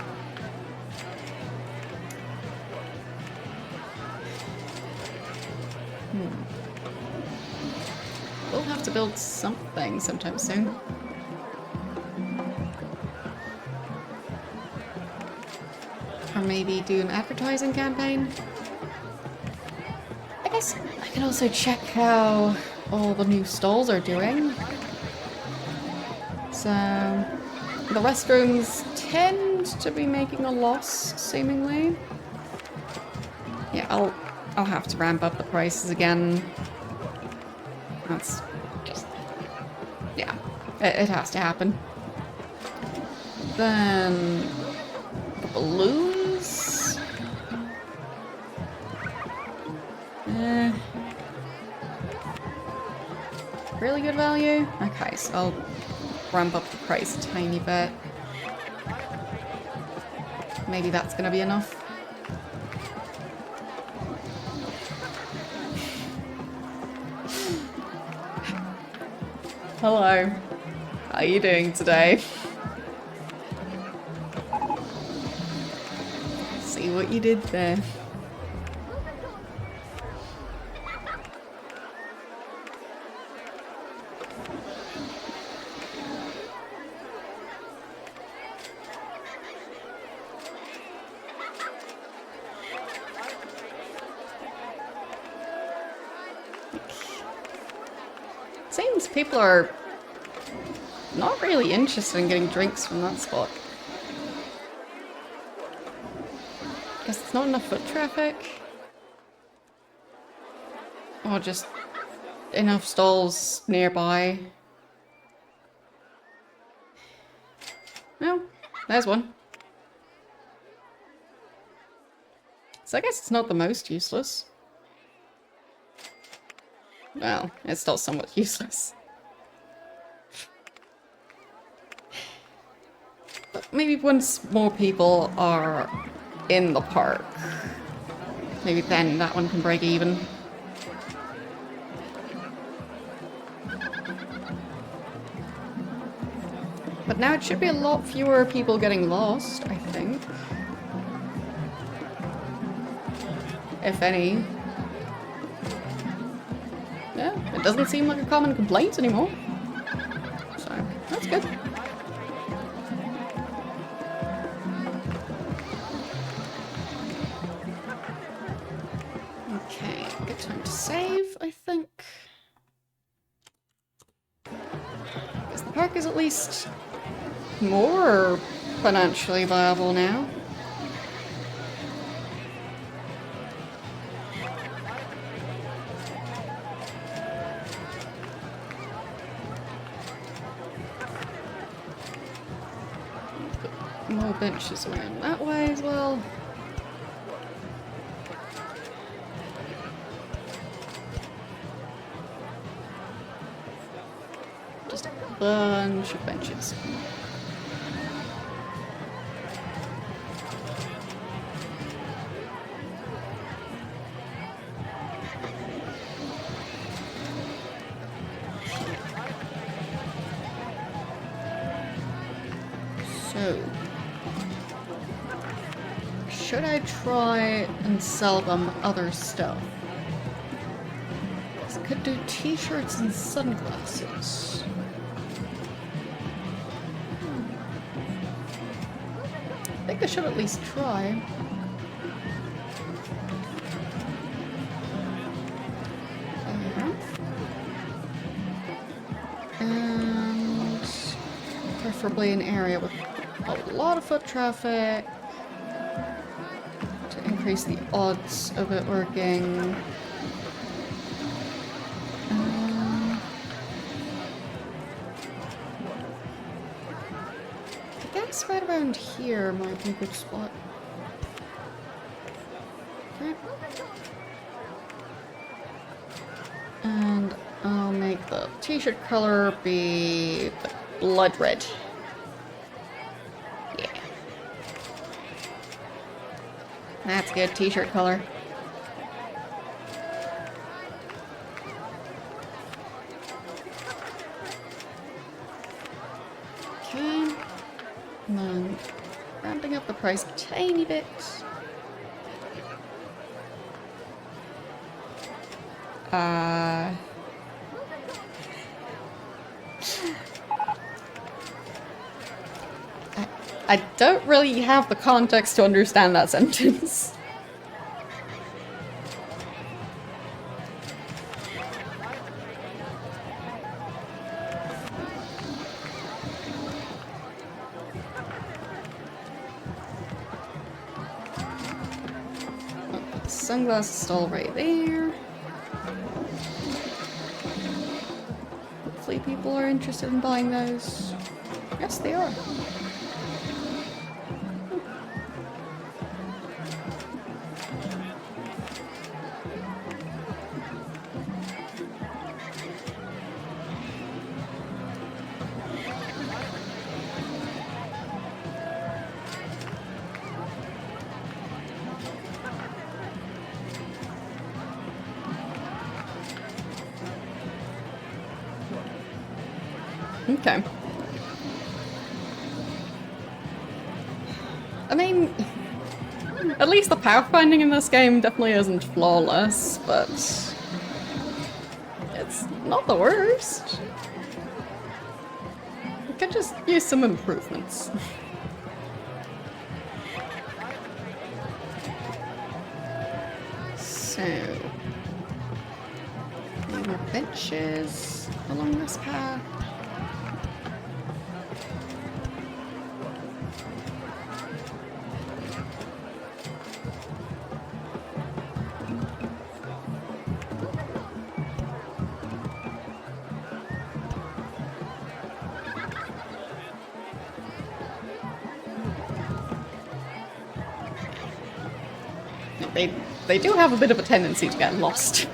We'll have to build something sometime soon. Or maybe do an advertising campaign. I guess I can also check how all the new stalls are doing. So the restrooms tend to be making a loss, seemingly. Yeah, I'll have to ramp up the prices again. That's just, yeah, it has to happen. Then the balloons. Really good value? Okay, so I'll ramp up the price a tiny bit. Maybe that's gonna be enough. Hello. How are you doing today? See what you did there. Seems people are not really interested in getting drinks from that spot. Guess it's not enough foot traffic. Or just enough stalls nearby. Well, there's one. So I guess it's not the most useless. Well, it's still somewhat useless. But maybe once more people are in the park, maybe then that one can break even. But now it should be a lot fewer people getting lost, I think. If any. Yeah, it doesn't seem like a common complaint anymore. So, that's good. Okay, good time to save, I think. Because the park is at least more financially viable now. More benches around that way as well. Just a bunch of benches. So, should I try and sell them other stuff? I could do t-shirts and sunglasses. I think I should at least try. And preferably an area with a lot of foot traffic to increase the odds of it working. I guess right around here might be a good spot. Okay. t-shirt color be blood red? Yeah. That's good t-shirt color. Okay. And then rounding up the price a tiny bit. I don't really have the context to understand that sentence. Oh, sunglasses still right there. Hopefully people are interested in buying those. Yes, they are. Okay. I mean, at least the pathfinding in this game definitely isn't flawless, but it's not the worst. We could just use some improvements. So, any more benches along this path? They do have a bit of a tendency to get lost.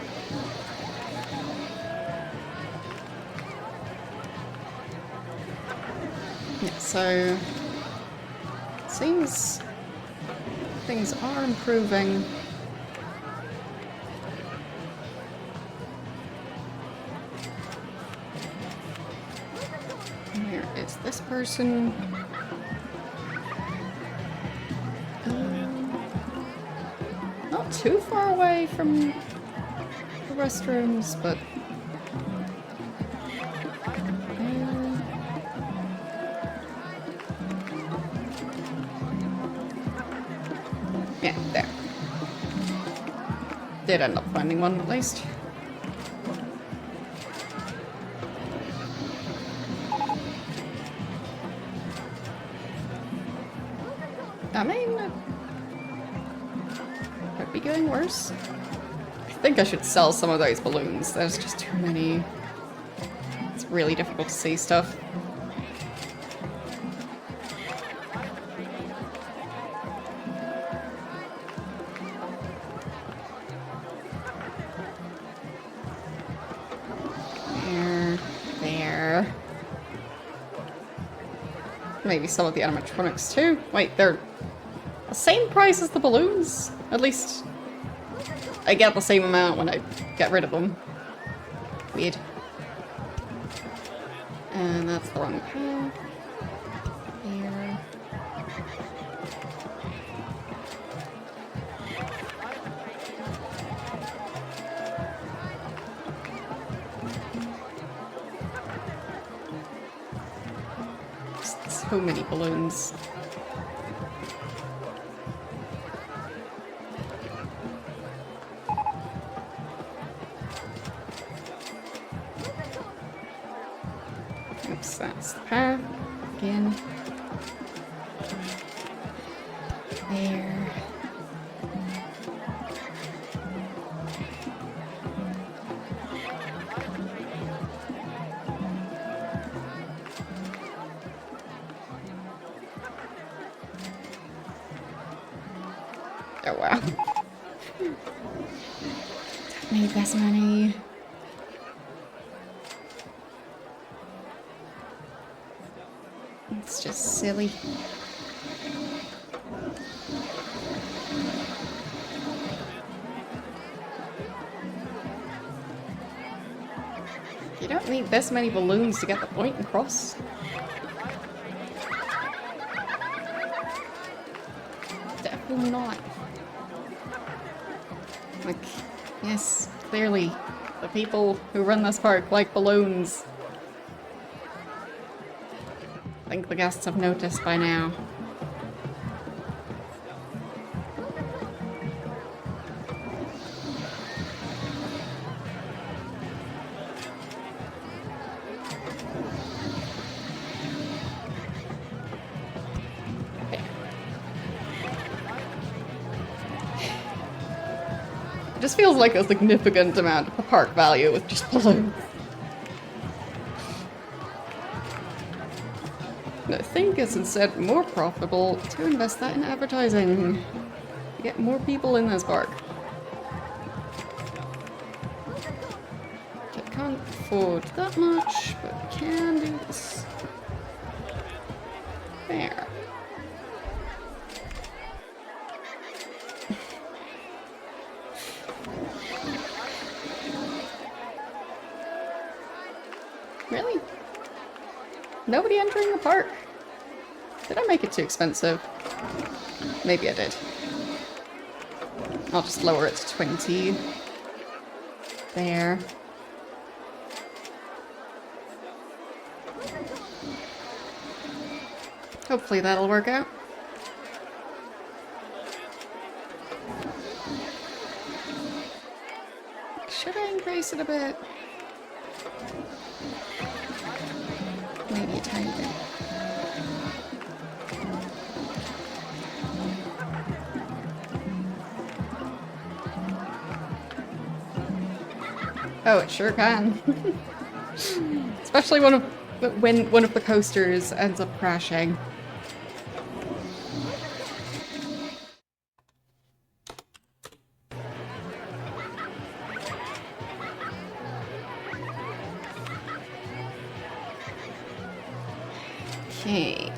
Yeah, so seems things are improving. Where is this person? Not too far away from the restrooms, but yeah, there. Did end up finding one at least. I mean, it could be getting worse. I think I should sell some of those balloons. There's just too many. It's really difficult to see stuff. There. Maybe some of the animatronics too. Wait, they're the same price as the balloons? At least I get the same amount when I get rid of them. Weird. And that's the wrong path. There. So many balloons. Oops, that's the path. Again. There. Oh wow. Don't need this many. It's just silly. You don't need this many balloons to get the point across. Definitely not. Like, yes, clearly, the people who run this park like balloons. I think the guests have noticed by now. It just feels like a significant amount of the park value with just balloons. I think it's instead more profitable to invest that in advertising. To get more people in this park. I can't afford that much, but we can do this. There. Really? Nobody entering the park? Did I make it too expensive? Maybe I did. I'll just lower it to 20. There. Hopefully that'll work out. Should I increase it a bit? Maybe a tiny bit. Oh, it sure can. Especially when one of the coasters ends up crashing. Okay.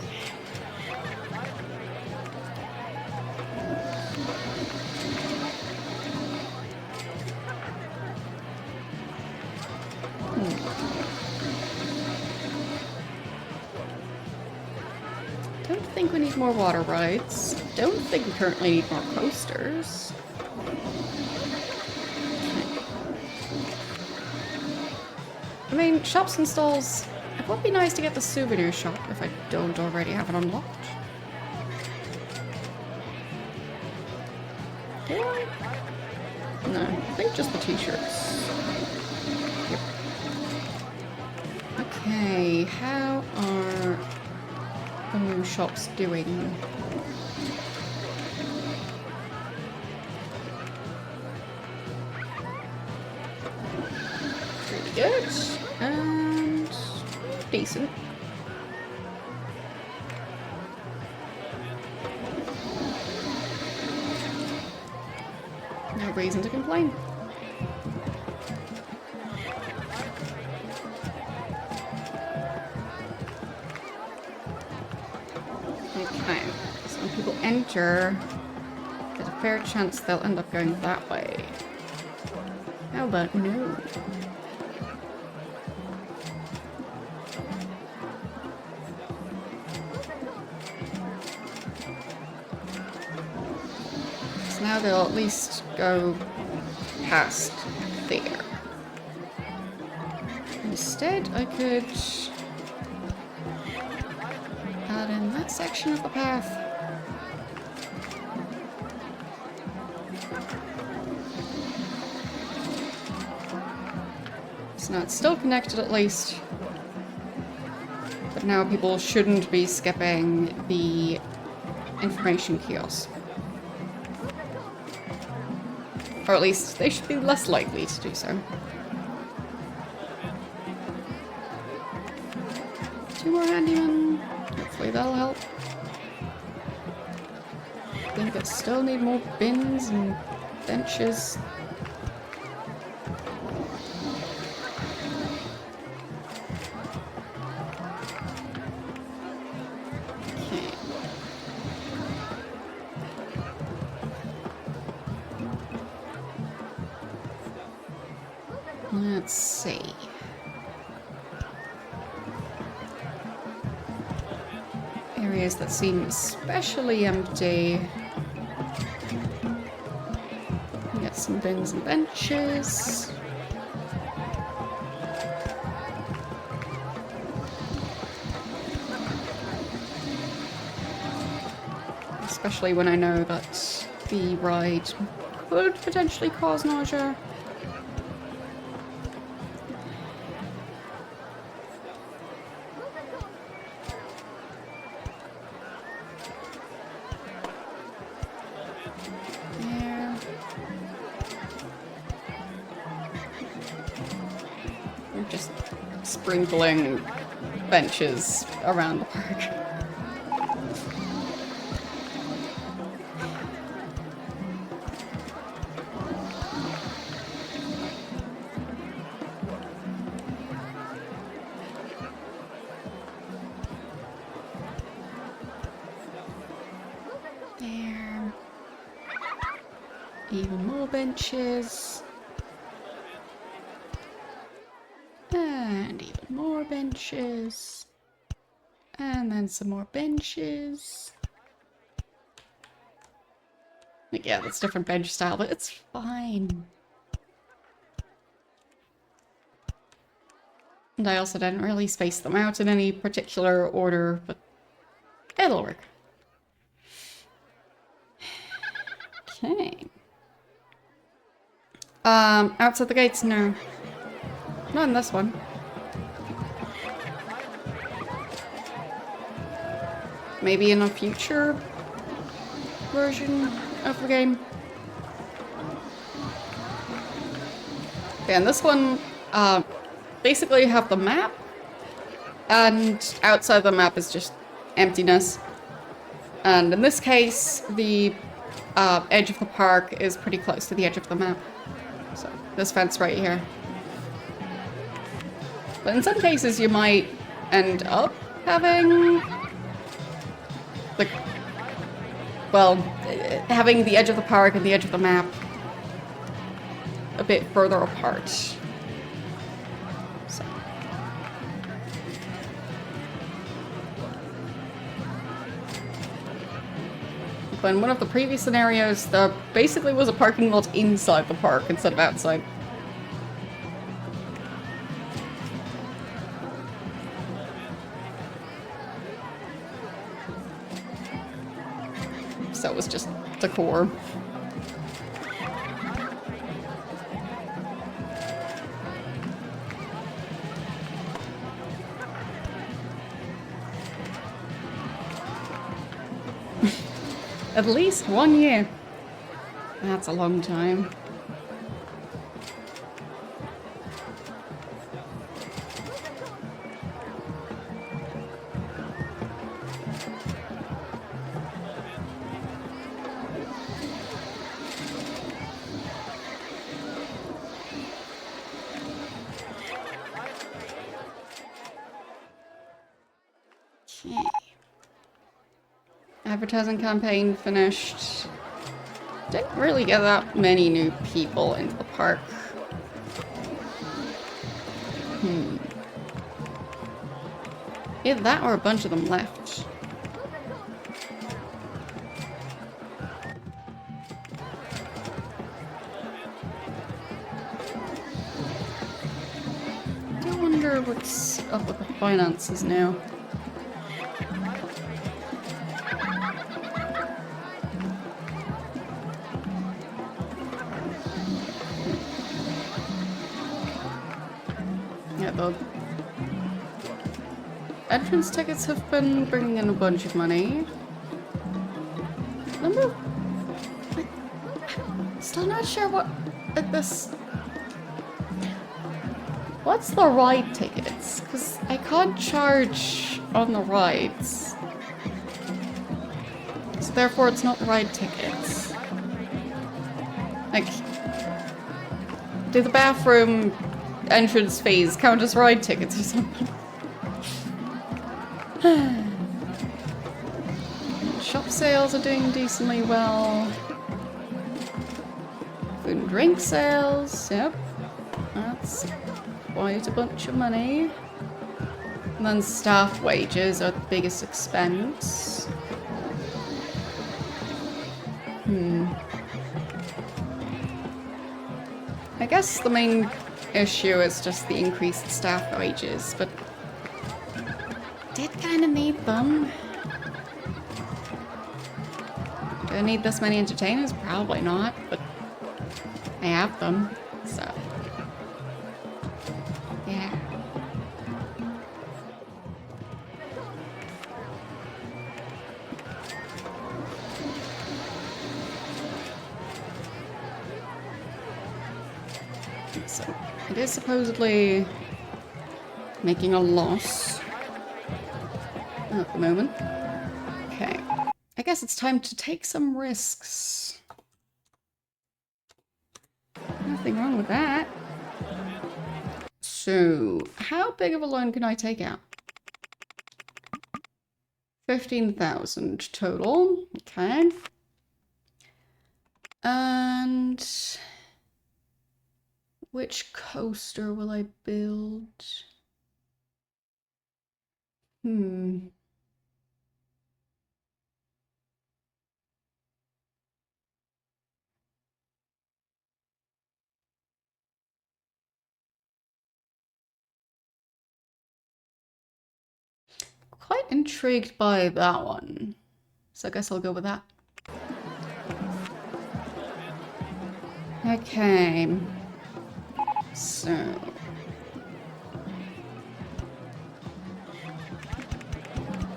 Don't think we need more water rides. Don't think we currently need more coasters. I mean, shops and stalls. It would be nice to get the souvenir shop if I don't already have it unlocked. Do I? No, I think just the t-shirts. Yep. Okay, how are the new shops doing? Pretty good. And decent. No reason to complain. Okay, so when people enter, there's a fair chance they'll end up going that way. How about no? So now they'll at least go past there. Instead, I could add in that section of the path. So now it's still connected at least. But now people shouldn't be skipping the information kiosk. Or at least they should be less likely to do so. 2 more handymen. Hopefully that'll help. I think I still need more bins and benches. Let's see. Areas that seem especially empty. We got some bins and benches. Especially when I know that the ride could potentially cause nausea. There. We're just sprinkling benches around the park. There. Even more benches. And even more benches. And then some more benches. Like, yeah, that's different bench style, but it's fine. And I also didn't really space them out in any particular order, but it'll work. Okay. Outside the gates? No. Not in this one. Maybe in a future version of the game. Okay, and this one, basically you have the map, and outside the map is just emptiness. And in this case, the edge of the park is pretty close to the edge of the map. So, this fence right here. But in some cases you might end up having, like, well, having the edge of the park and the edge of the map a bit further apart. So. But in one of the previous scenarios, there basically was a parking lot inside the park instead of outside. So it was just decor. At least 1 year. That's a long time. Okay. Advertising campaign finished. Didn't really get that many new people into the park. Either that or a bunch of them left. I do wonder what's up with the finances now. Yeah, the entrance tickets have been bringing in a bunch of money. Still not sure what this. What's the ride tickets? Because I can't charge on the rides. So therefore it's not ride tickets. Like, do the bathroom entrance fees count as ride tickets or something? Shop sales are doing decently well. Food and drink sales, yep. That's quite a bunch of money. And then staff wages are the biggest expense. I guess the main issue is just the increased staff wages, but did kind of need them. Do I need this many entertainers? Probably not, but I have them, so yeah. So it is supposedly making a loss at the moment. Okay. I guess it's time to take some risks. Nothing wrong with that. So, how big of a loan can I take out? 15,000 total. Okay. And which coaster will I build? Quite intrigued by that one. So I guess I'll go with that. Okay. So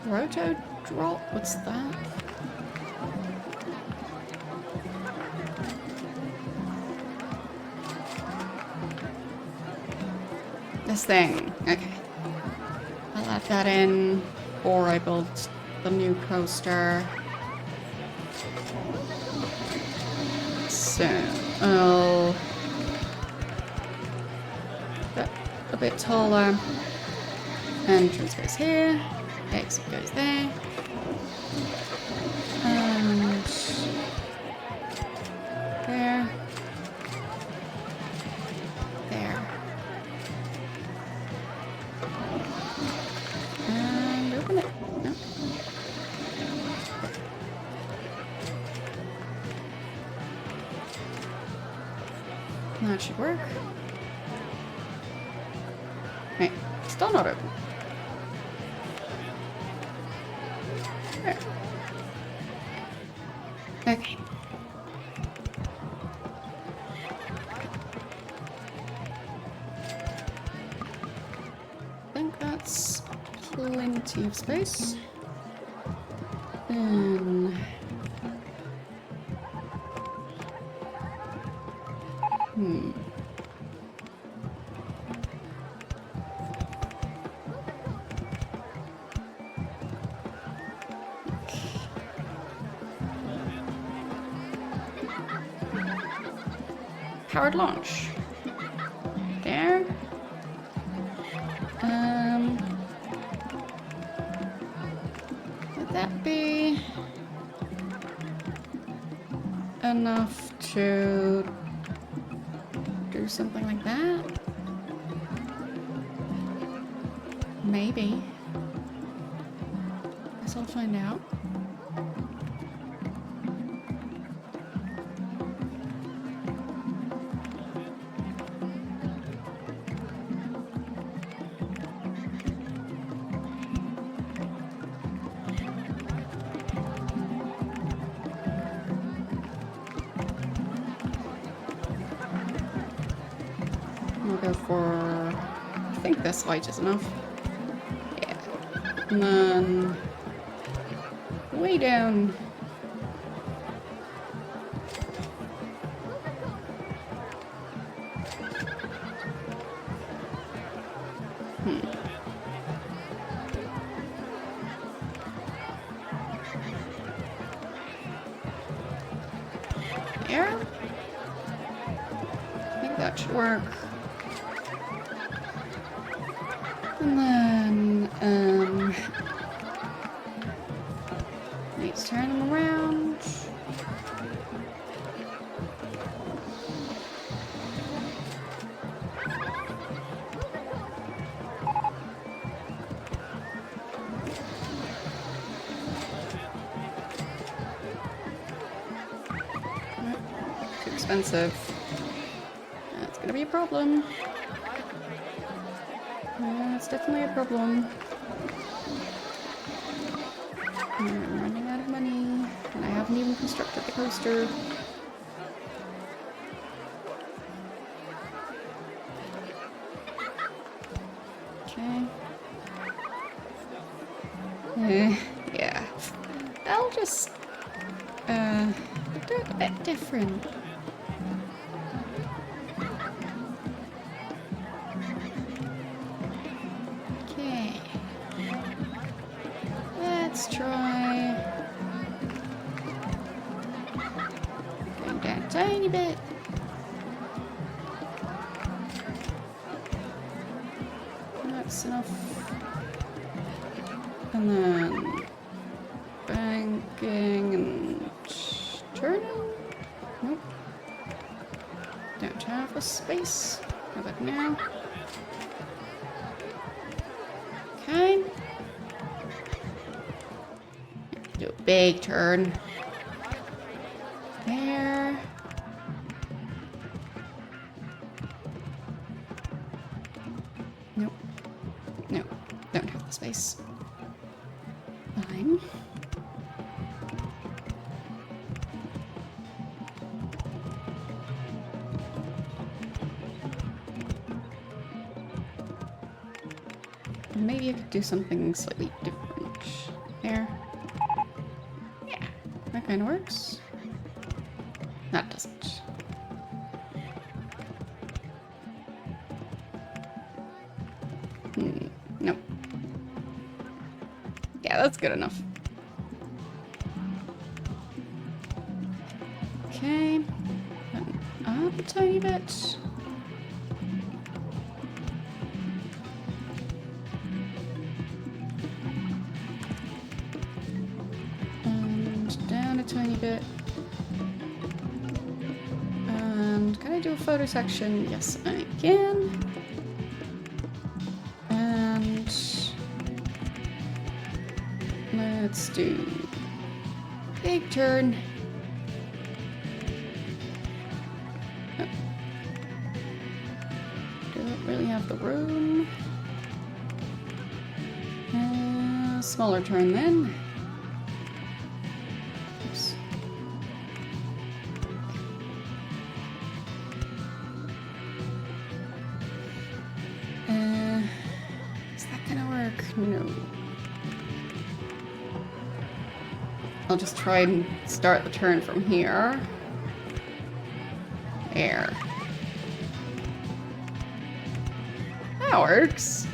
Roto drop? What's that? This thing. Okay. I'll add that in, or I build the new coaster. So I'll get a bit taller. Entrance goes here. Exit goes there. And there. There. And open it. No. That should work. Right. Still not open. There. Okay. I think that's plenty of space. Then powered launch. There. Would that be enough to do something like that? Maybe. Guess I'll find out. We'll go for, I think this height is enough. Yeah. And then way down. There. I think that should work. And then, let's turn them around. expensive. That's gonna be a problem. It's definitely a problem. I'm running out of money, and I haven't even constructed the coaster. Okay. Yeah. I'll just do it a bit different. Okay. Let's try going down a tiny bit. That's enough. And then banking and turning? Nope. Don't have the space. How about now? Okay. Do a big turn. There. Nope. No. Don't have the space. Fine. Maybe I could do something slightly different. There. Yeah, that kind of works. That doesn't. Nope. Yeah, that's good enough. Okay. And up a tiny bit. And down a tiny bit. And can I do a photo section? Yes, I can. And let's do big turn. Oh. Don't really have the room. Smaller turn then. Oops. Is that gonna work? No. I'll just try and start the turn from here. There. That works.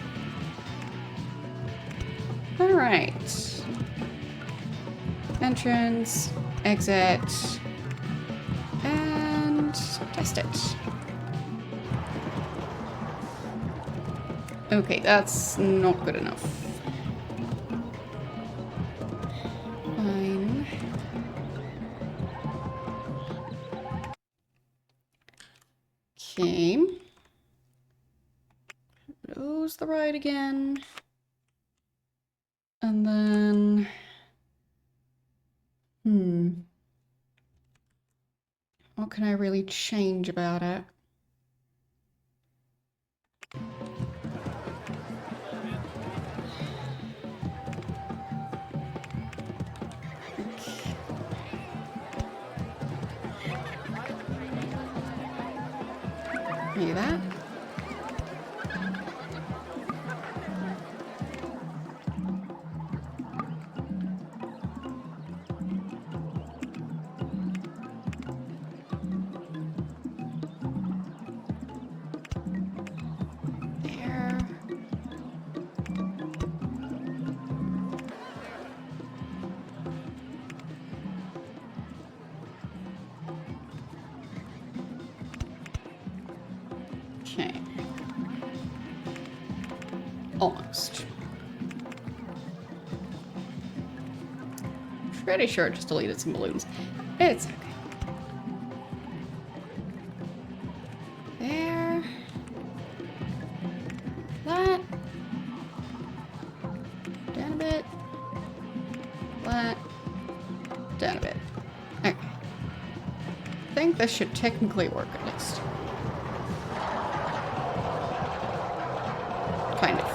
Alright. Entrance, exit, and test it. Okay, that's not good enough. Fine. Okay. Close the ride again. And then... what can I really change about it? Maybe that. There. Okay. Almost. Pretty sure it just deleted some balloons. It's okay. There. Flat. Down a bit. Flat. Down a bit. Okay. I think this should technically work at least. Kind of.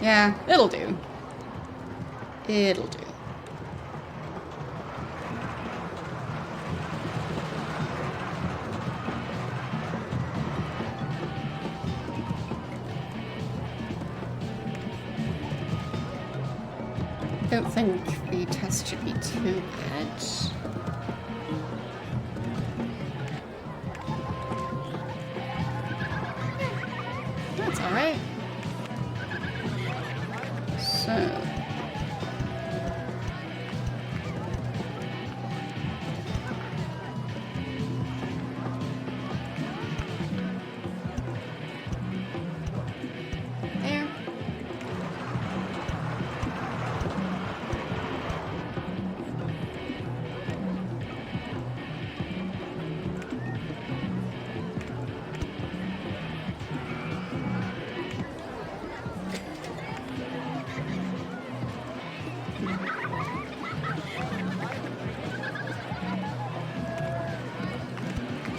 Yeah, it'll do. It'll do. I don't think the test should be too bad. That's alright. So...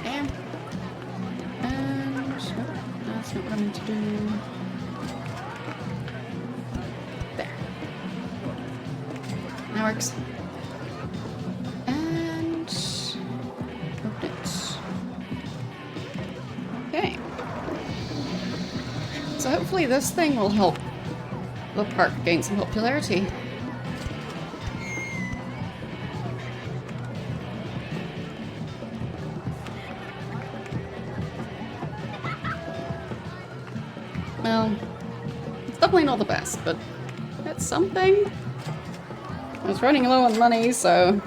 there. That's not what I meant to do. There. That works. And open it. Okay. So hopefully this thing will help the park gain some popularity. Well, it's definitely not the best, but it's something. I was running low on money, so...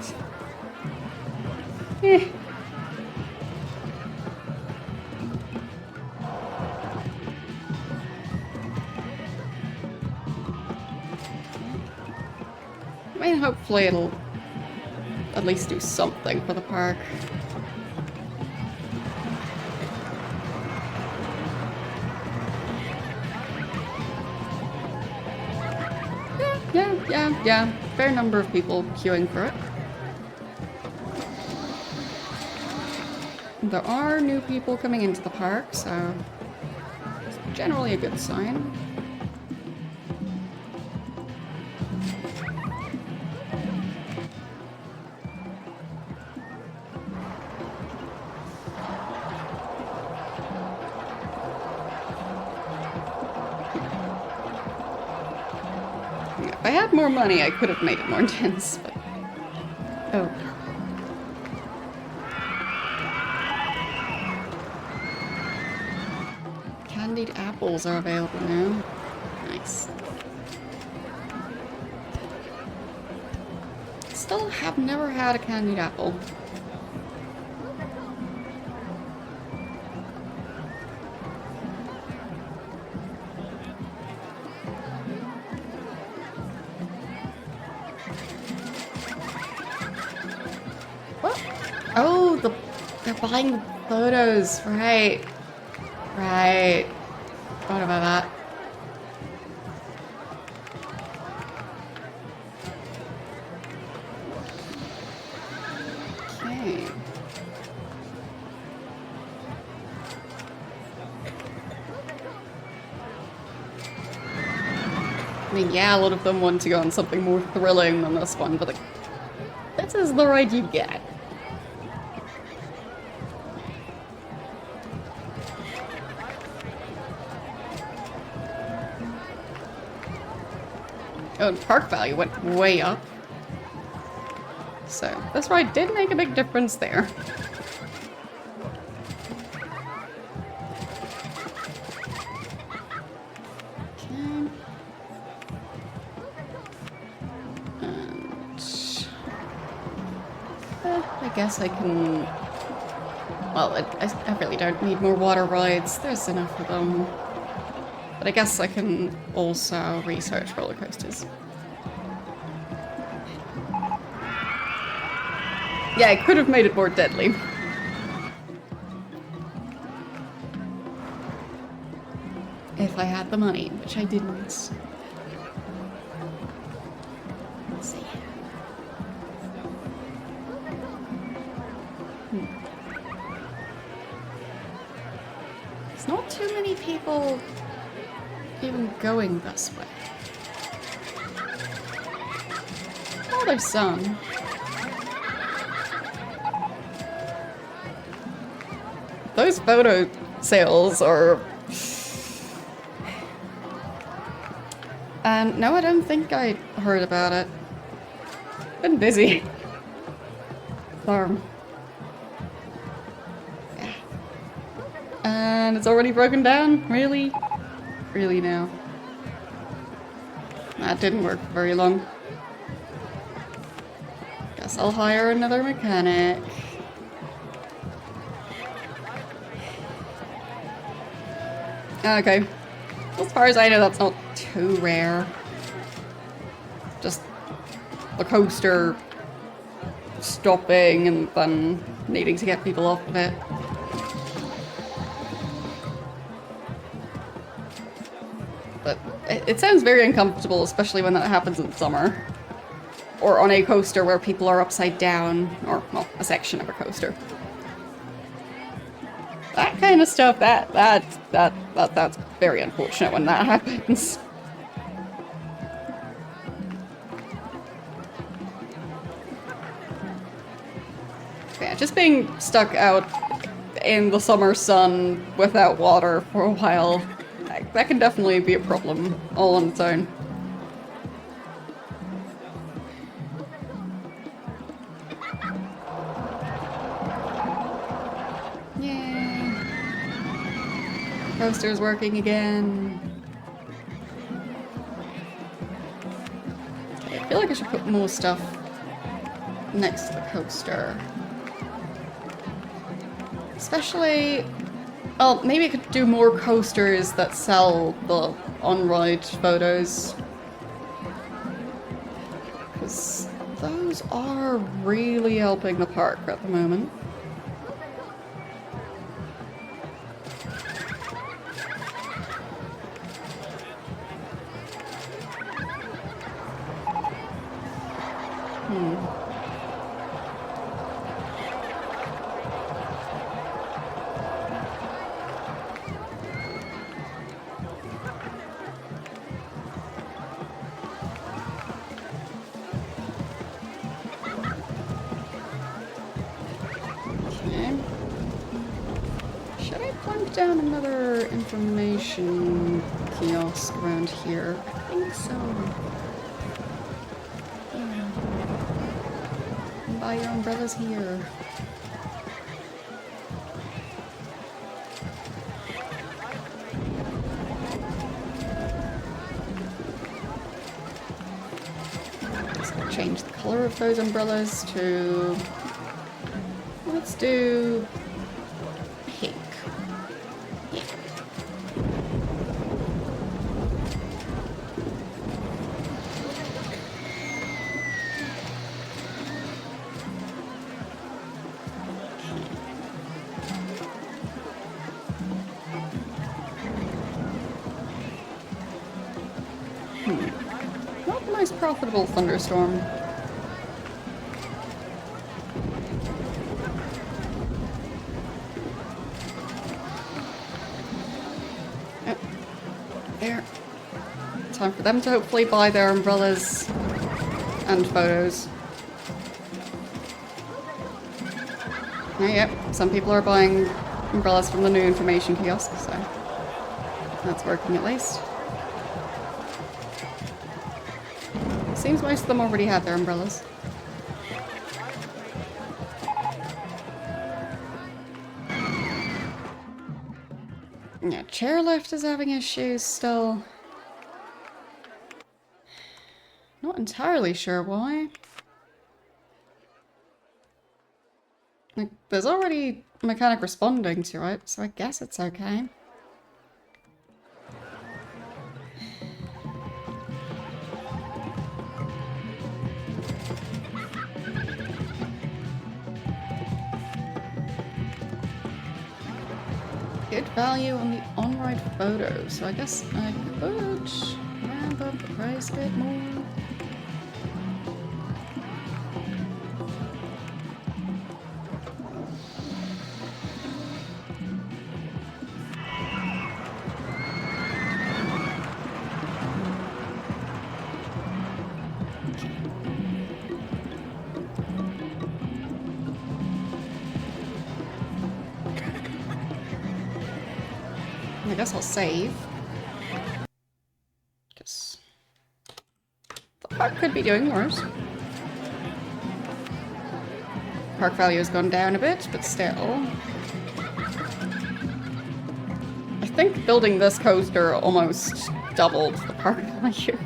eh. I mean, hopefully it'll at least do something for the park. Yeah. Fair number of people queuing for it. There are new people coming into the park, so it's generally a good sign. If I had more money, I could have made it more intense, but... oh. Candied apples are available now. Nice. Still have never had a candied apple. Oh, they're buying the photos, right. Right. Forgot about that. Okay. I mean, yeah, a lot of them want to go on something more thrilling than this one, but like, this is the ride you get. Oh, and park value went way up. So, this ride did make a big difference there. Okay. And... I guess I can... well, I really don't need more water rides. There's enough of them. But I guess I can also research roller coasters. Yeah, I could have made it more deadly. If I had the money, which I didn't. There's not too many people even going this way. Oh, there's some. Those photo sales are... no, I don't think I heard about it. Been busy. Darn. Yeah. And it's already broken down? Really? Really now? That didn't work for very long. Guess I'll hire another mechanic. Okay. As far as I know, that's not too rare. Just the coaster stopping and then needing to get people off of it. But it sounds very uncomfortable, especially when that happens in summer. Or on a coaster where people are upside down, or, well, a section of a coaster. That kind of stuff, that's very unfortunate when that happens. Yeah, just being stuck out in the summer sun without water for a while, that can definitely be a problem all on its own. Yay! Coaster's working again. Okay, I feel like I should put more stuff next to the coaster. Especially, well, maybe I could do more coasters that sell the on-ride photos. Because those are really helping the park at the moment. Down another information kiosk around here. I think so. Yeah. Buy your umbrellas here. So change the color of those umbrellas to... let's do... pink. Not the most profitable thunderstorm. Yep. There. Time for them to hopefully buy their umbrellas and photos. Oh, yep, some people are buying umbrellas from the new information kiosk, so that's working at least. Seems most of them already have their umbrellas. Yeah, chairlift is having issues still. Not entirely sure why. Like, there's already a mechanic responding to it, so I guess it's okay. Good value on the on-ride photo, so I guess I could ramp up the price a bit more. I guess I'll save. Because the park could be doing worse. Park value has gone down a bit, but still. I think building this coaster almost doubled the park value.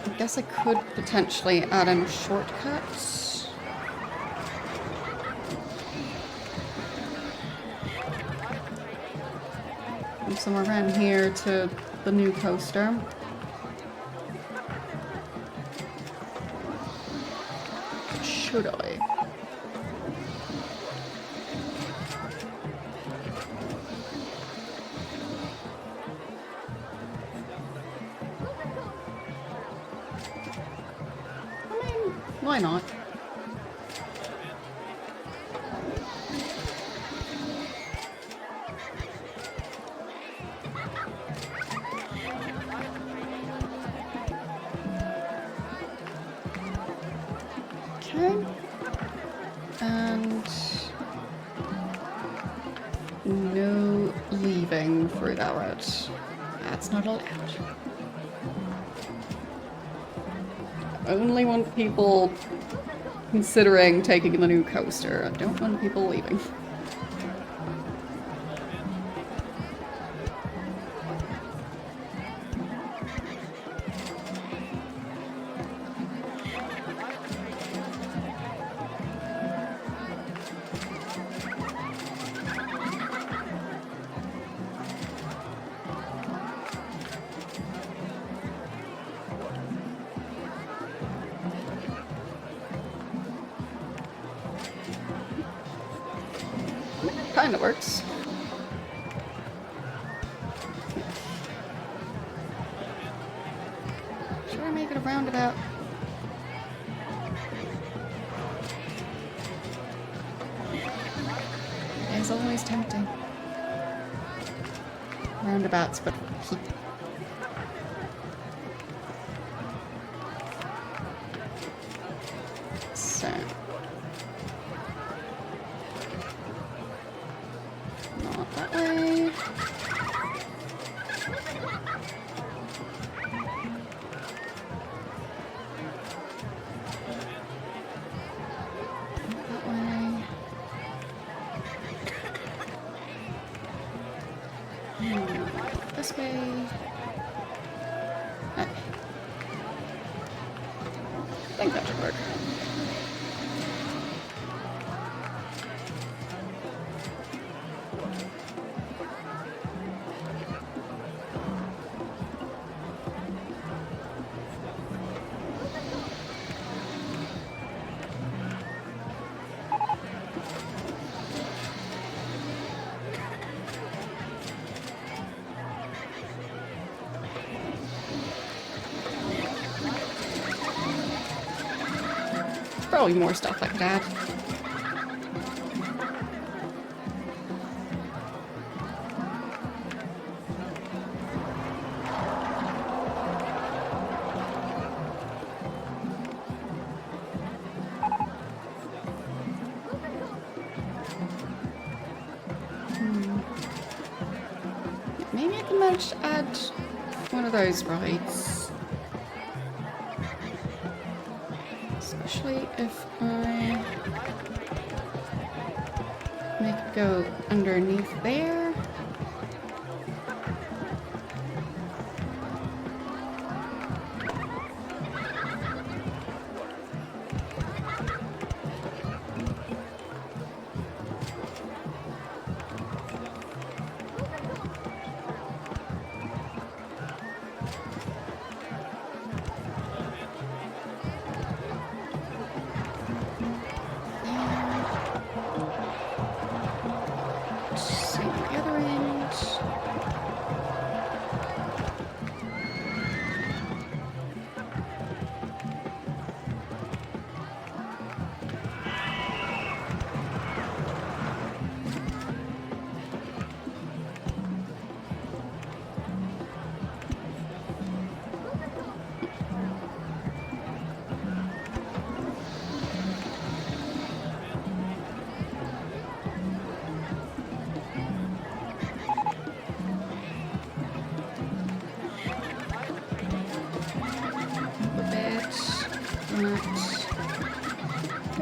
I guess I could potentially add in shortcuts. From somewhere around here to the new coaster. Should I? Why not? Okay. And no leaving through that route. That's not allowed. I only want people considering taking the new coaster. I don't want people leaving. Kinda works. Should I make it a roundabout? It's always tempting. Roundabouts, but keep. So. Not that way. That way. This way. Okay. I think that should work. Probably more stuff like that. Maybe I can manage to add one of those rides. Especially if I make it go underneath there.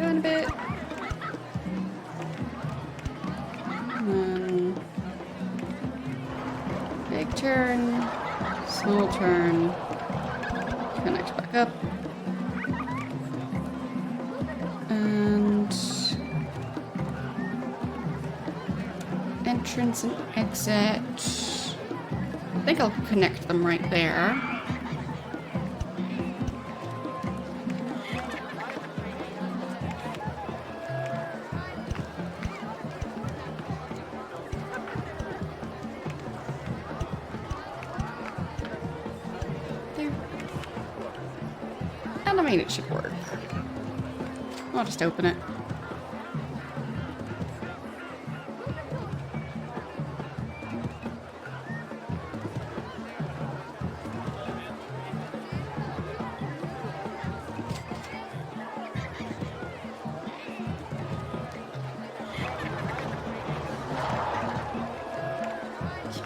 down a bit. And then big turn, small turn, connect back up. And entrance and exit. I think I'll connect them right there. There. And I mean, it should work. I'll just open it.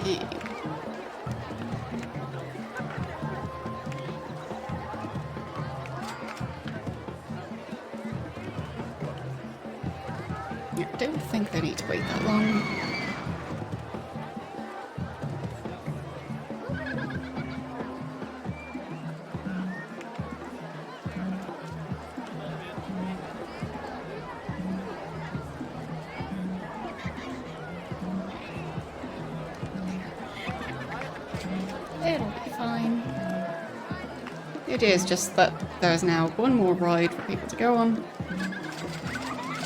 Okay. I don't think they need to wait that long. It'll be fine. It is just that there's now one more ride for people to go on.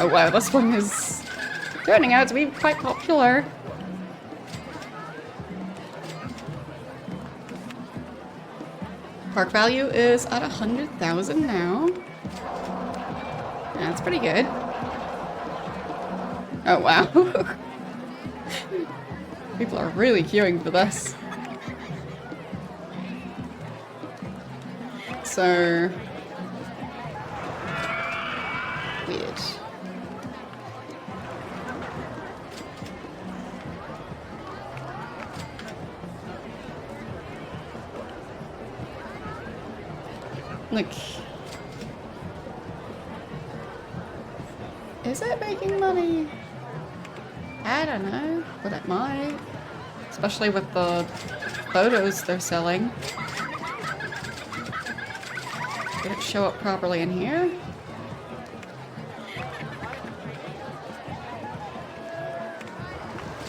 Oh wow, this one is turning out to be quite popular. Park value is at 100,000 now. That's pretty good. Oh wow. People are really queuing for this. So weird. Like, is it making money? I don't know, but it might. Especially with the photos they're selling. Did it show up properly in here?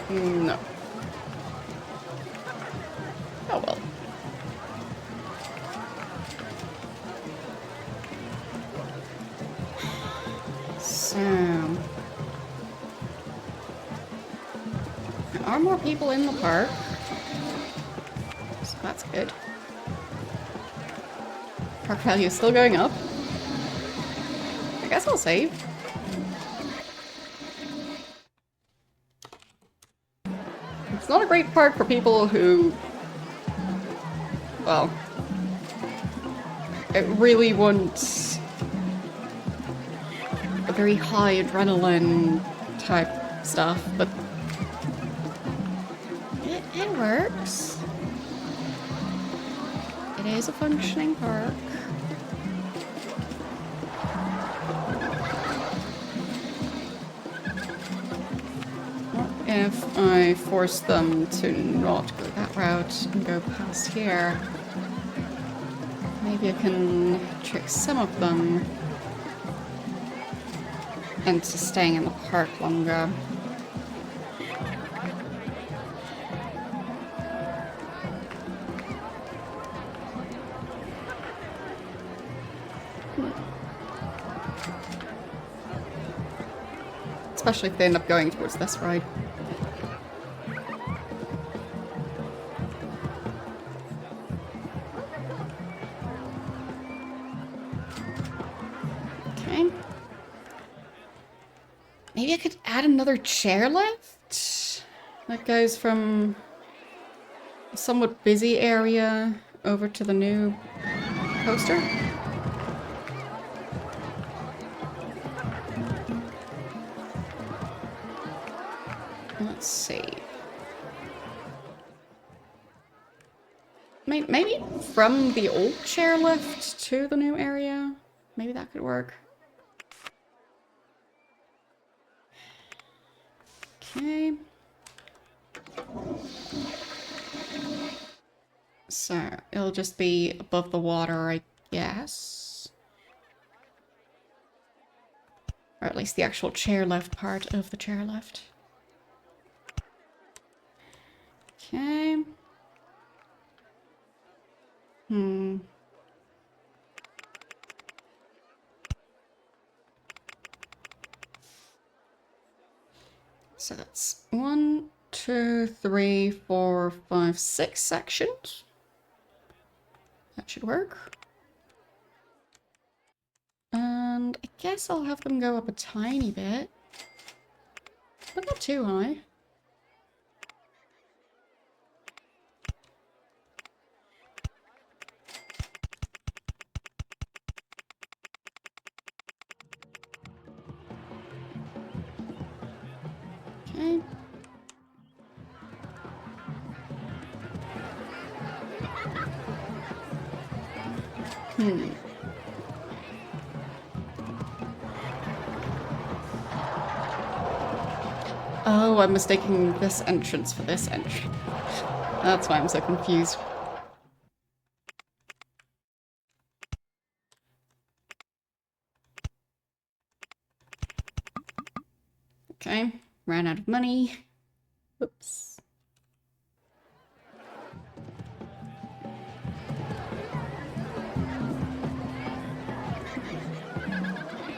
No. Oh well. So... there are more people in the park. So that's good. Park value is still going up. I guess I'll save. It's not a great park for people who... well... it really wants a very high adrenaline type stuff, but it works. It is a functioning park. What if I force them to not go that route and go past here? Maybe I can trick some of them into staying in the park longer. Especially if they end up going towards this ride. Okay. Maybe I could add another chairlift that goes from a somewhat busy area over to the new coaster. Let's see. Maybe from the old chairlift to the new area? Maybe that could work. Okay. So, it'll just be above the water, I guess. Or at least the actual chairlift part of the chairlift. Okay. So that's 1, 2, 3, 4, 5, 6 sections. That should work. And I guess I'll have them go up a tiny bit. But not too high. Okay. Oh, I'm mistaking this entrance for this entrance. That's why I'm so confused. Okay, ran out of money. Oops.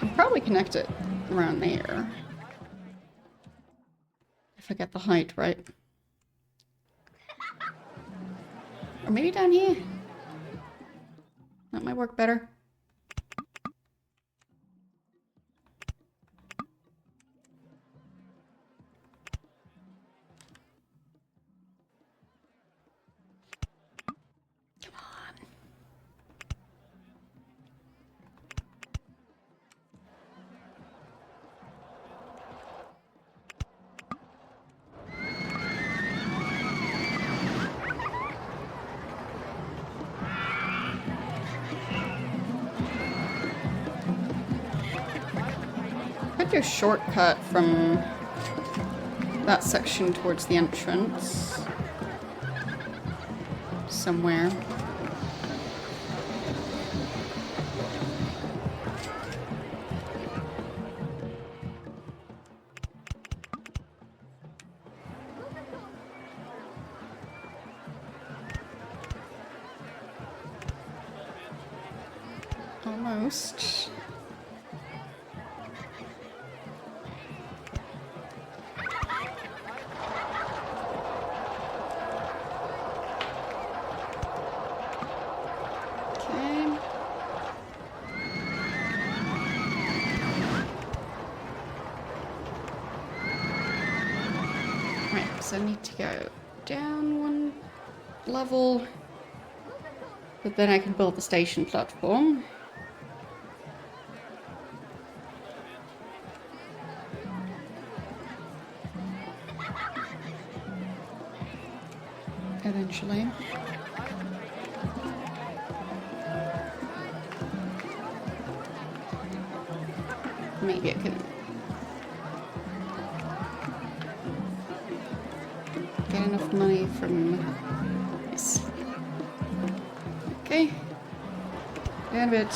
I'll probably connect it around there. If I get the height right. Or maybe down here. That might work better. Come on. Could do a shortcut from that section towards the entrance. Somewhere. Almost. Okay. Right, so I need to go down one level, but then I can build the station platform. Eventually. Maybe I can get enough money from this. Okay. And a bit.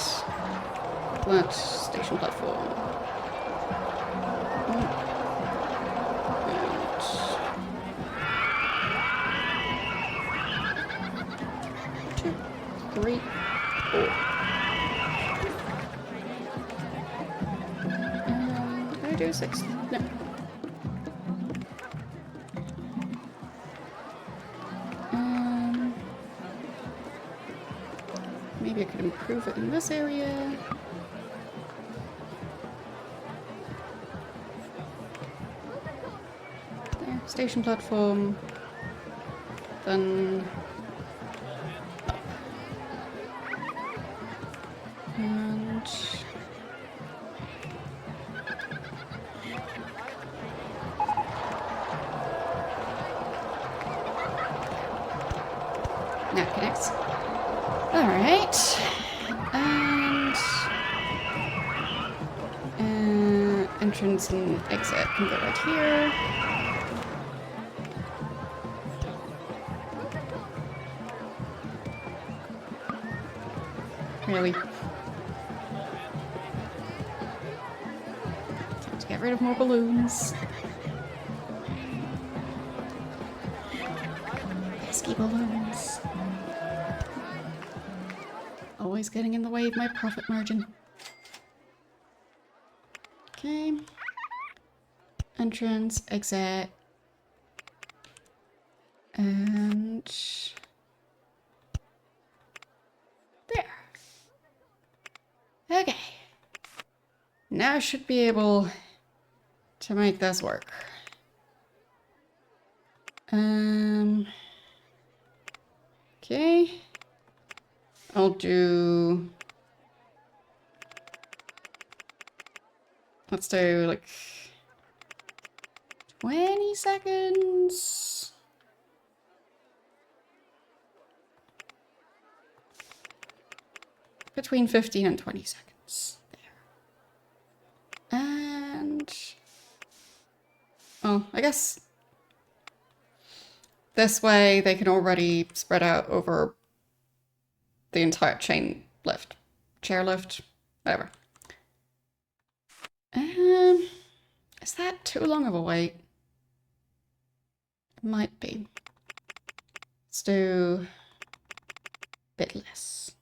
Flat station platform. Three, four. And can I do 6? No. Maybe I could improve it in this area. There, station platform. Then and now it connects. Alright. And entrance and exit can go right here. really. Time to get rid of more balloons. Pesky balloons. Always getting in the way of my profit margin. Okay. Entrance, exit. And there. Okay. Now I should be able to make this work. Okay. I'll do... Let's do like 20 seconds. Between 15 and 20 seconds. There. And... Oh, I guess this way they can already spread out over the entire chain lift. Chairlift, whatever. Is that too long of a wait? It might be. Let's do a bit less.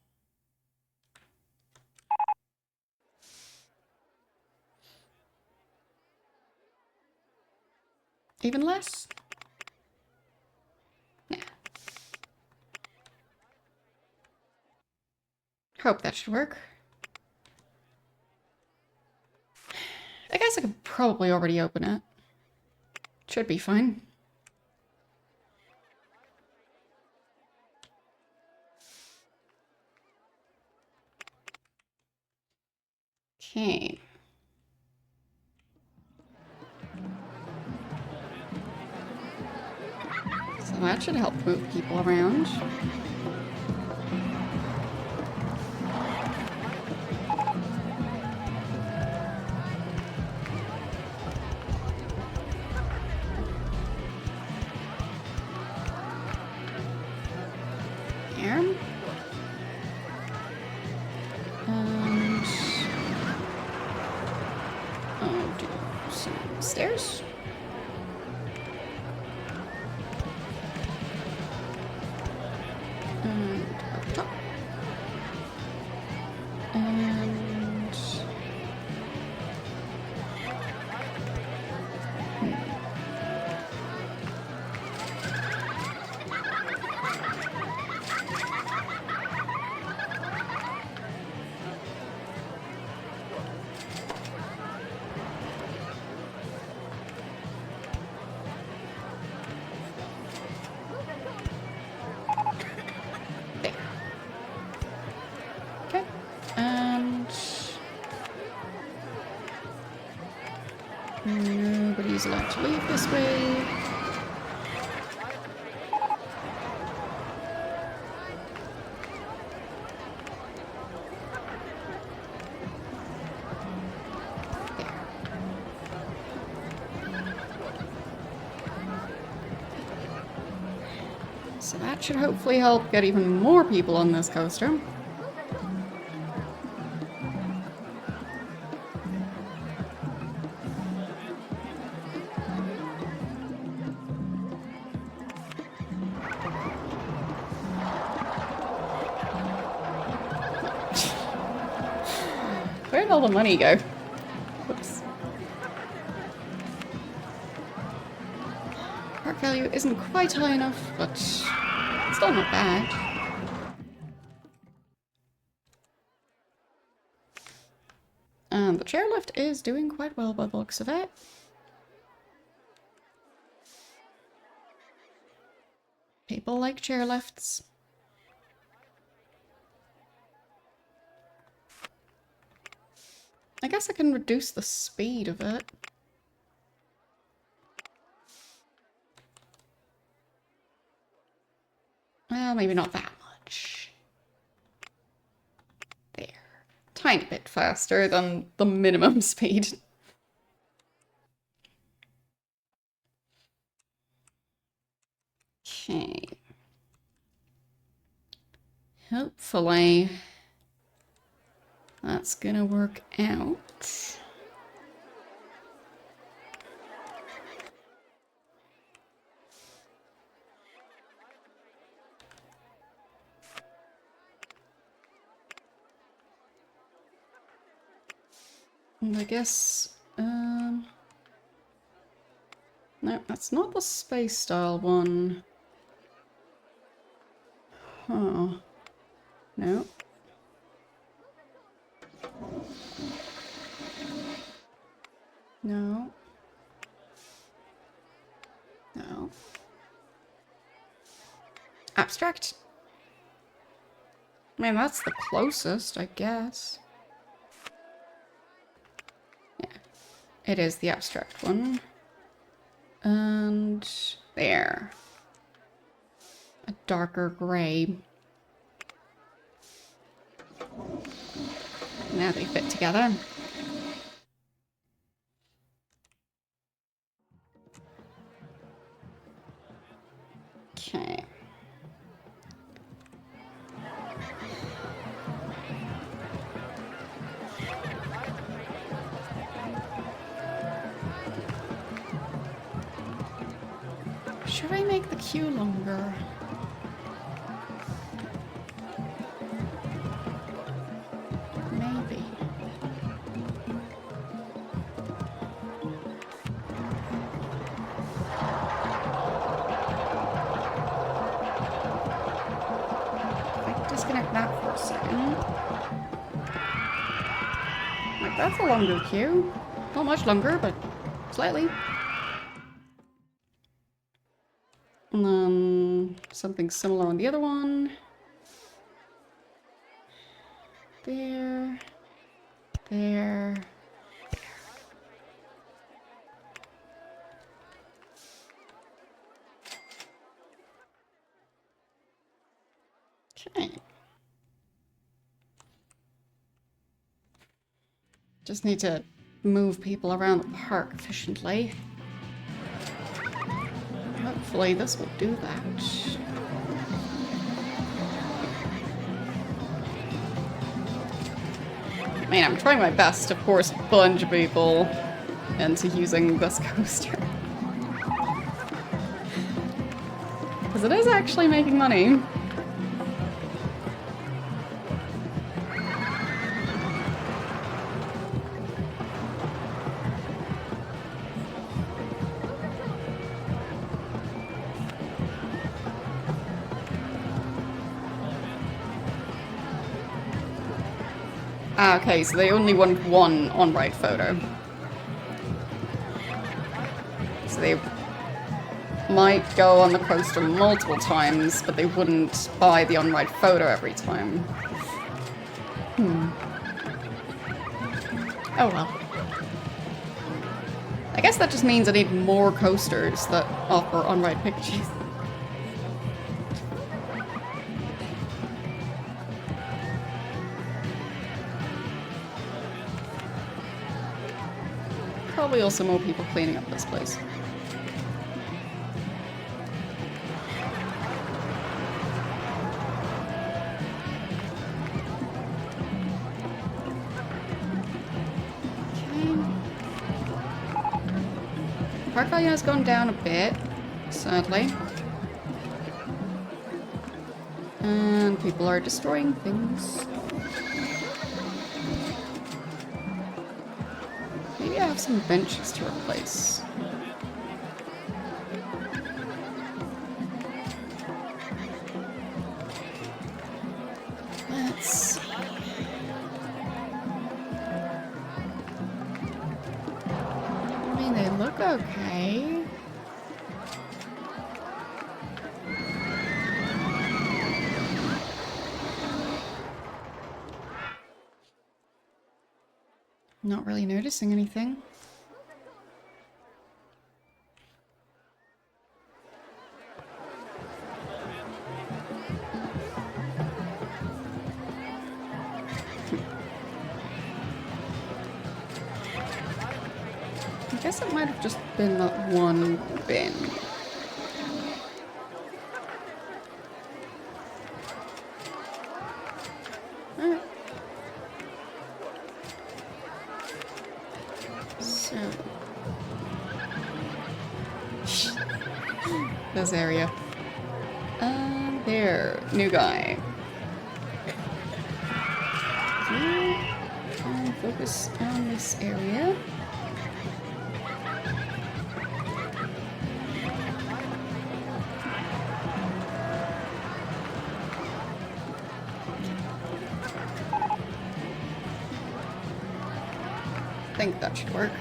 Even less? Yeah. Hope that should work. I guess I could probably already open it. Should be fine. Okay. So that should help move people around. There. And I'll do some stairs. And up top. And okay. And nobody's allowed to leave this way. So that should hopefully help get even more people on this coaster. Where'd all the money go? Whoops. Park value isn't quite high enough, but still not bad. And the chairlift is doing quite well by the looks of it. People like chairlifts. I guess I can reduce the speed of it. Well, maybe not that much. There. Tiny bit faster than the minimum speed. Okay. Hopefully That's gonna work out. And I guess, no, that's not the space style one. Huh. No. No. No. Abstract? I mean, that's the closest, I guess. Yeah. It is the abstract one. And there. A darker grey. Now they fit together. Okay. Should I make the queue longer? Maybe. If I disconnect that for a second. Like, that's a longer queue. Not much longer, but slightly. And then something similar on the other one. There. There. Okay. Just need to move people around the park efficiently. Hopefully this will do that. I mean, I'm trying my best to force a bunch of people into using this coaster. Because it is actually making money. Ah, okay, so they only want one on-ride photo. So they might go on the coaster multiple times, but they wouldn't buy the on-ride photo every time. Oh well. I guess that just means I need more coasters that offer on-ride pictures. Probably also more people cleaning up this place. Park value has gone down a bit, sadly. And people are destroying things. Maybe I have some benches to replace. Let's see. I mean, they look okay. Not really noticing anything. I guess it might have just been that one bin. Alright. So... this area. There. New guy. And focus on this area. I think that should work.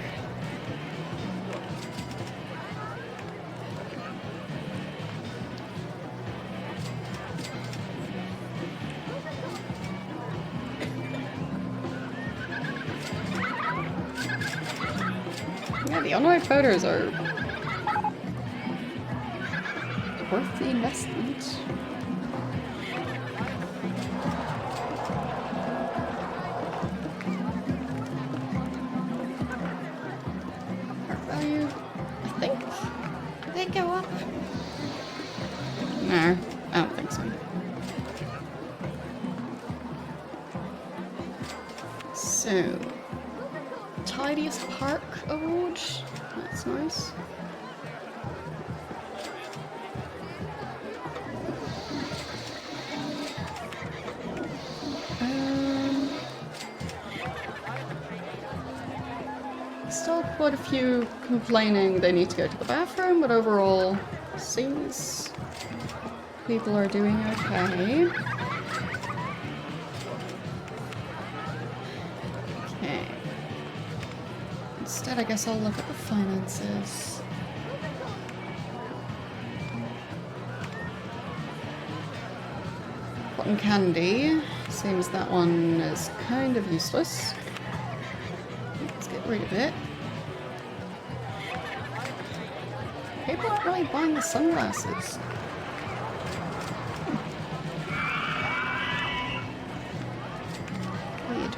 Yeah, the on-ride photos are worth the investment. Art value, I think. Did they go up? No, I don't think so. So, tidiest park award. That's nice. Still quite a few complaining they need to go to the bathroom, but overall, seems people are doing okay. Okay. Instead, I guess I'll look at the finances. Cotton candy. Seems that one is kind of useless. Let's get rid of it. People aren't really buying the sunglasses. Weird.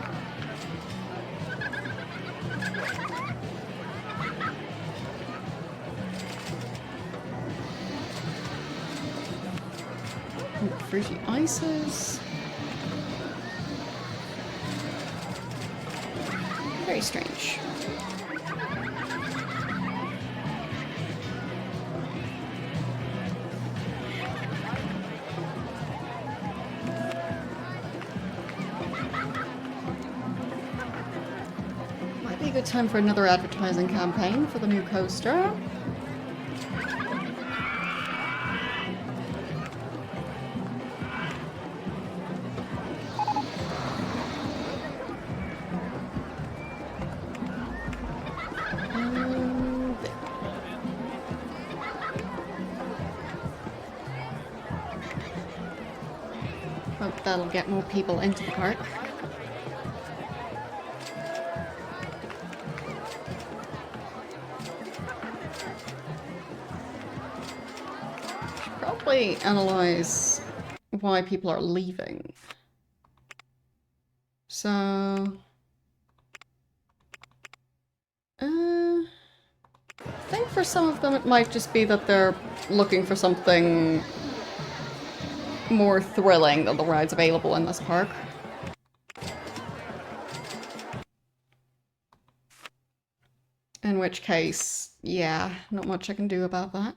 Fruity ices. Very strange. Might be a good time for another advertising campaign for the new coaster. Hope that'll get more people into the park. Should probably analyze why people are leaving. So... I think for some of them it might just be that they're looking for something more thrilling than the rides available in this park. In which case, yeah, not much I can do about that.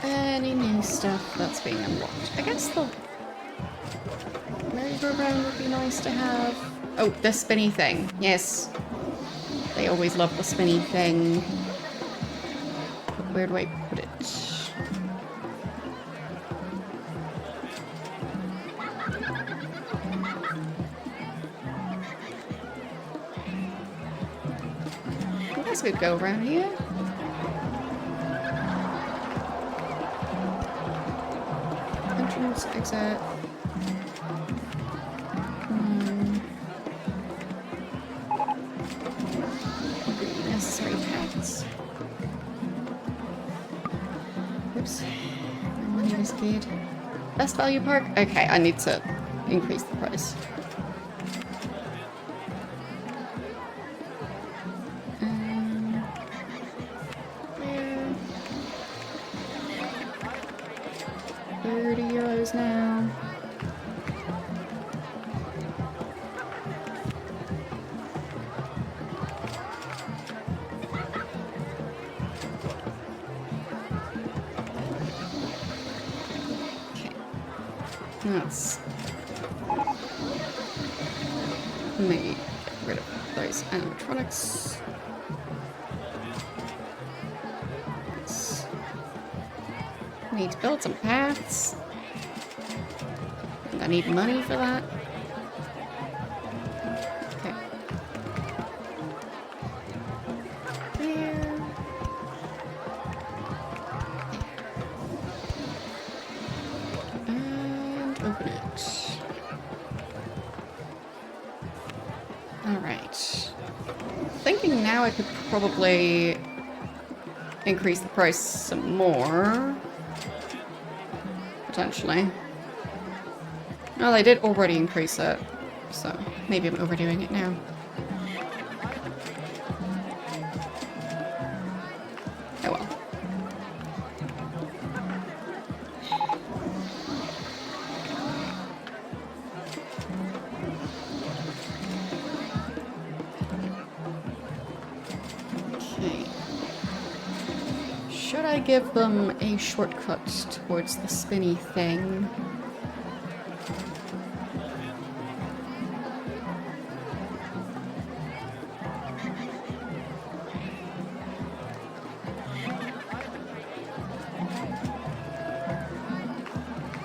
Any new stuff that's being unlocked? I guess the merry-go-round would be nice to have. Oh, the spinny thing. Yes. They always love the spinny thing. Where do I put it? I guess we'd go around here. Entrance, exit. Necessary packs. Oops. My money disappeared. Best value park? Okay, I need to increase the price. There. 30 euros now. Let's maybe get rid of those animatronics. Need to build some paths. I need money for that. Okay. There. And open it. Alright. Thinking now I could probably increase the price some more. Potentially. Oh, they did already increase it, so maybe I'm overdoing it now. Oh well. Okay. Should I give them a shortcut towards the spinny thing?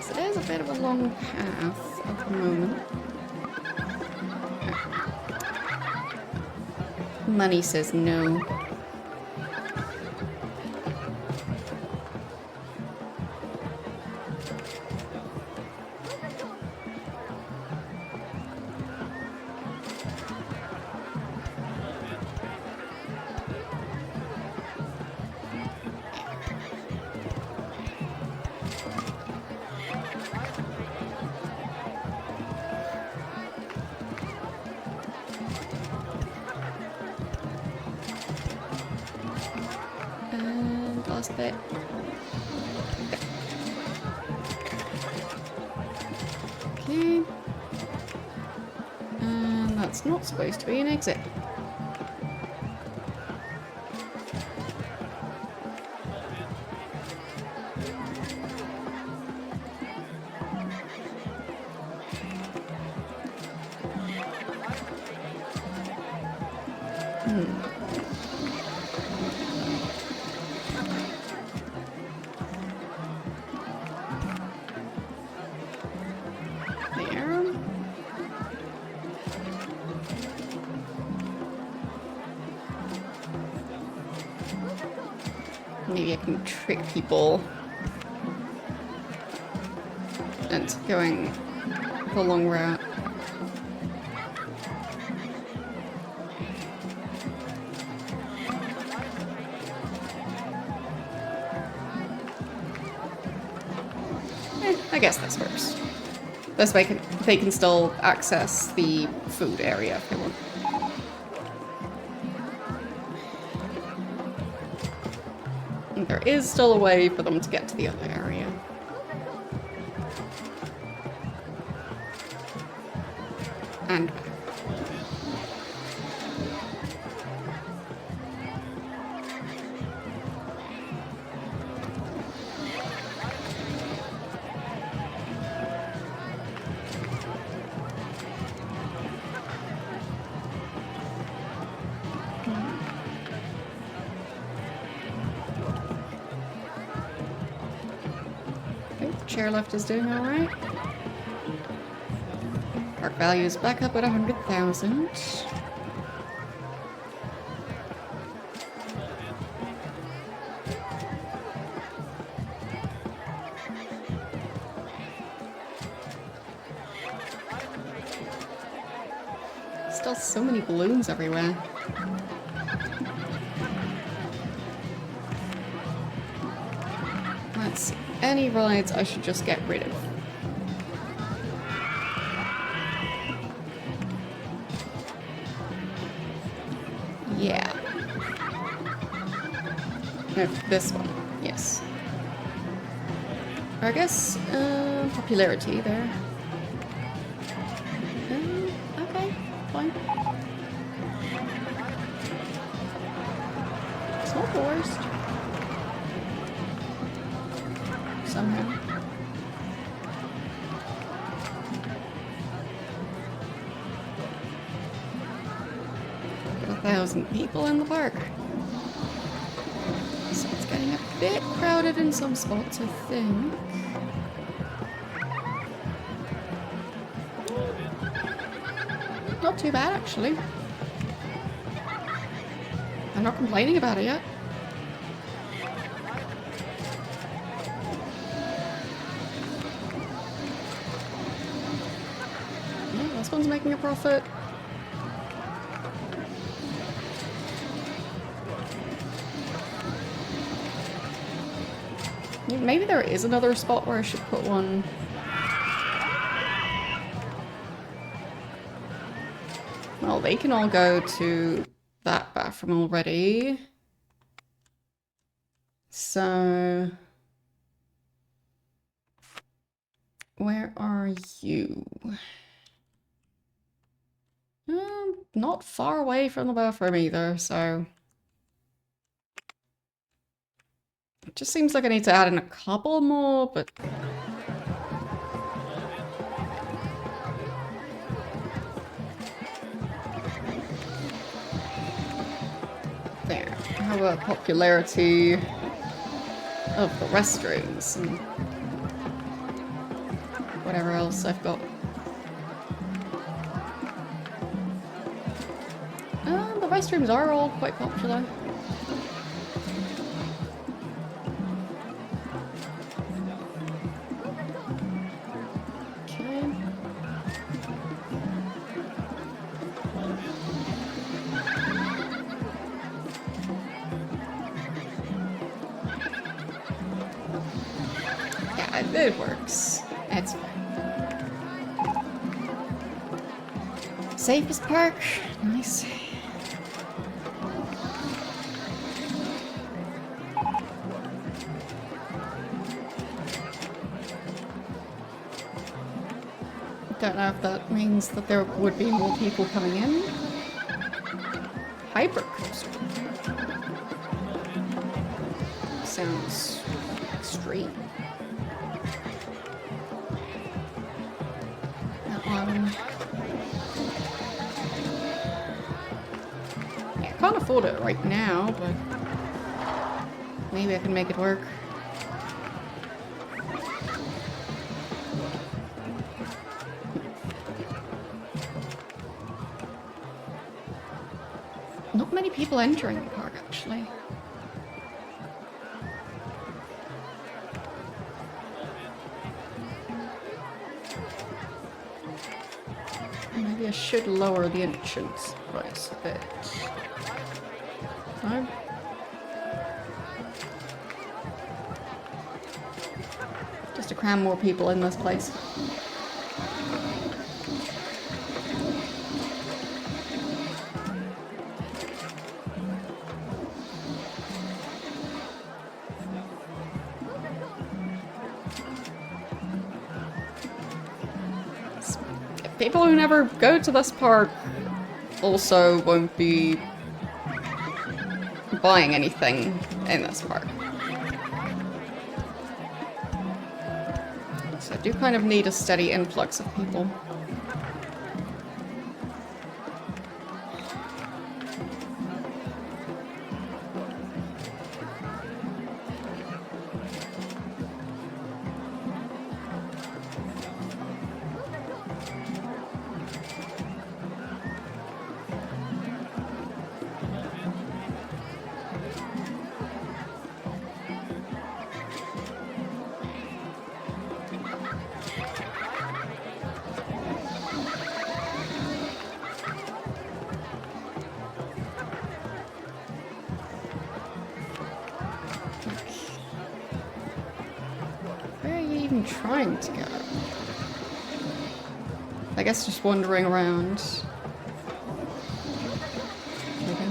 It is a bit of a long path at the moment. Money says no. And last bit. Okay. And that's not supposed to be an exit. There. Maybe I can trick people into going the long route. I guess this works. This way they can still access the food area if they want. And there is still a way for them to get to the other area. And back. Chairlift is doing alright. Park value is back up at 100,000. Still so many balloons everywhere. Let's see. Any rides I should just get rid of. Yeah. No, this one. Yes. I guess, popularity there. Okay, fine. It's not the worst. Somehow. Got 1,000 people in the park. So it's getting a bit crowded in some spots, I think. Not too bad, actually. I'm not complaining about it yet. Yeah, this one's making a profit. Maybe there is another spot where I should put one. Well, they can all go to that bathroom already. So... where are you? Not far away from the bathroom either, so... it just seems like I need to add in a couple more, but... there. How about popularity of the restrooms and whatever else I've got. The restrooms are all quite popular. It works. It's fine. Safest park. Nice. Don't know if that means that there would be more people coming in. HyperCoaster. Sounds extreme. Yeah, I can't afford it right now, but maybe I can make it work. Not many people entering the park, actually. Maybe I should lower the entrance price a bit. No? Just to cram more people in this place. People who never go to this park also won't be buying anything in this park. So I do kind of need a steady influx of people. Trying to go. I guess just wandering around. Okay.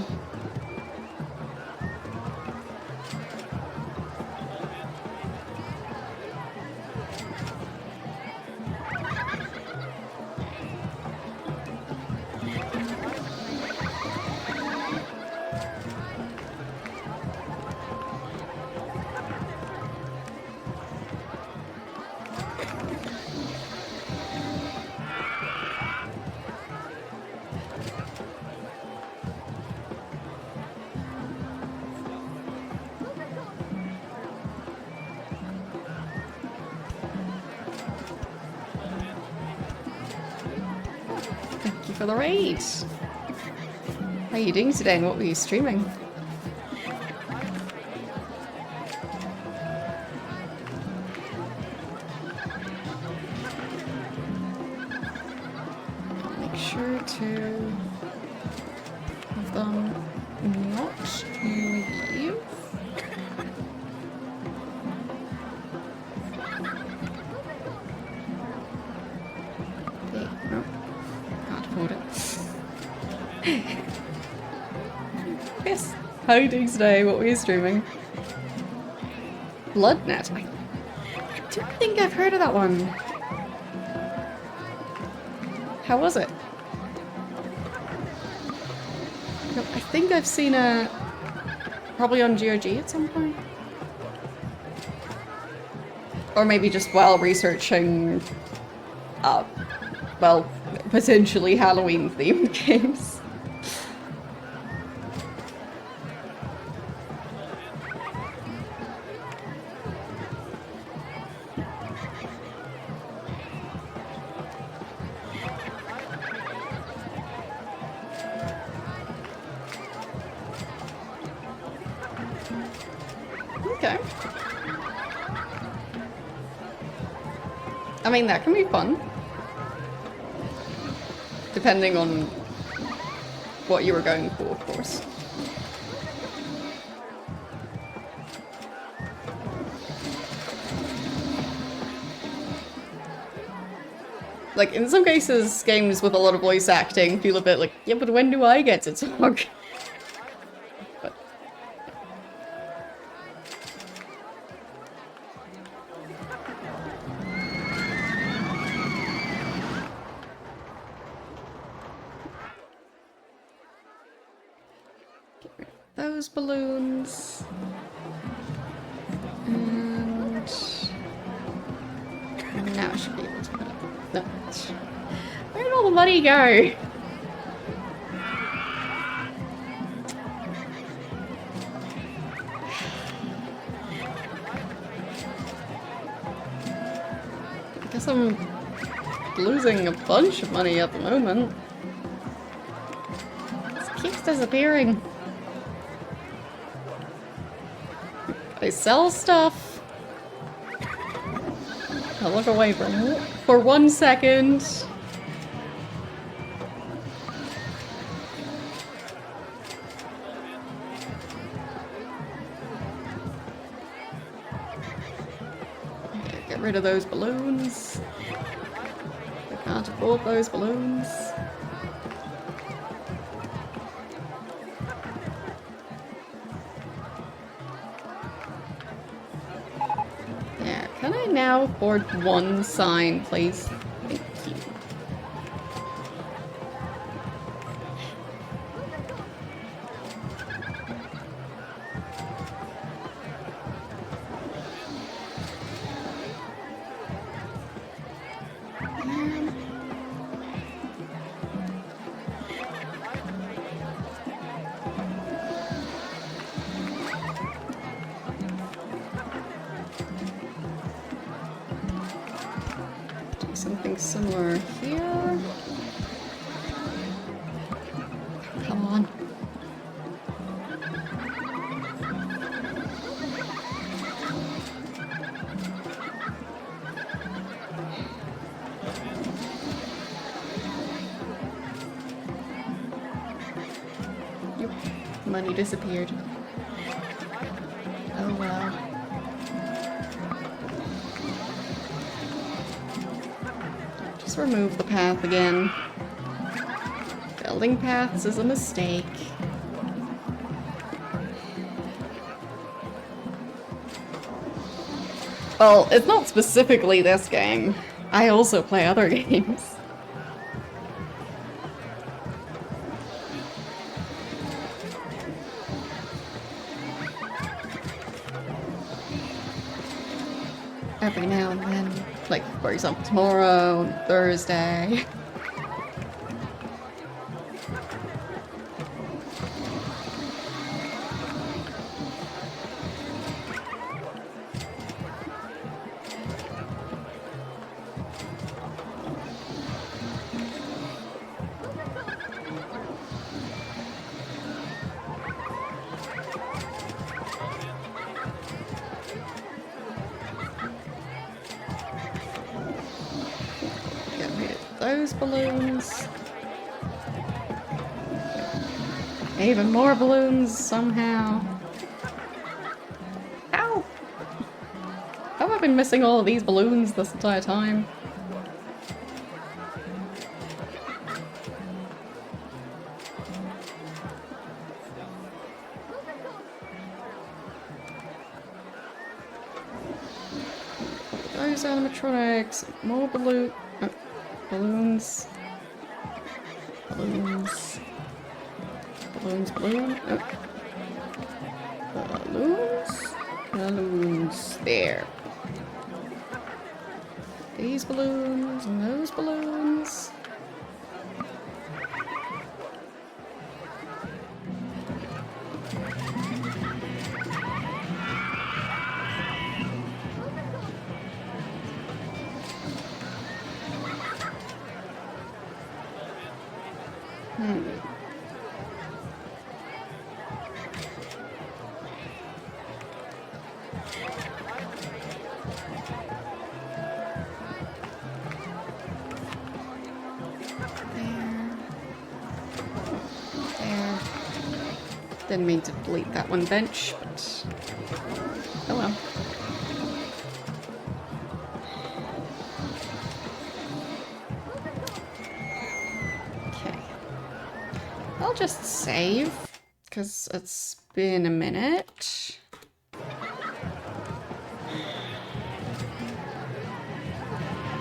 for the raid. How are you doing today and what were you streaming? Make sure to have them not leave. Okay, no, can't afford it. Yes, how are you doing today? What were you streaming? Bloodnet? I don't think I've heard of that one. How was it? No, I think I've seen it probably on GOG at some point. Or maybe just while researching, well, potentially Halloween-themed games. Okay. I mean, that can be fun. Depending on what you were going for, of course. Like, in some cases, games with a lot of voice acting feel a bit like, yeah, but when do I get to talk? But... those balloons. And... now I should be able to put it. No. Where'd all the money go? I guess I'm losing a bunch of money at the moment. It keeps disappearing. I sell stuff. I'll look away for 1 second. Okay, get rid of those balloons. I can't afford those balloons. Can I now afford 1 sign, please? Thank you. Something similar here. Come on. Yep. Money disappeared. Oh well. Just remove the path again. Building paths is a mistake. Well, it's not specifically this game. I also play other games. Every now and then. Like, for example, tomorrow, Thursday. those balloons. Even more balloons somehow. Ow! How have I been missing all of these balloons this entire time? Those animatronics, more balloons. Balloons. Balloons. Oh. Balloons? Balloons. There. These balloons and those balloons. Didn't mean to delete that one bench, but oh well. Okay. I'll just save, because it's been a minute.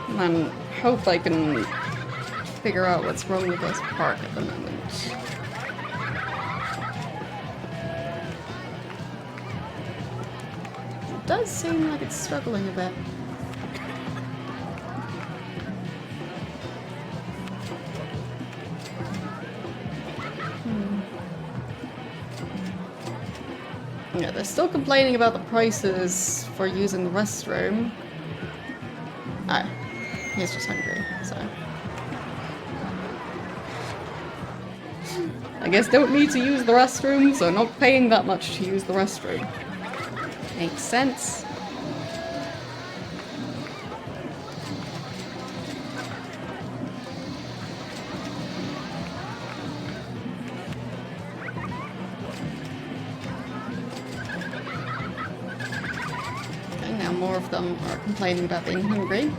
And then hope I can figure out what's wrong with this park at the moment. It does seem like it's struggling a bit. Yeah, they're still complaining about the prices for using the restroom. Oh, he's just hungry, so. I guess don't need to use the restroom, so not paying that much to use the restroom. Makes sense. Okay, now more of them are complaining about being hungry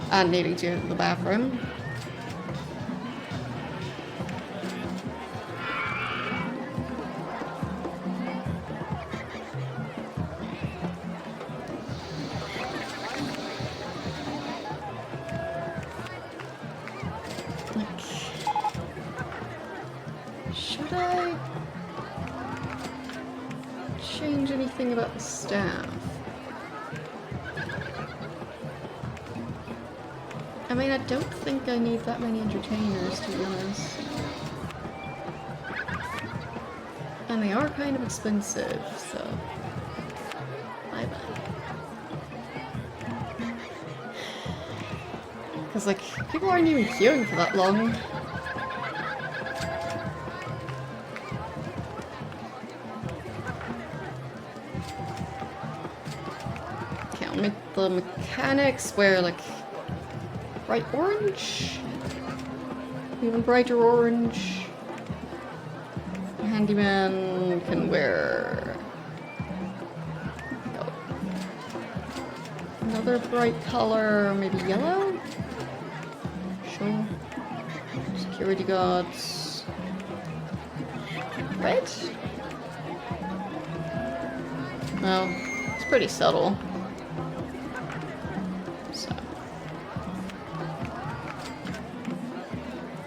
and needing to go to the bathroom. Should I change anything about the staff? I mean, I don't think I need that many entertainers, to be honest. And they are kind of expensive, so bye-bye. Because, like, people aren't even queuing for that long. Okay, I'll make the mechanics wear, like, bright orange? Even brighter orange. The handyman can wear another bright color, maybe yellow? Sure. Security guards. Red? Well, it's pretty subtle. So.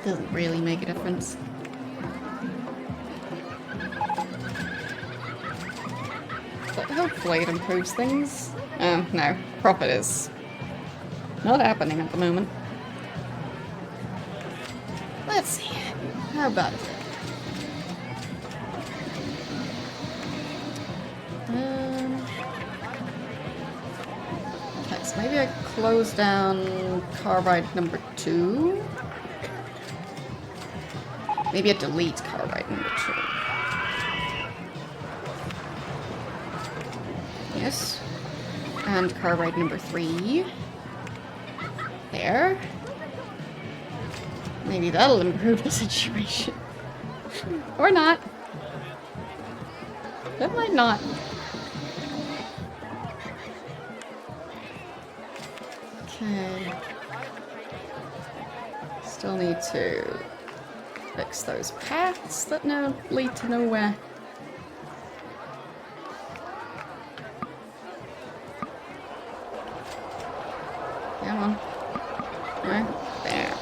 Doesn't really make a difference. But hopefully it improves things. No. Profit is not happening at the moment. Let's see. How bad is it? Okay, so maybe I close down carbide number 2. Maybe I delete carbide number 2. Yes. And carbide number 3. There. Maybe that'll improve the situation. Or not. It might not. Okay. Still need to fix those paths that now lead to nowhere. Come on. There. There.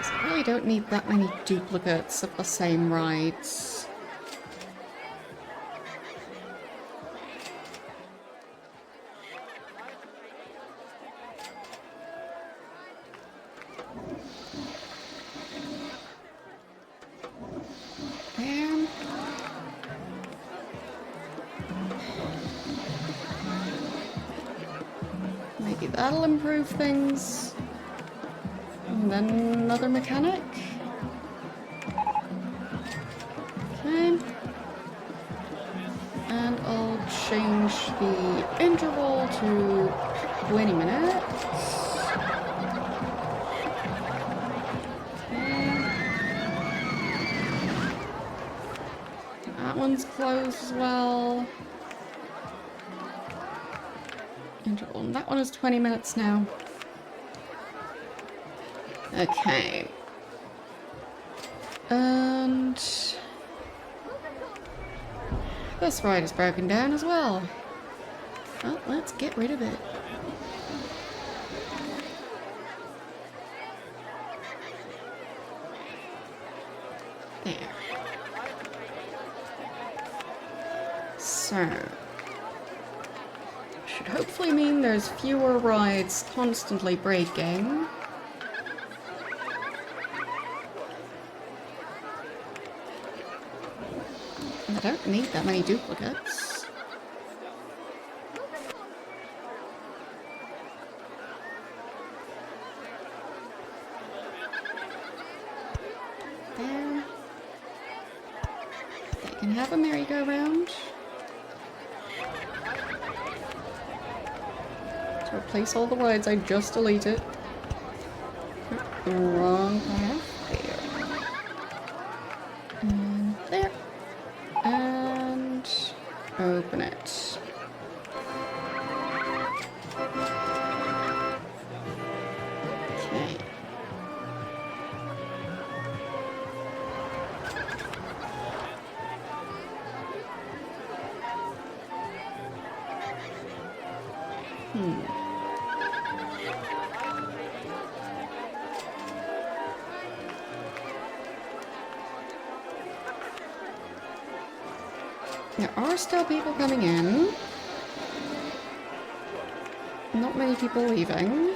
I really don't need that many duplicates of the same rides. There. Maybe that'll improve things. And then another mechanic. Okay. And I'll change the interval to 20 minutes. Okay. That one's closed as well. Interval. And that one is 20 minutes now. Okay. And this ride is broken down as well. Well, let's get rid of it. There. So, should hopefully mean there's fewer rides constantly breaking. I don't need that many duplicates. There. They can have a merry-go-round. To replace all the rides I just deleted. Wrong path. There. And there. And open it. Okay. There are still people coming in. Not many people leaving.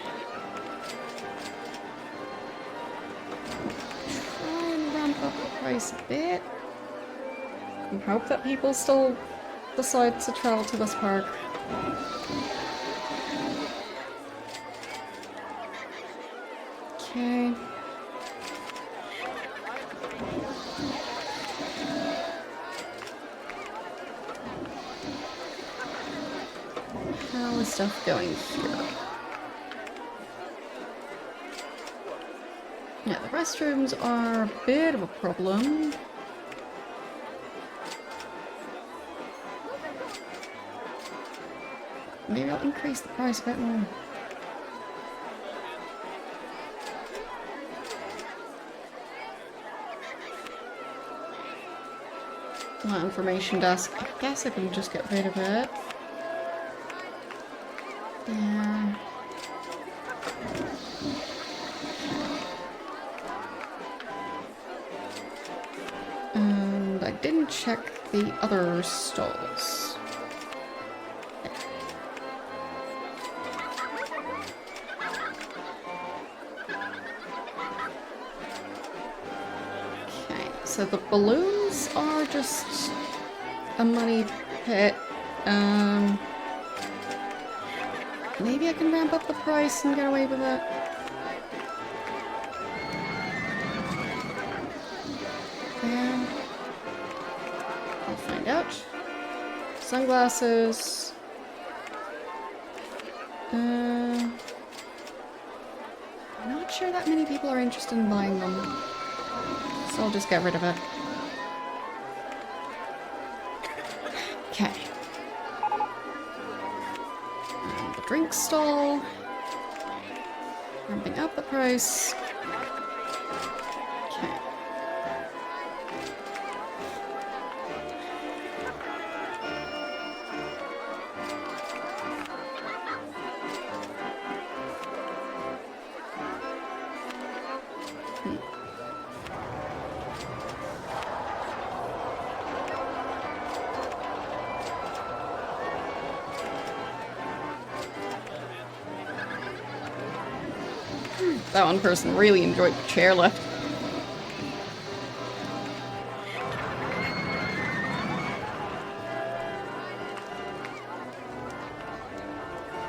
Try and ramp up the price a bit. And hope that people still decide to travel to this park. Okay. How is stuff going here? Yeah, the restrooms are a bit of a problem. Maybe I'll increase the price a bit more. That information desk, I guess I can just get rid of it. There. And I didn't check the other stalls. Okay, so the balloons are just a money pit. Maybe I can ramp up the price and get away with it. I'll find out. Sunglasses. I'm not sure that many people are interested in buying them, so I'll just get rid of it. Okay. And the drink stall. Ramping up the price. Okay. That one person really enjoyed the chairlift.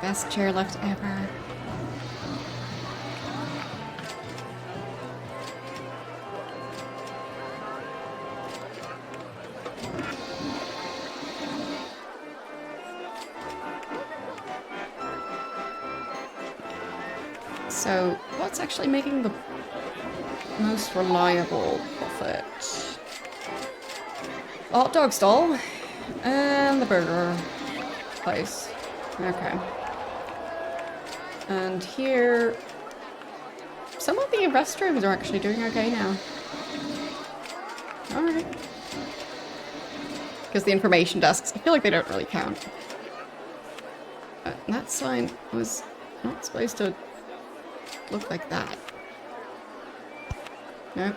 Best chairlift ever. So, what's actually making the most reliable profit? The hot dog stall and the burger place. Okay. And here, some of the restrooms are actually doing okay now. Alright. Because the information desks, I feel like they don't really count. That sign was not supposed to look like that. Nope.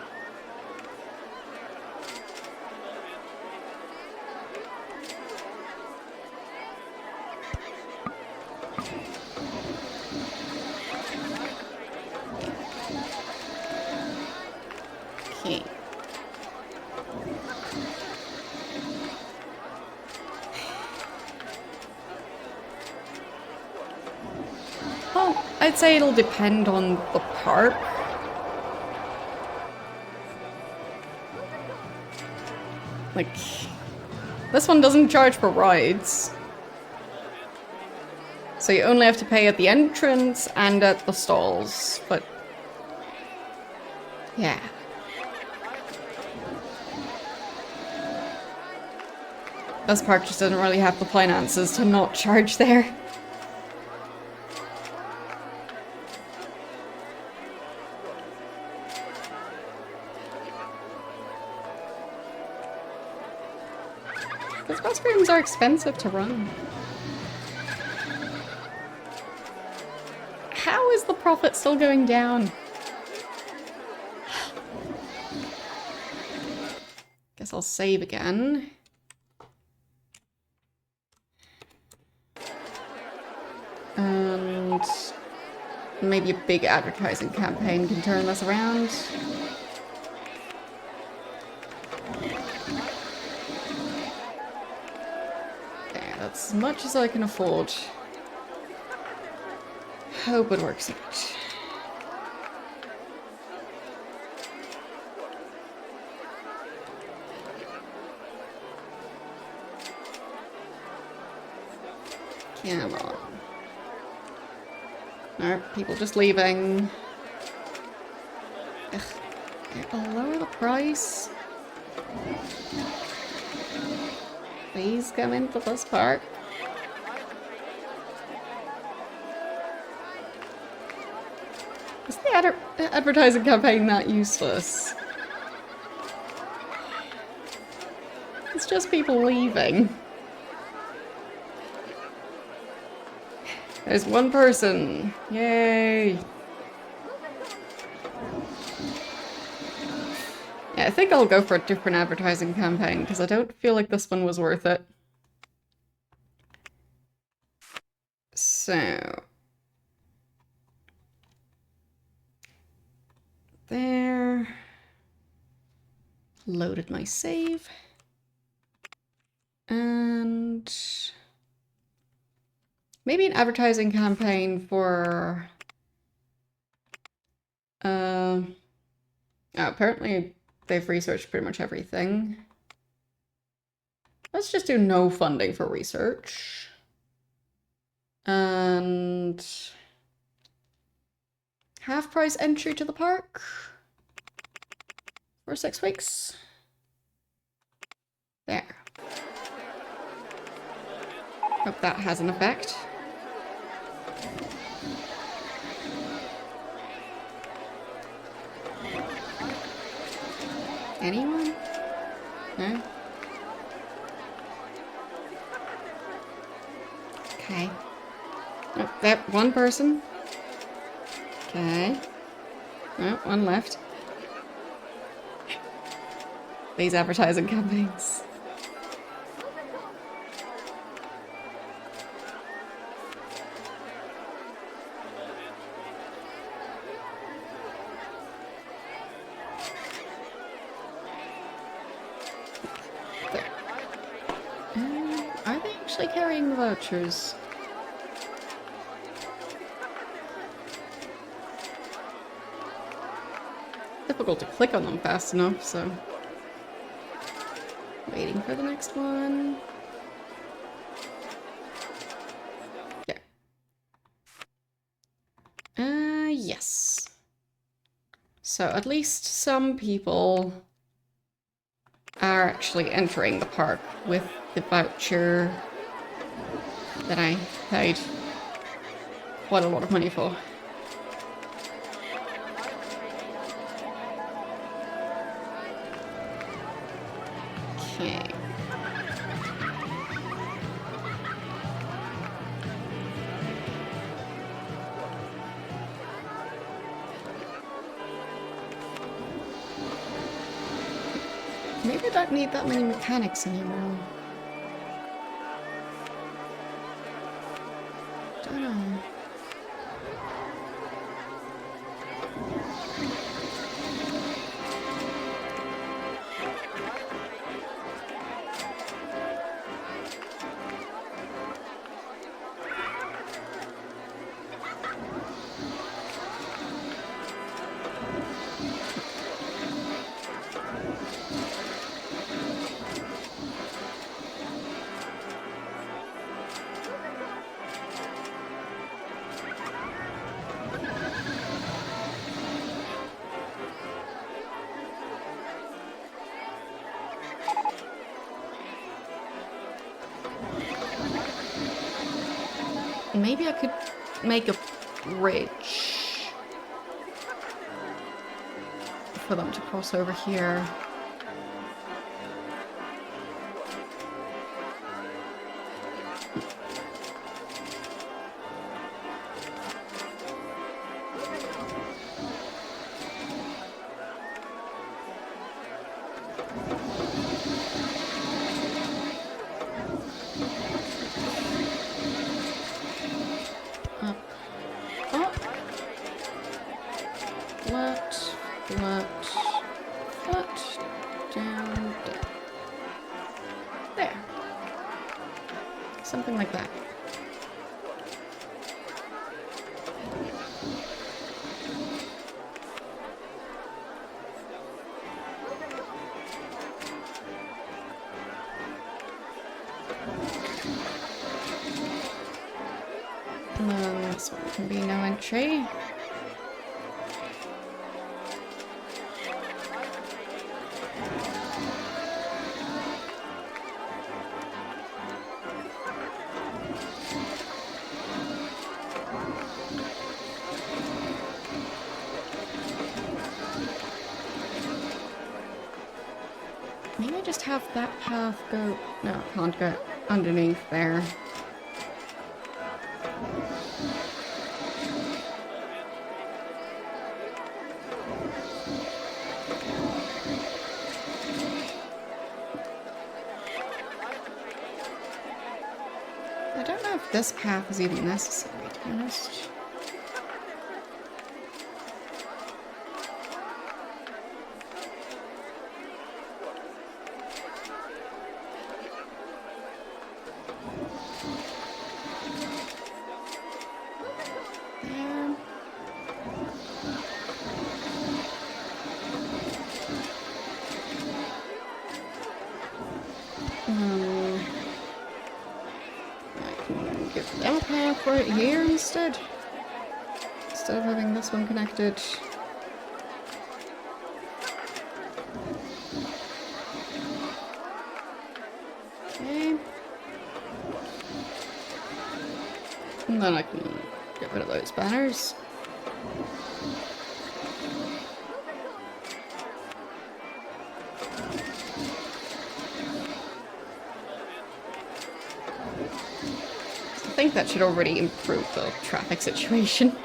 Okay. Well, I'd say it'll depend on the park. Like, this one doesn't charge for rides. So you only have to pay at the entrance and at the stalls, but yeah. This park just doesn't really have the finances to not charge there. Because restrooms are expensive to run. How is the profit still going down? Guess I'll save again. And maybe a big advertising campaign can turn this around. Okay, that's as much as I can afford. Hope it works out. Come on. Are people just leaving? Ugh. I'll lower the price. Please come into this park. Is the advertising campaign that useless? It's just people leaving. There's one person. Yay. Yeah, I think I'll go for a different advertising campaign because I don't feel like this one was worth it. So. There. Loaded my save. And maybe an advertising campaign for oh, apparently they've researched pretty much everything. Let's just do no funding for research. And half price entry to the park for 6 weeks. There. Hope that has an effect. Anyone? No? Okay. Oh, there, one person. Okay. Oh, one left. These advertising campaigns. There. Are they actually carrying the vouchers? Difficult to click on them fast enough, so... Waiting for the next one. There. Yes. So at least some people are actually entering the park with the voucher that I paid quite a lot of money for. Okay. Maybe I don't need that many mechanics anymore. Don't know. Maybe I could make a bridge for them to cross over here. Flat, down, there. Something like that. And then this one can be no entry. Maybe I just have that path go... No, I can't go underneath there. I don't know if this path is even necessary, to be honest. give them a path right here instead of having this one connected. Okay. And then I can get rid of those banners. I think that should already improve the traffic situation.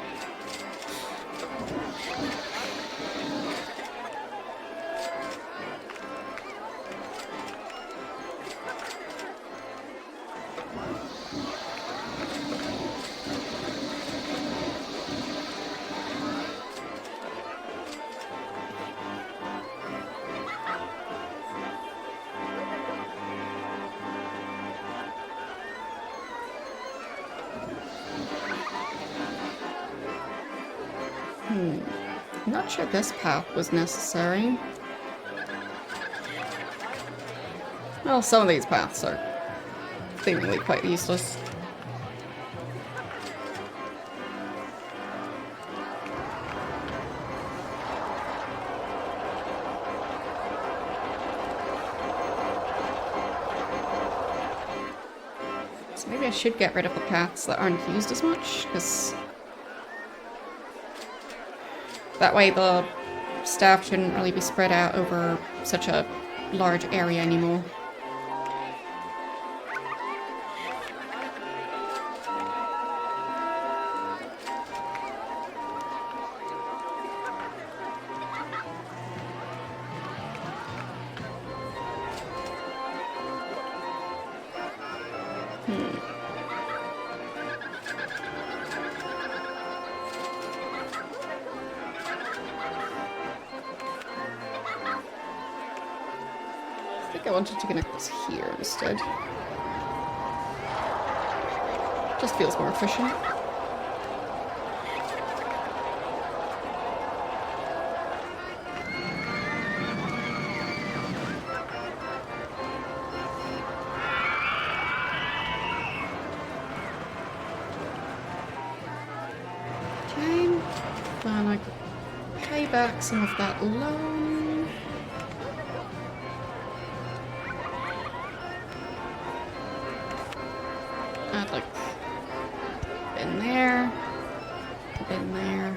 I'm not sure this path was necessary. Well, some of these paths are seemingly quite useless. So maybe I should get rid of the paths that aren't used as much, because that way the staff shouldn't really be spread out over such a large area anymore. I think I wanted to connect this here instead. Just feels more efficient. Okay, then I could pay back some of that loan. Add like in there, in there.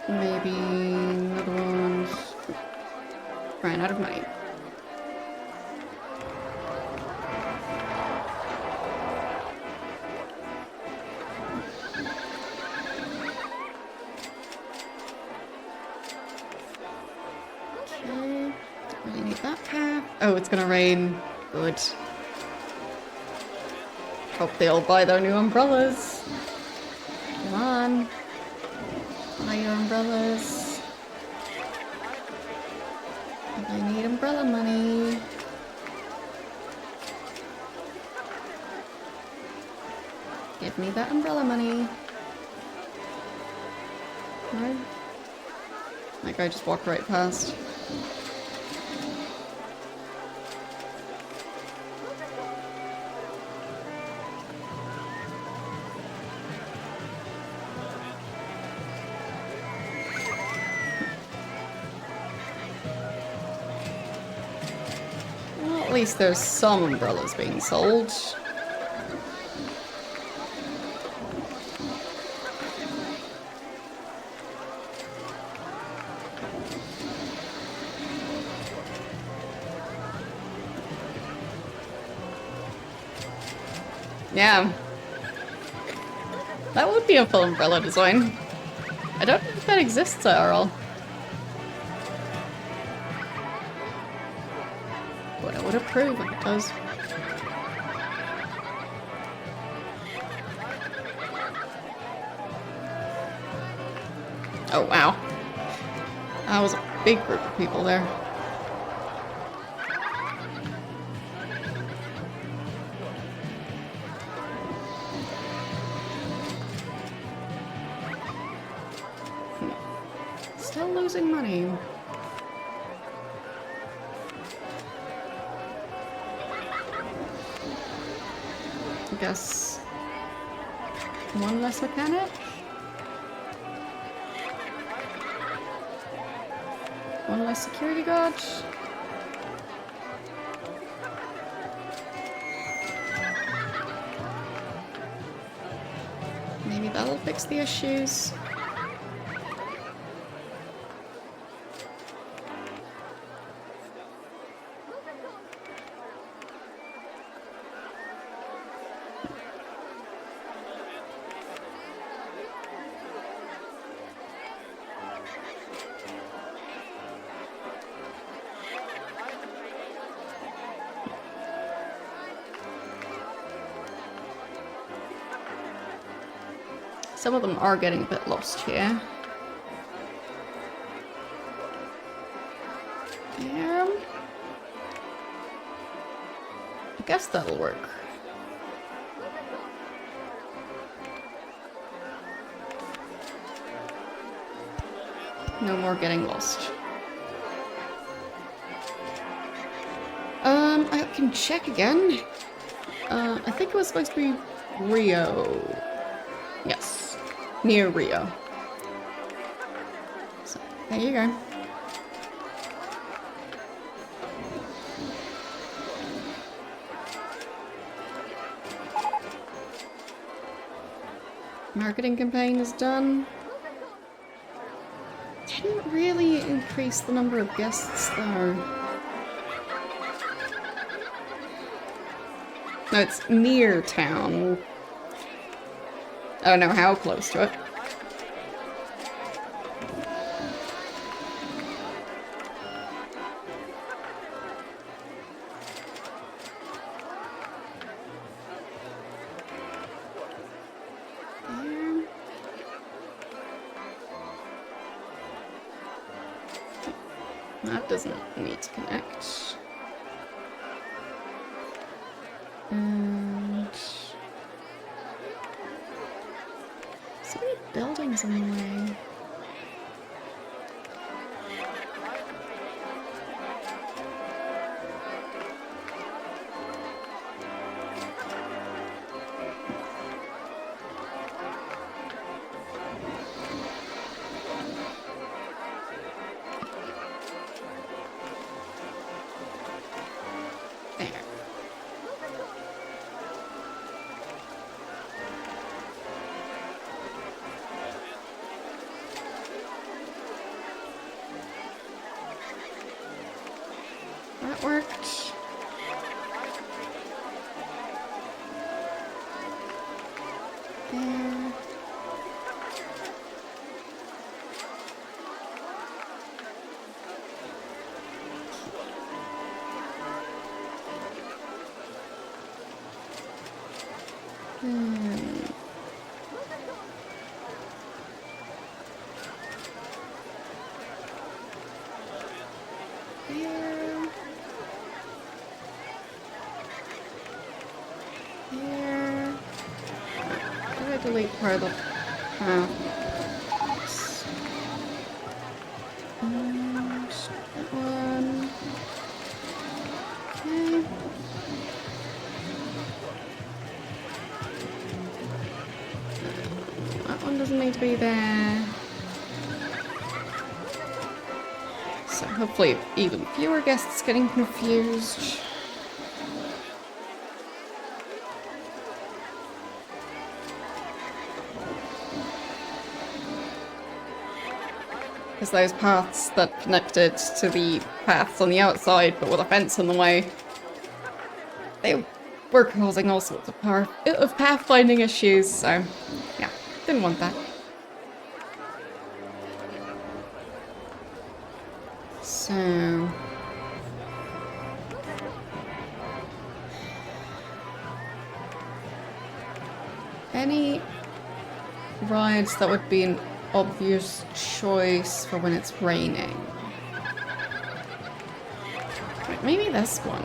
Maybe another one. Ran out of money. Okay, don't really need that path. Oh, it's gonna rain. Good. Hope they all buy their new umbrellas. Come on. Buy your umbrellas. I need umbrella money. Give me that umbrella money. No? That guy just walked right past. Well, at least there's some umbrellas being sold. Yeah. That would be a full umbrella design. I don't know if that exists at all. But I would approve if it does. Oh wow. That was a big group of people there. Still losing money. I guess one less mechanic? One less security guard? Maybe that'll fix the issues. Some of them are getting a bit lost here. I guess that'll work. No more getting lost. I can check again. I think it was supposed to be Rio. Yes, near Rio. So, there you go. Marketing campaign is done. Didn't really increase the number of guests though. No, it's near town. I don't know how close to it. That doesn't need to connect. And so many buildings in the way. That worked. There. Delete part of the path. And that one. Okay. That one doesn't need to be there. So hopefully even fewer guests getting confused. Because those paths that connected to the paths on the outside but with a fence in the way, they were causing all sorts of pathfinding issues, so yeah, didn't want that. So any rides that would be an obvious choice for when it's raining? Right, maybe this one.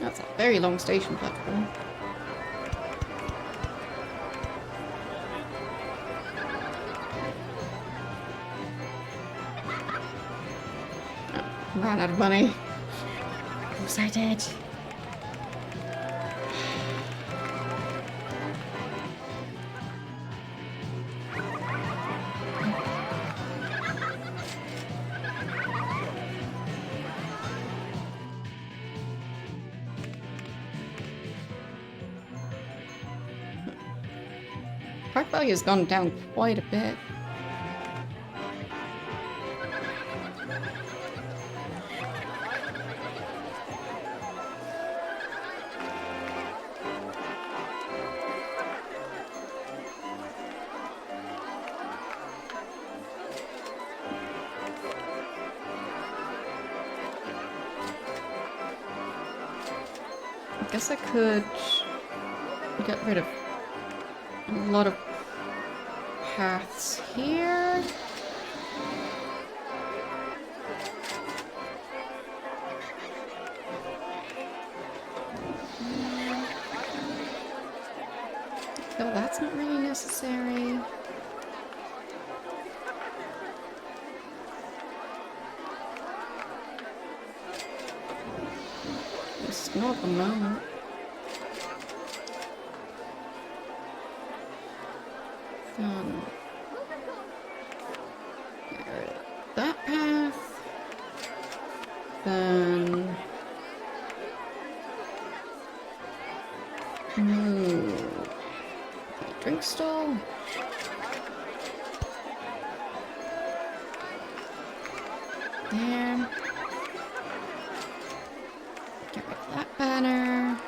That's a very long station platform. Oh, ran out of money. Of course I did. Park value has gone down quite a bit. I guess I could get rid of a lot of paths here. Though that's not really necessary. It's not at the moment. That path. Then drink stall. There. Get rid of that banner.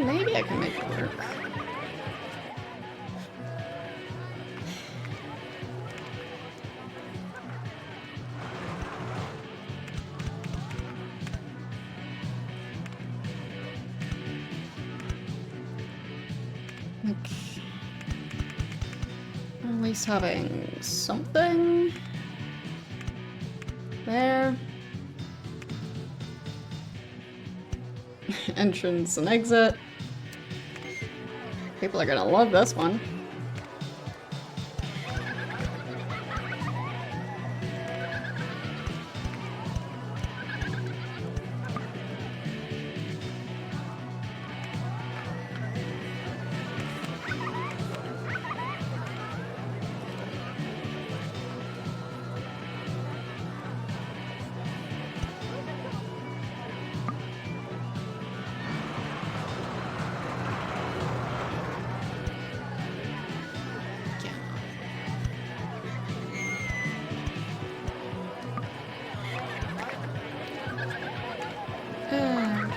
Maybe I can make it work. Okay. At least having something there. Entrance and exit. People are gonna love this one.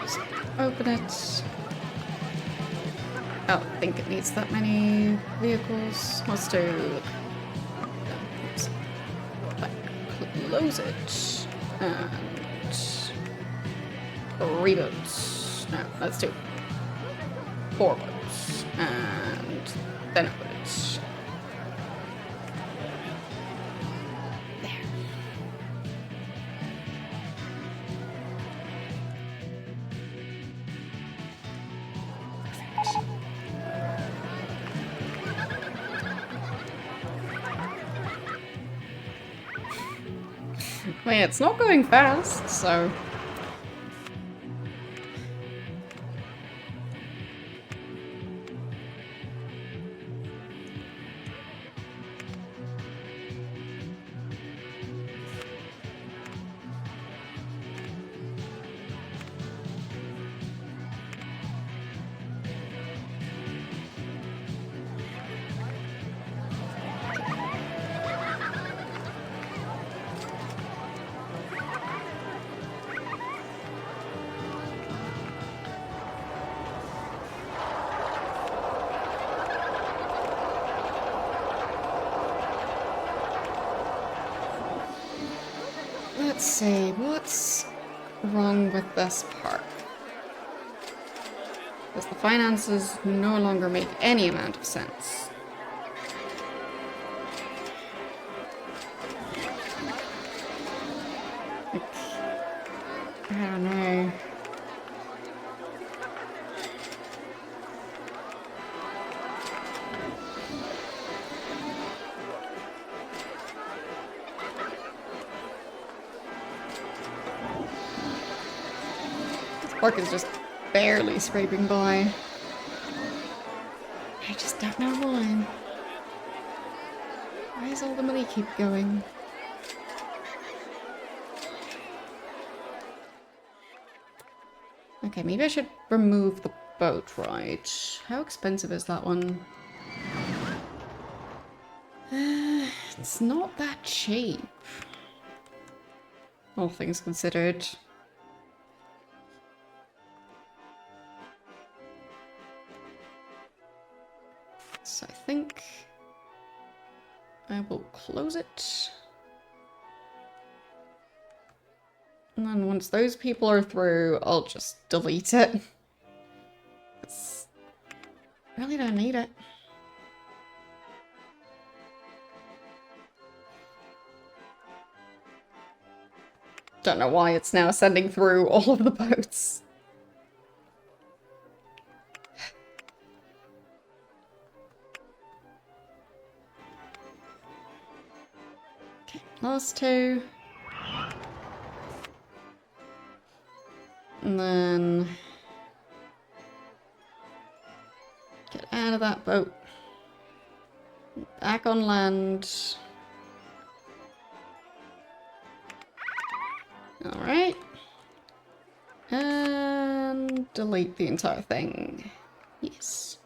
Just open it. Oh, I think it needs that many vehicles. Let's do... Oops. Close it. And... reboot. No, let's do 4 boots. And then open it. I mean, it's not going fast, so... let's see, what's wrong with this park? Because the finances no longer make any amount of sense. Like, I don't know. This park is just barely scraping by. I just don't know why. Why does all the money keep going? Okay, maybe I should remove the boat ride. How expensive is that one? It's not that cheap. All things considered. So I think I will close it. And then once those people are through, I'll just delete it. I really don't need it. Don't know why it's now sending through all of the boats. Okay, last two. And then get out of that boat. Back on land. Alright. And delete the entire thing. Yes.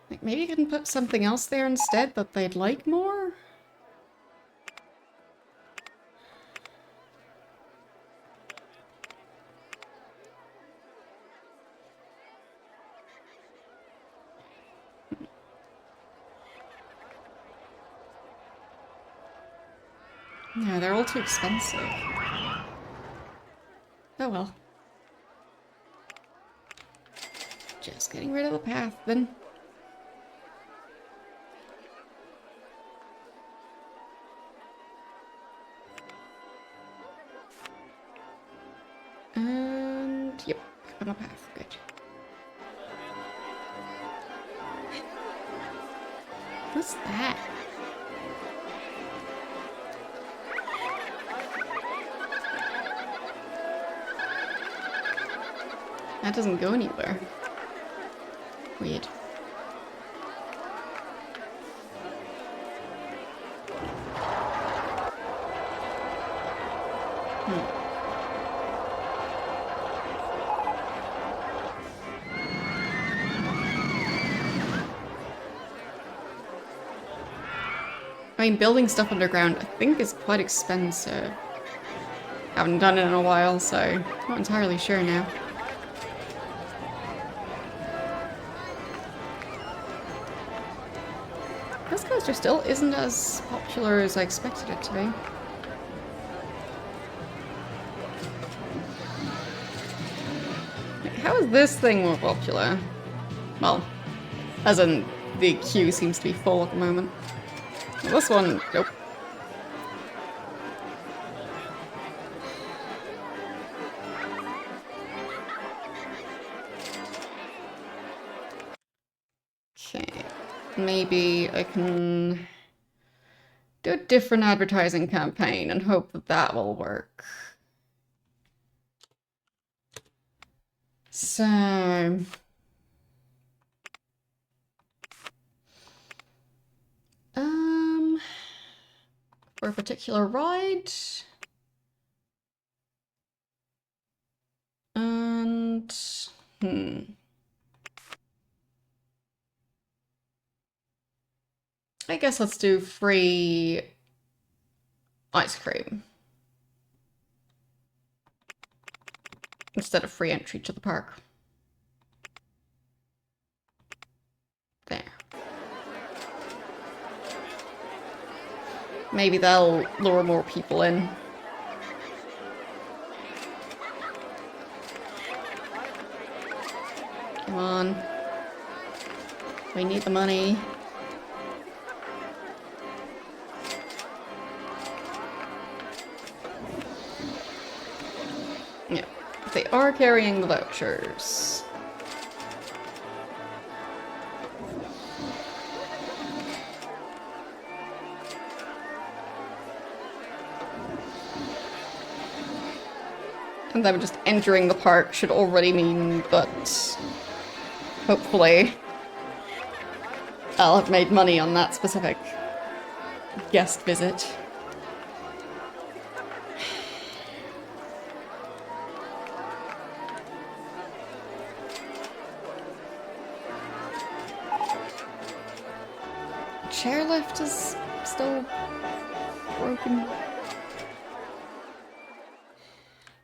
Like maybe you can put something else there instead that they'd like more? No, they're all too expensive. Oh well. Just getting rid of the path then. And yep, on the path. Good. What's that? That doesn't go anywhere. Weird. I mean, building stuff underground, I think, is quite expensive. Haven't done it in a while, so not entirely sure now. This coaster still isn't as popular as I expected it to be. Like, how is this thing more popular? Well, as in, the queue seems to be full at the moment. This one, nope. Okay, maybe I can do a different advertising campaign and hope that that will work. So... for a particular ride. And... I guess let's do free ice cream. Instead of free entry to the park. There. Maybe they'll lure more people in. Come on. We need the money. Yeah, they are carrying the vouchers. And them just entering the park should already mean that hopefully I'll have made money on that specific guest visit. Chairlift is still broken.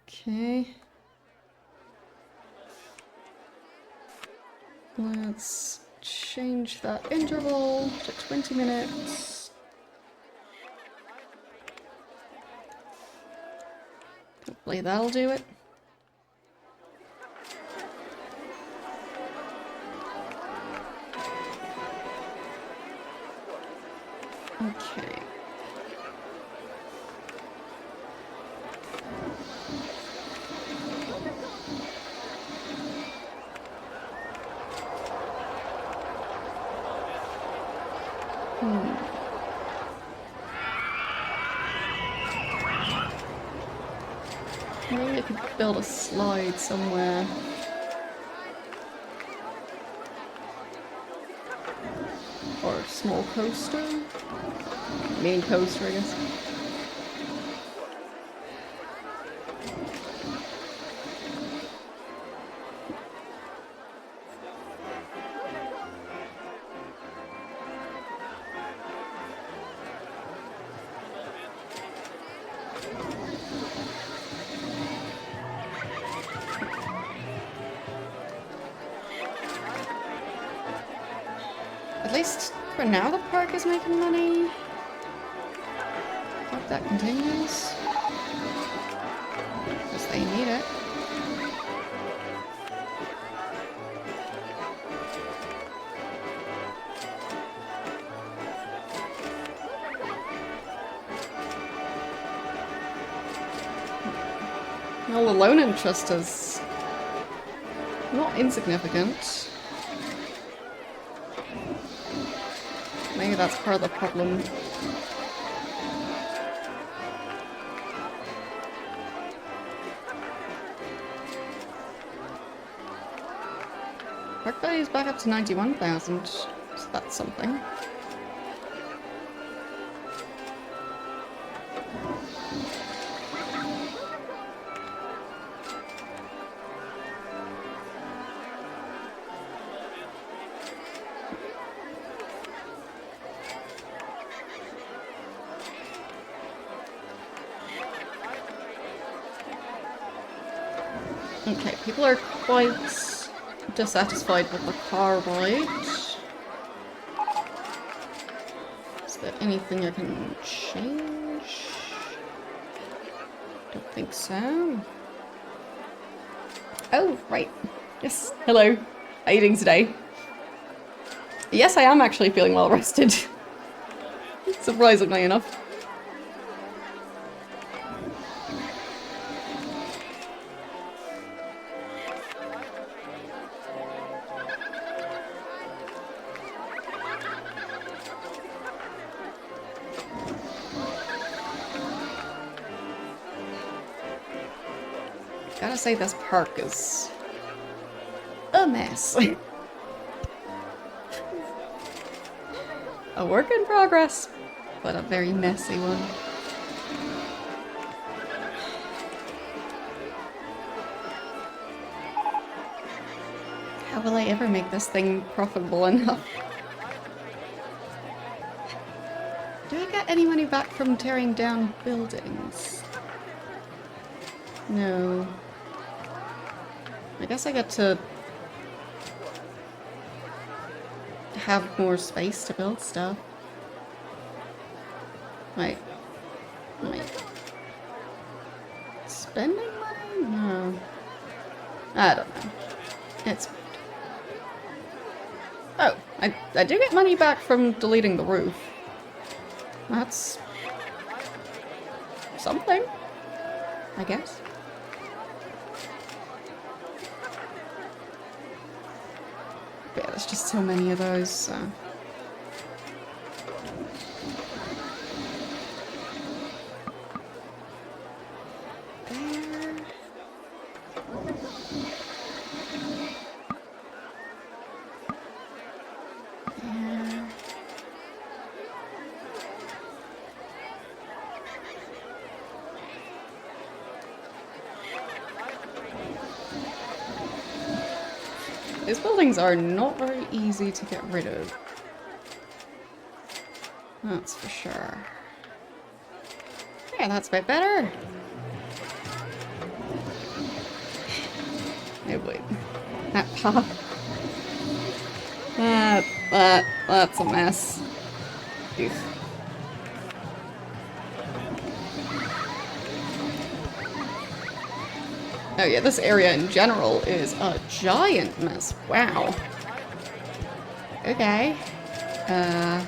Okay. Let's change that interval to 20 minutes. Hopefully that'll do it. Okay. Maybe I could build a slide somewhere. Or a small coaster? Mini coaster, I guess. At least for now the park is making money. Hope that continues. Because they need it. Well, the loan interest is not insignificant. Maybe that's part of the problem. Park value is back up to 91,000, so that's something. Okay, people are quite dissatisfied with the car ride. Is there anything I can change? Don't think so. Oh, right. Yes, hello. How are you doing today? Yes, I am actually feeling well rested. Surprisingly enough. Gotta say, this park is a mess. A work in progress, but a very messy one. How will I ever make this thing profitable enough? Do I get any money back from tearing down buildings? No. I guess I get to have more space to build stuff. Wait. Spending money? No. I don't know. It's... Oh, I do get money back from deleting the roof. That's... something, I guess. But yeah, there's just so many of those, so... These buildings are not very easy to get rid of. That's for sure. Yeah, that's a bit better. Oh wait. That pop. That's a mess. Oof. Oh yeah, this area in general is a giant mess. Wow. Okay. Huh.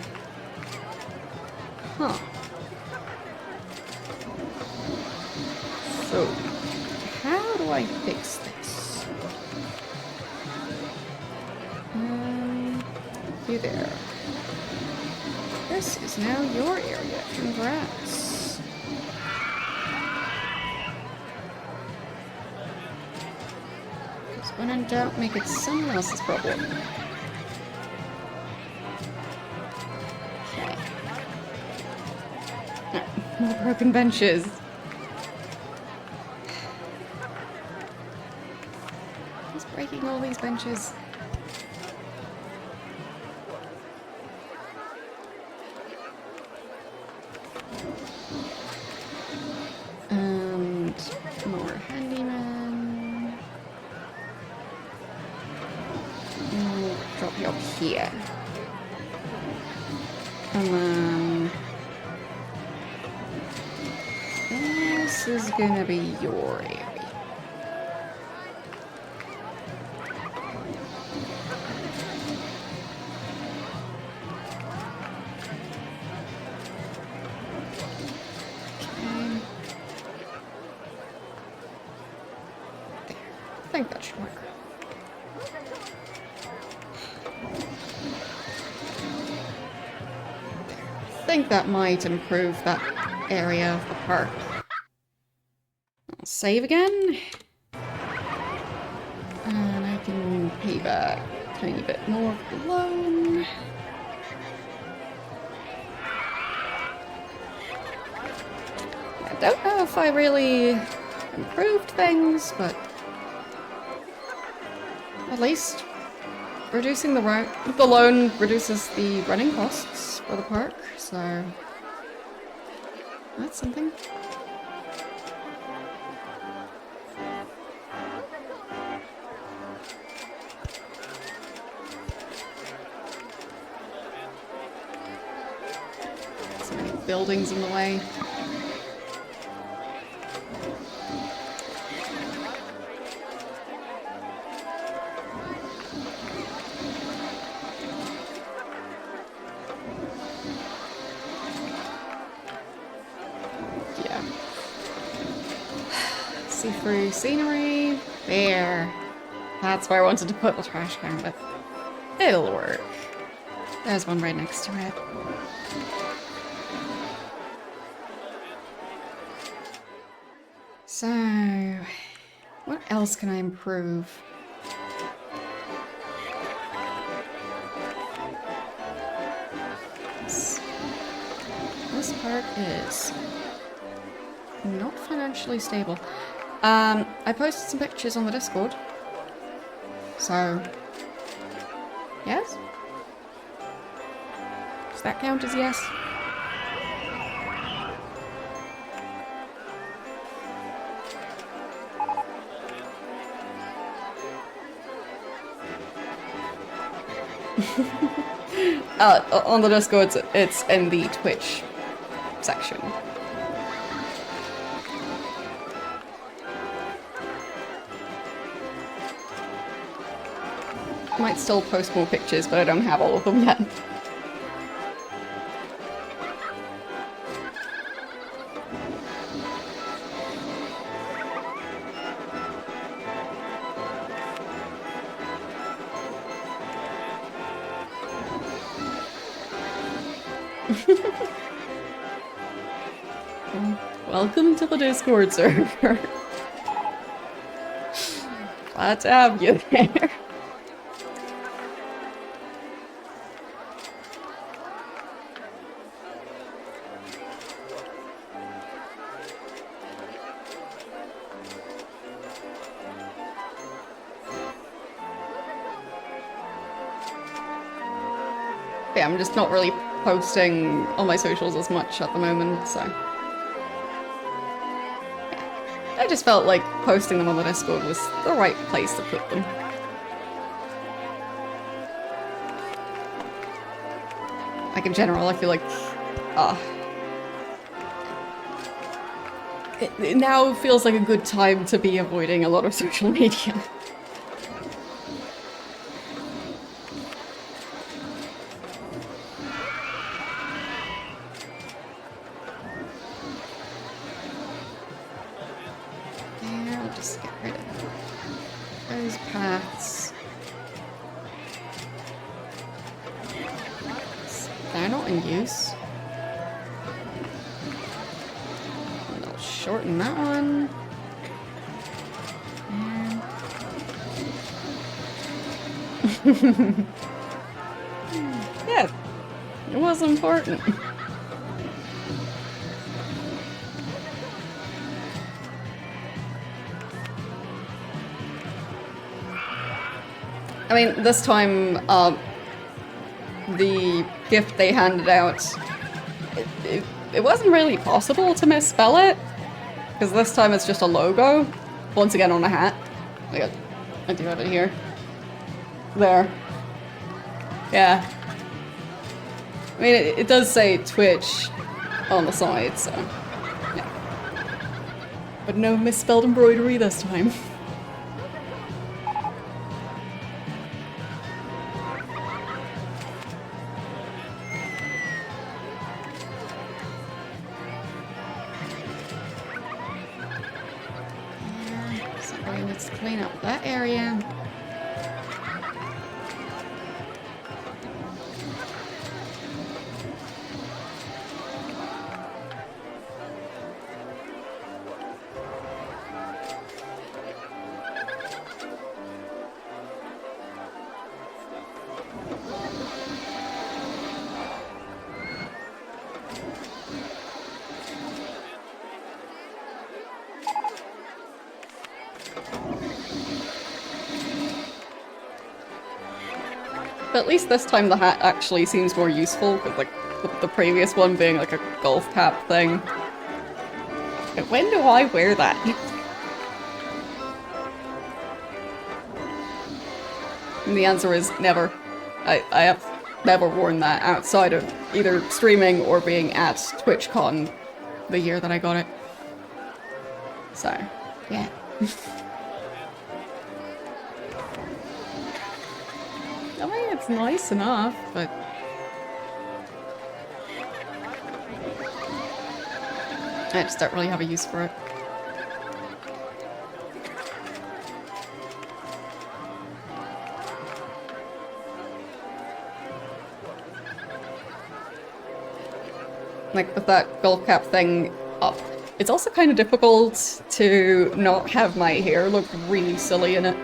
So, how do I fix this? You there. This is now your area. Congrats. Because when in doubt, make it someone else's problem. Okay. More broken benches. Who's breaking all these benches? And more handyman. And drop you up here. And then this is gonna be your area. I think that should work. I think that might improve that area of the park. I'll save again. And I can pay back a tiny bit more of the loan. I don't know if I really improved things, but at least reducing the loan reduces the running costs for the park, so that's something. So many buildings in the way. See-through scenery. There. That's where I wanted to put the trash can, but it'll work. There's one right next to it. So, what else can I improve? This park is not financially stable. I posted some pictures on the Discord. So, yes? Does that count as yes? On the Discord, it's in the Twitch section. Might still post more pictures, but I don't have all of them yet. Welcome to the Discord server. Glad to have you there. Yeah, I'm just not really posting on my socials as much at the moment, so... I just felt like posting them on the Discord was the right place to put them. Like, in general, I feel like... it now feels like a good time to be avoiding a lot of social media. Yeah, it was important. I mean, this time, the gift they handed out, it wasn't really possible to misspell it, because this time it's just a logo, once again on a hat. I do have it here. There. Yeah. I mean, it does say Twitch on the side, so... yeah. But no misspelled embroidery this time. So let's clean up that area. But at least this time the hat actually seems more useful, because like the previous one being like a golf cap thing. When do I wear that? And the answer is never. I have never worn that outside of either streaming or being at TwitchCon the year that I got it. So, yeah. I mean, it's nice enough, but... I just don't really have a use for it. Like, with that golf cap thing up, it's also kind of difficult to not have my hair look really silly in it.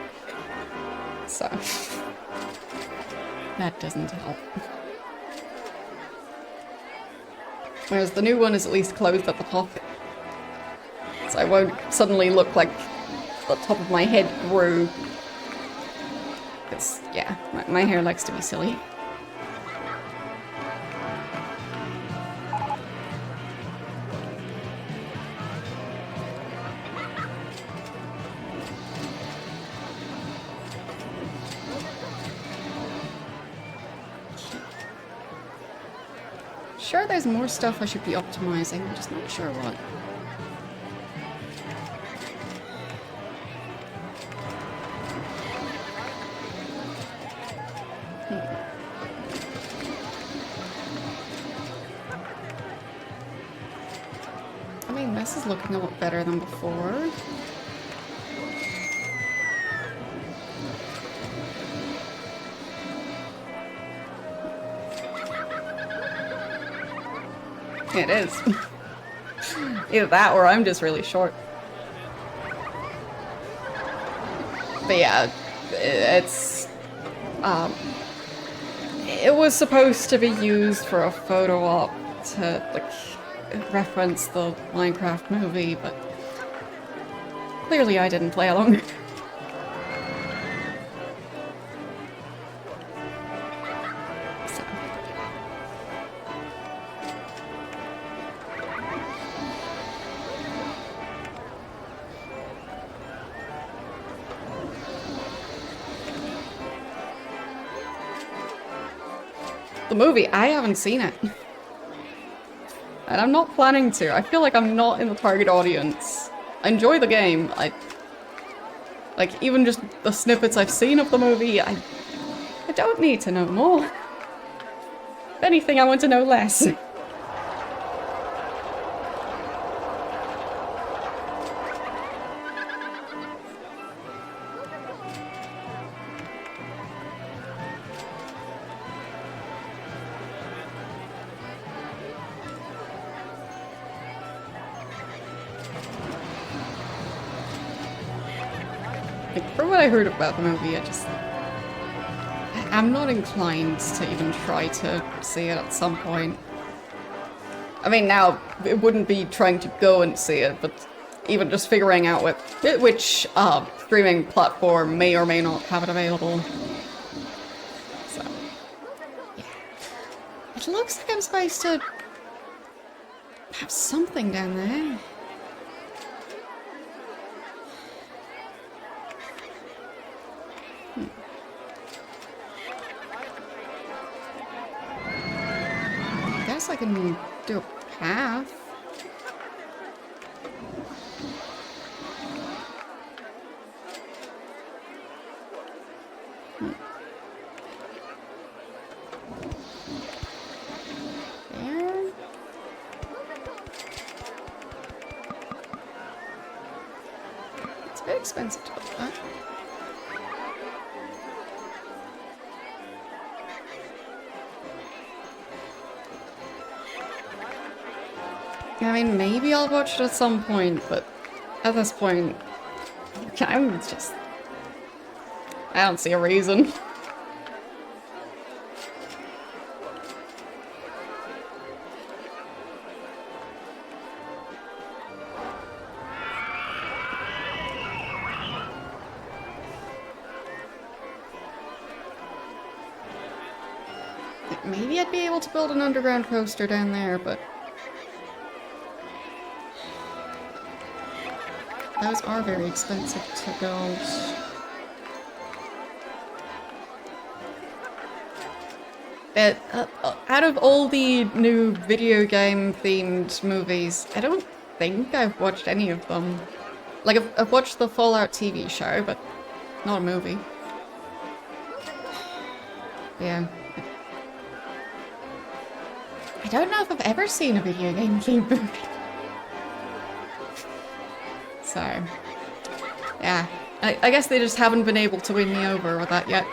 So... that doesn't help. Whereas the new one is at least closed at the top. So I won't suddenly look like the top of my head grew. Because, yeah, my hair likes to be silly. sure there's more stuff I should be optimizing, I'm just not sure what. I mean, this is looking a lot better than before. It is. Either that or I'm just really short. But yeah, it's... it was supposed to be used for a photo op to, like, reference the Minecraft movie, but clearly I didn't play along. The movie, I haven't seen it. And I'm not planning to. I feel like I'm not in the target audience. I enjoy the game. Like, even just the snippets I've seen of the movie, I don't need to know more. If anything, I want to know less. From what I heard about the movie, I'm not inclined to even try to see it at some point. I mean, now, it wouldn't be trying to go and see it, but even just figuring out which streaming platform may or may not have it available. So, yeah. It looks like I'm supposed to have something down there. I can do a path. There. It's very expensive to put that. I mean, maybe I'll watch it at some point, but at this point, I don't see a reason. Maybe I'd be able to build an underground coaster down there, but those are very expensive to build. But out of all the new video game themed movies, I don't think I've watched any of them. Like, I've watched the Fallout TV show, but not a movie. Yeah. I don't know if I've ever seen a video game themed movie. So, yeah. I guess they just haven't been able to win me over with that yet.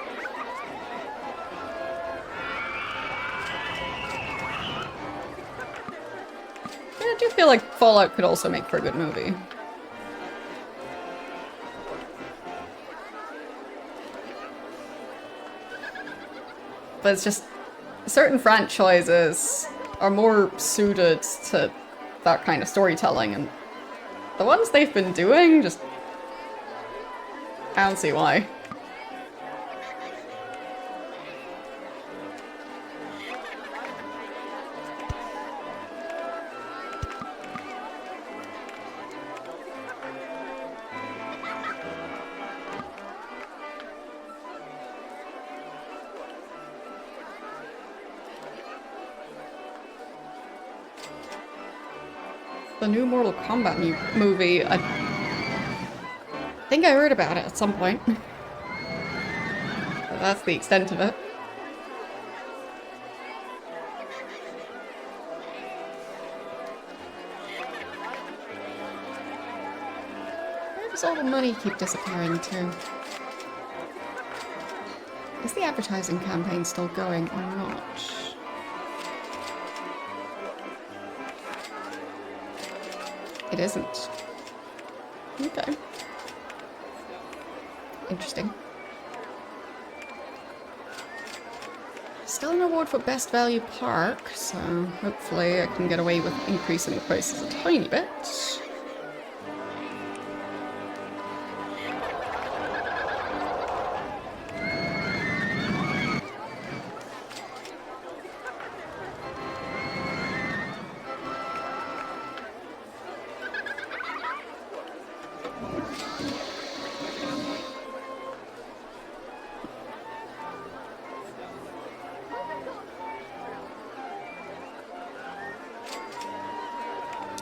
Yeah, I do feel like Fallout could also make for a good movie. But it's just, certain franchises are more suited to that kind of storytelling, and the ones they've been doing, just... I don't see why. the new Mortal Kombat movie. I think I heard about it at some point. But that's the extent of it. Where does all the money keep disappearing to? Is the advertising campaign still going or not? It isn't. Okay. Interesting. Still an award for Best Value Park, so hopefully I can get away with increasing the prices a tiny bit.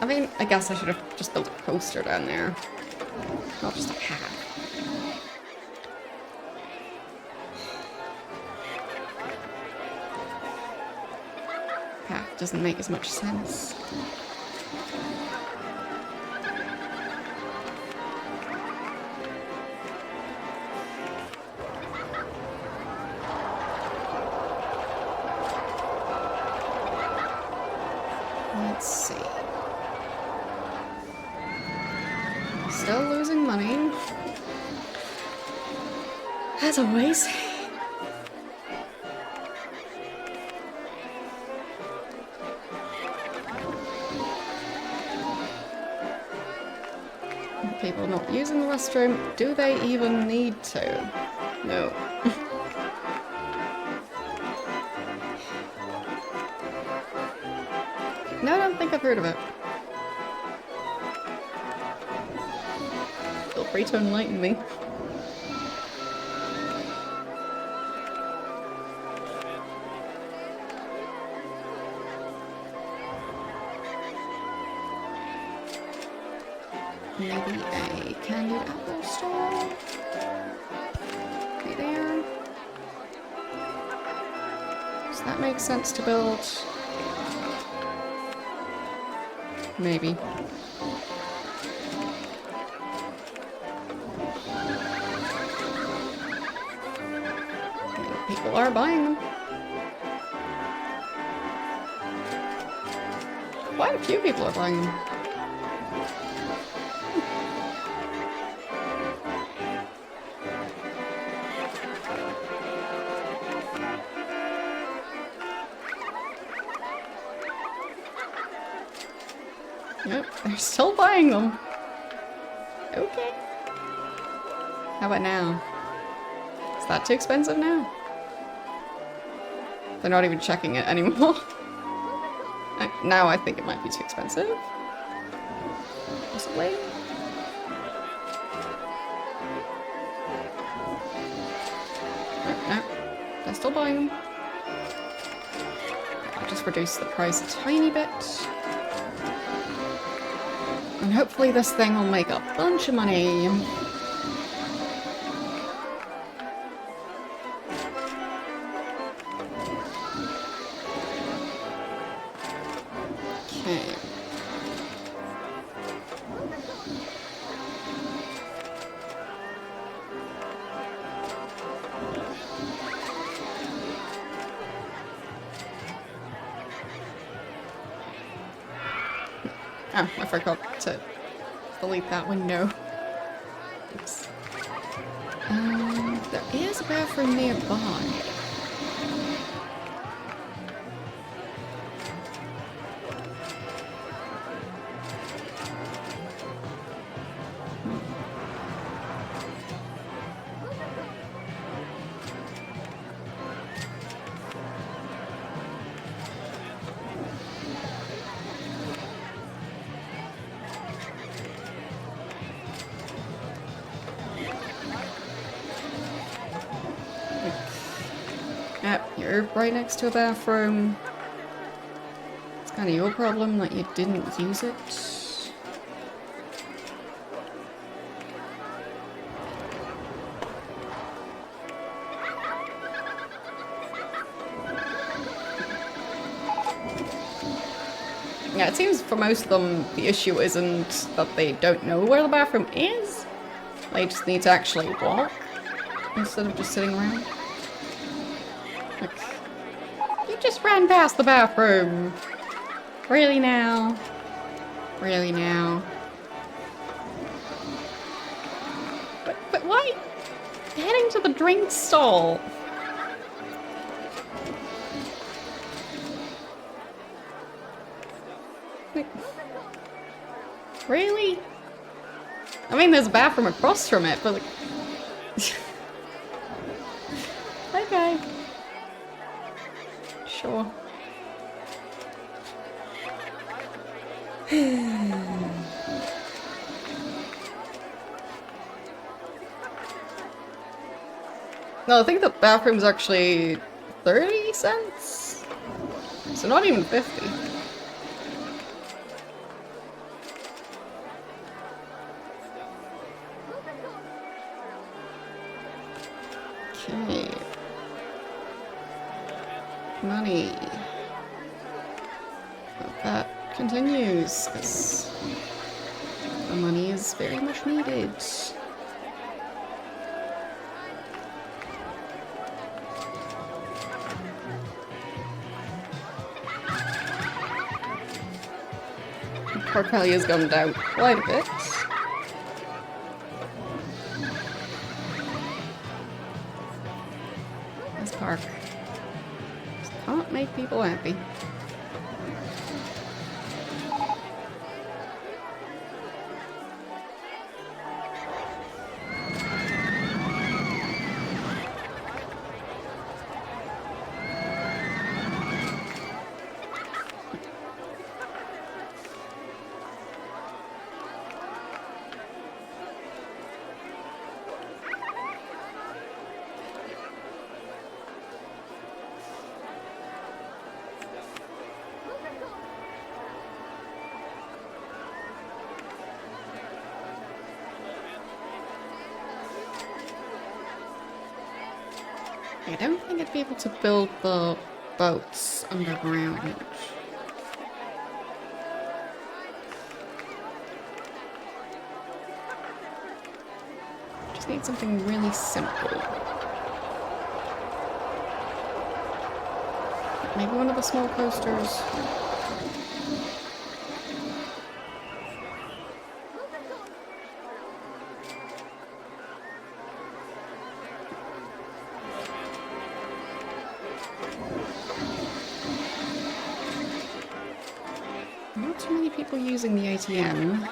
I mean, I guess I should have just built a coaster down there. Not just a path. Path doesn't make as much sense. Let's see. Still losing money. As always. People not using the restroom. Do they even need to? No. No, I don't think I've heard of it. Feel free to enlighten me. Maybe a candied apple stall? Right there. Does that make sense to build? Maybe. People are buying them. Quite a few people are buying them. Yep, they're still buying them. Okay. How about now? Is that too expensive now? They're not even checking it anymore. Now I think it might be too expensive. Possibly. No, they're still buying them. I'll just reduce the price a tiny bit. And hopefully this thing will make a bunch of money. Okay. Oh, I forgot to delete that window. Oops. There is a bathroom nearby. Yep, you're right next to a bathroom. It's kind of your problem that you didn't use it. Yeah, it seems for most of them the issue isn't that they don't know where the bathroom is. They just need to actually walk instead of just sitting around. Like, you just ran past the bathroom. Really now? Really now? But why? Heading to the drink stall. Like, really? I mean, there's a bathroom across from it, but like... Okay. Sure. No, I think the bathroom's actually 30 cents? So not even 50. Okay. Money. Hope that continues, because the money is very much needed. Park value has gone down quite a bit. This park just can't make people happy. I don't think I'd be able to build the boats underground. Just need something really simple. Maybe one of the small coasters. Not too many people using the ATM.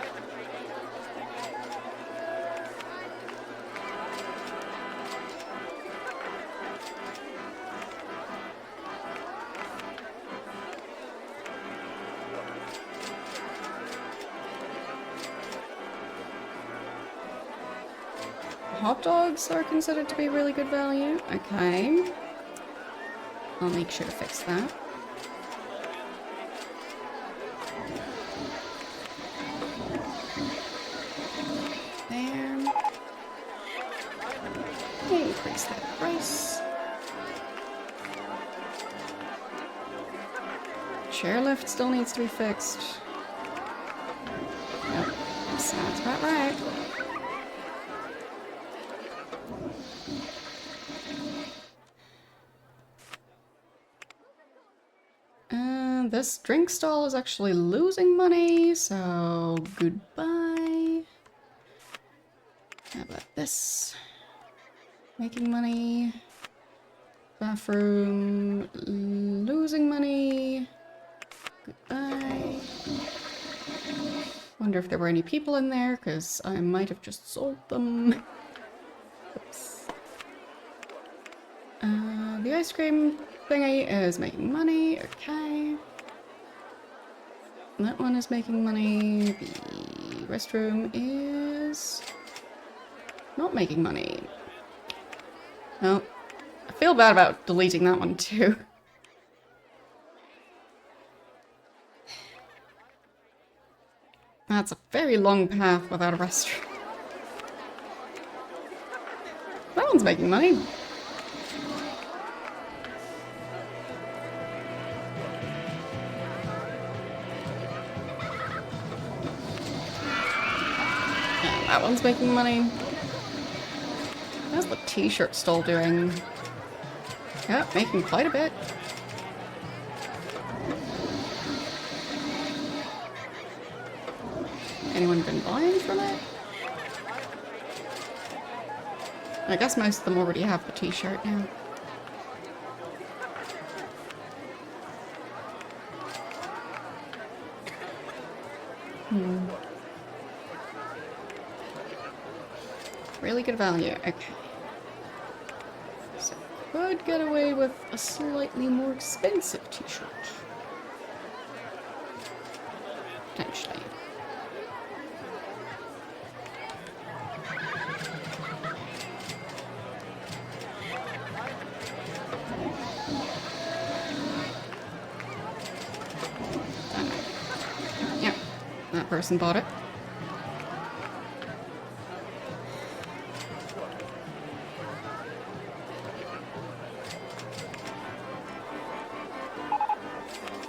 Hot dogs are considered to be really good value. Okay. I'll make sure to fix that. There. Increase that price. Chairlift still needs to be fixed. Yep, sounds about right. This drink stall is actually losing money, so goodbye. How about this? Making money. Bathroom losing money. Goodbye. Wonder if there were any people in there, because I might have just sold them. Oops. The ice cream thingy is making money. Okay. That one is making money. The restroom is not making money. Well, I feel bad about deleting that one too. That's a very long path without a restroom. That one's making money. that one's making money. How's the t-shirt stall doing? Yeah, making quite a bit. Anyone been buying from it? I guess most of them already have the t-shirt now. Really good value. Okay. So could get away with a slightly more expensive t-shirt. Potentially. Yeah, that person bought it.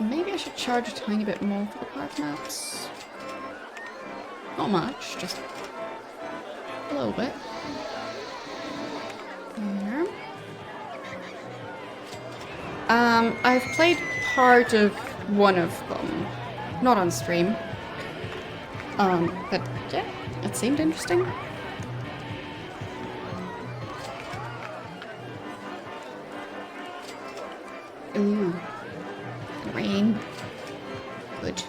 Maybe I should charge a tiny bit more for the park maps. Not much, just a little bit. There. I've played part of one of them. Not on stream. But yeah, it seemed interesting. Ooh. Rain. Good.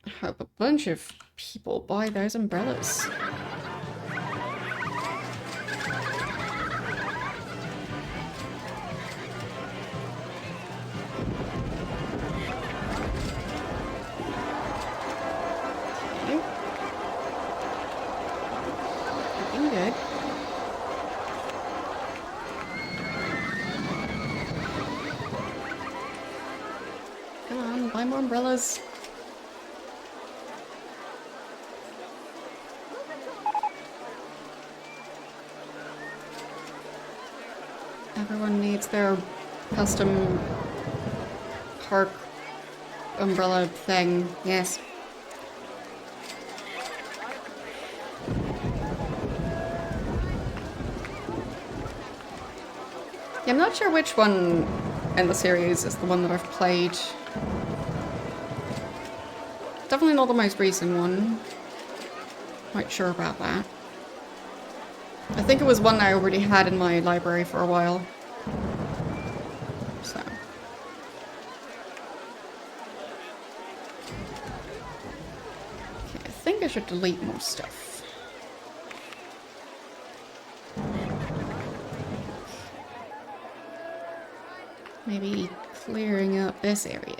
I hope a bunch of people buy those umbrellas. Okay. Looking good. Come on, buy more umbrellas. Everyone needs their custom park umbrella thing, yes. Yeah, I'm not sure which one in the series is the one that I've played. Definitely not the most recent one. Quite sure about that. I think it was one I already had in my library for a while. So. Okay, I think I should delete more stuff. Maybe clearing up this area.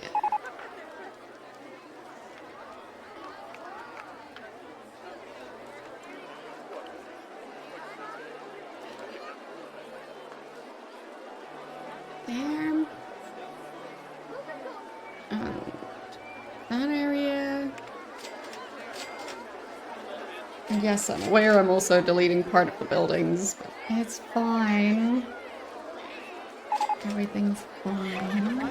There. That area. And yes, I'm aware I'm also deleting part of the buildings, but it's fine. Everything's fine.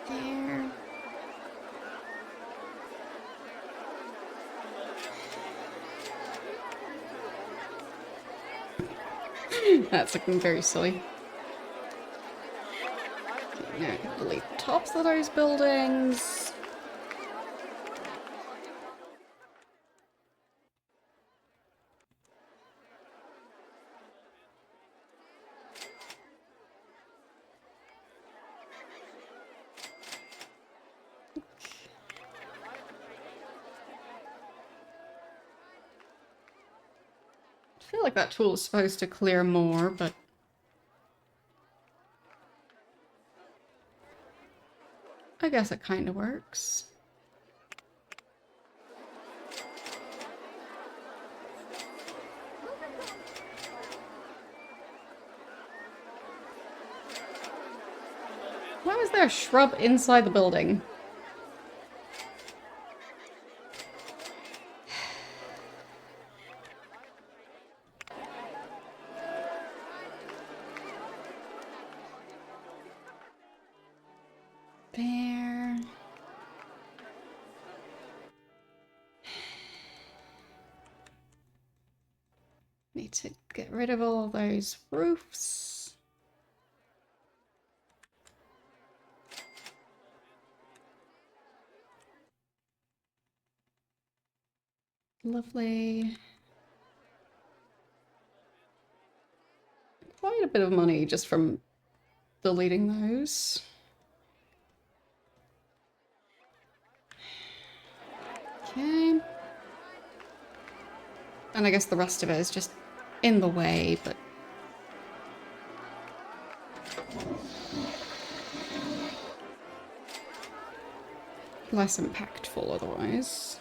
There. That's looking very silly. Now I can delete the tops of those buildings. I feel like that tool is supposed to clear more, but I guess it kind of works. How is there a shrub inside the building? There. Need to get rid of all those roofs. Lovely. Quite a bit of money just from deleting those. Okay. And I guess the rest of it is just in the way, but... less impactful otherwise.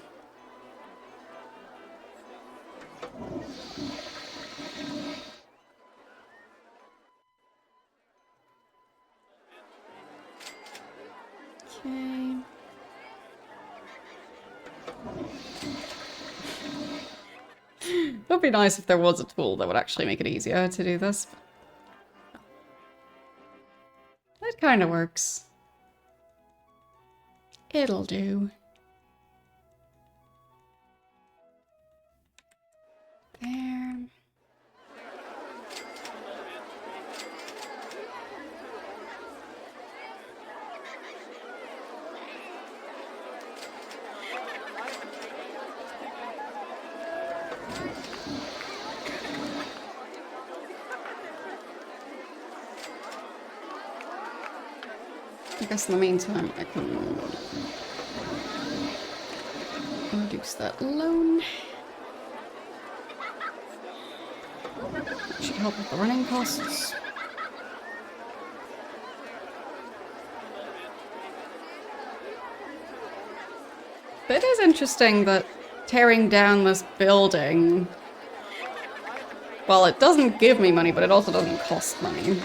Okay. It would be nice if there was a tool that would actually make it easier to do this. That kind of works. It'll do. There. I guess in the meantime I can reduce that loan. Should help with the running costs. But it is interesting that tearing down this building, well, it doesn't give me money, but it also doesn't cost money.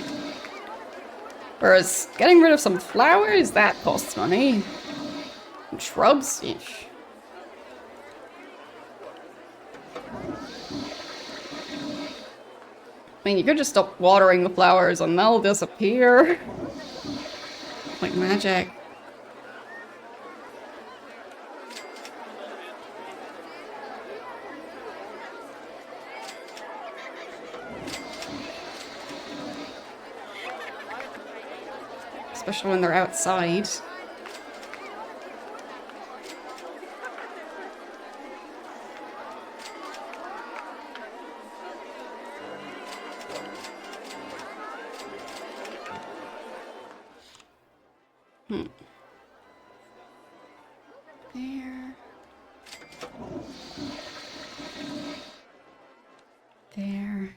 Whereas getting rid of some flowers, that costs money. And shrubs, eesh. I mean, you could just stop watering the flowers and they'll disappear. Like magic. Especially when they're outside. There. There.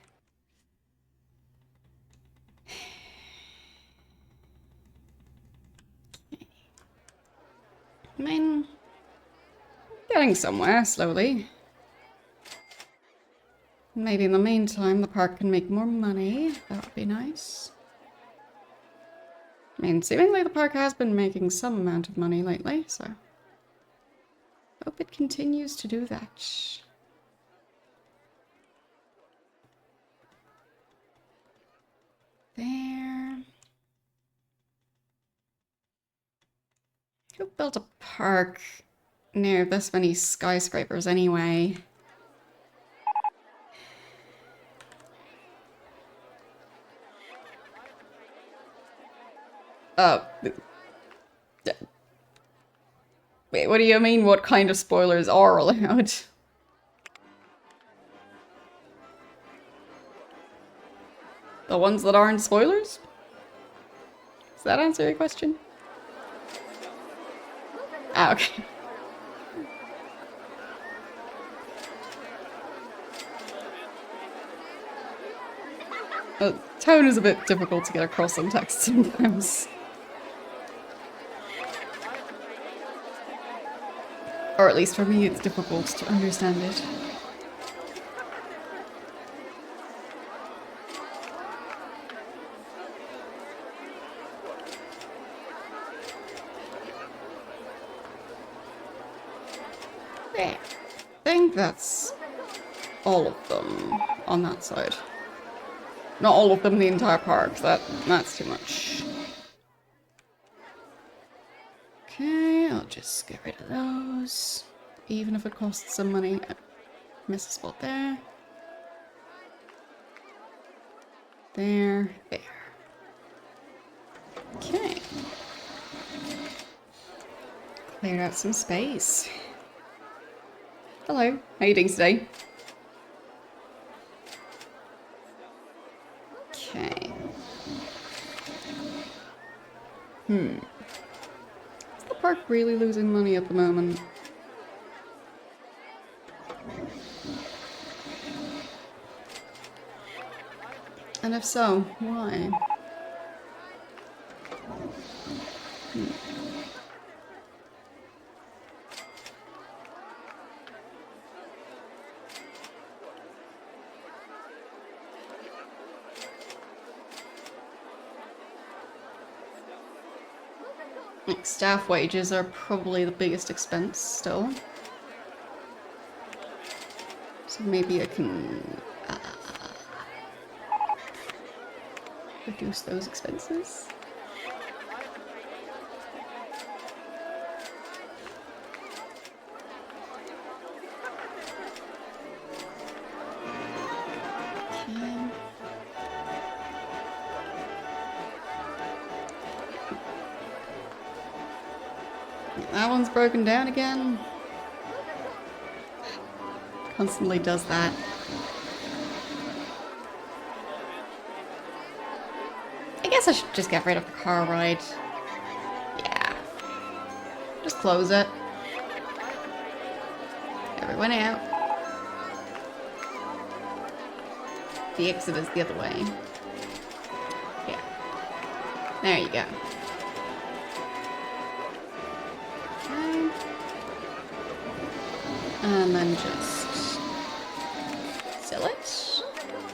I mean, getting somewhere slowly. Maybe in the meantime the park can make more money. That would be nice. I mean, seemingly the park has been making some amount of money lately, so hope it continues to do that. There. Who built a park near this many skyscrapers anyway? Wait, what do you mean what kind of spoilers are allowed? The ones that aren't spoilers? Does that answer your question? Ah, okay. Tone is a bit difficult to get across in text sometimes. Or at least for me, it's difficult to understand it. think that's all of them on that side. Not all of them in the entire park. That's too much. Okay, I'll just get rid of those. Even if it costs some money. Miss a spot there. There. Okay. Cleared out some space. Hello, how you doing today? Okay. Is the park really losing money at the moment? And if so, why? Like, staff wages are probably the biggest expense still. So maybe I can reduce those expenses. Okay. That one's broken down again. Constantly does that. I guess I should just get rid of the car ride. Yeah. Just close it. Everyone out. The exit is the other way. Yeah. There you go. Okay. And then just sell it.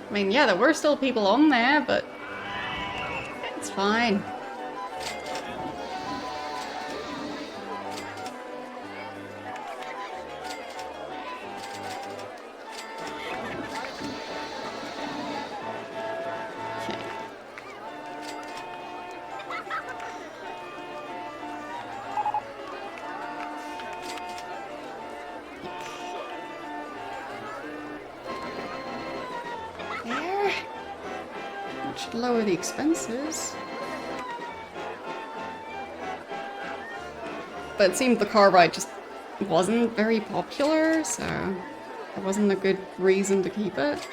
I mean, yeah, there were still people on there, but it's fine. Should lower the expenses. But it seemed the car ride just wasn't very popular, so there wasn't a good reason to keep it.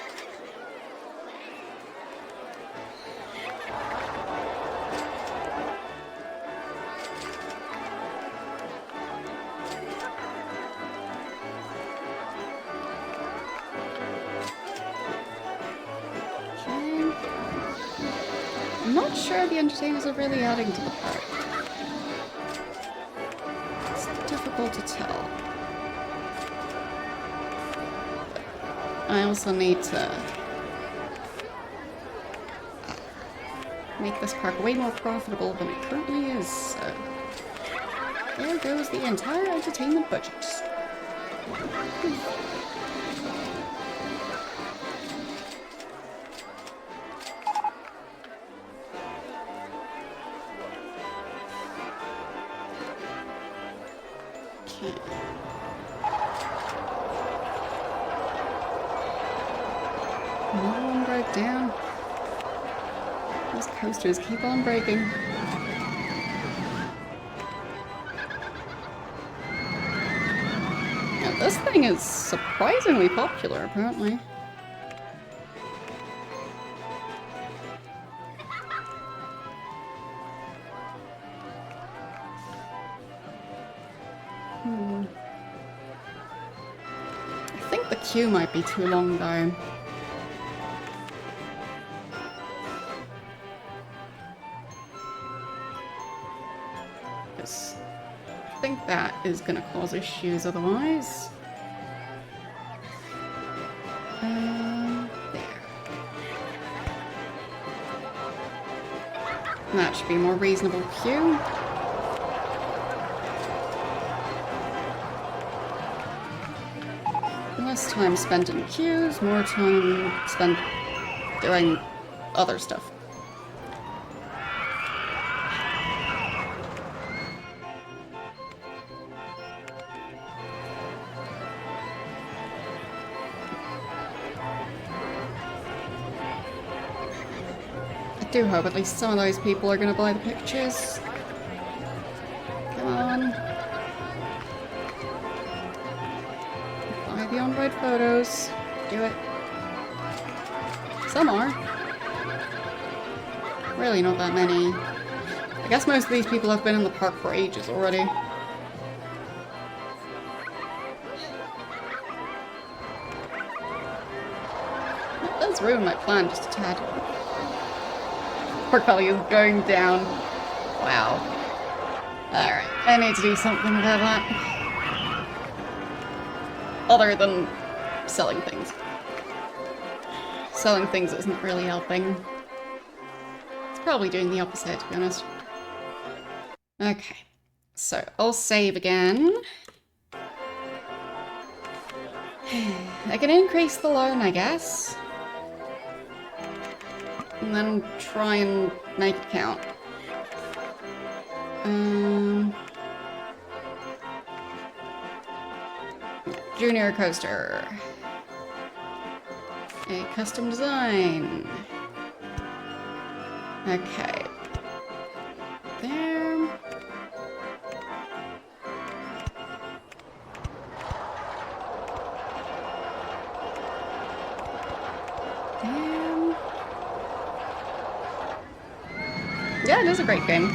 I'm not sure the entertainers are really adding to the park. It's difficult to tell. But I also need to make this park way more profitable than it currently is, so there goes the entire entertainment budget. Another one broke down. Those coasters keep on breaking. Now, this thing is surprisingly popular, apparently. I think the queue might be too long, though. I think that is going to cause issues otherwise. There. That should be a more reasonable queue. Less time spent in queues, more time spent doing other stuff. I do hope at least some of those people are going to buy the pictures. Come on. Buy the on-ride photos. Do it. Some are. Really not that many. I guess most of these people have been in the park for ages already. That does ruin my plan just a tad. Park value is going down. Wow. Alright, I need to do something about that. Other than selling things. Selling things isn't really helping. It's probably doing the opposite, to be honest. Okay, so I'll save again. I can increase the loan, I guess. And then try and make it count. Junior coaster. A custom design. Okay. There. Damn. Yeah, it is a great game.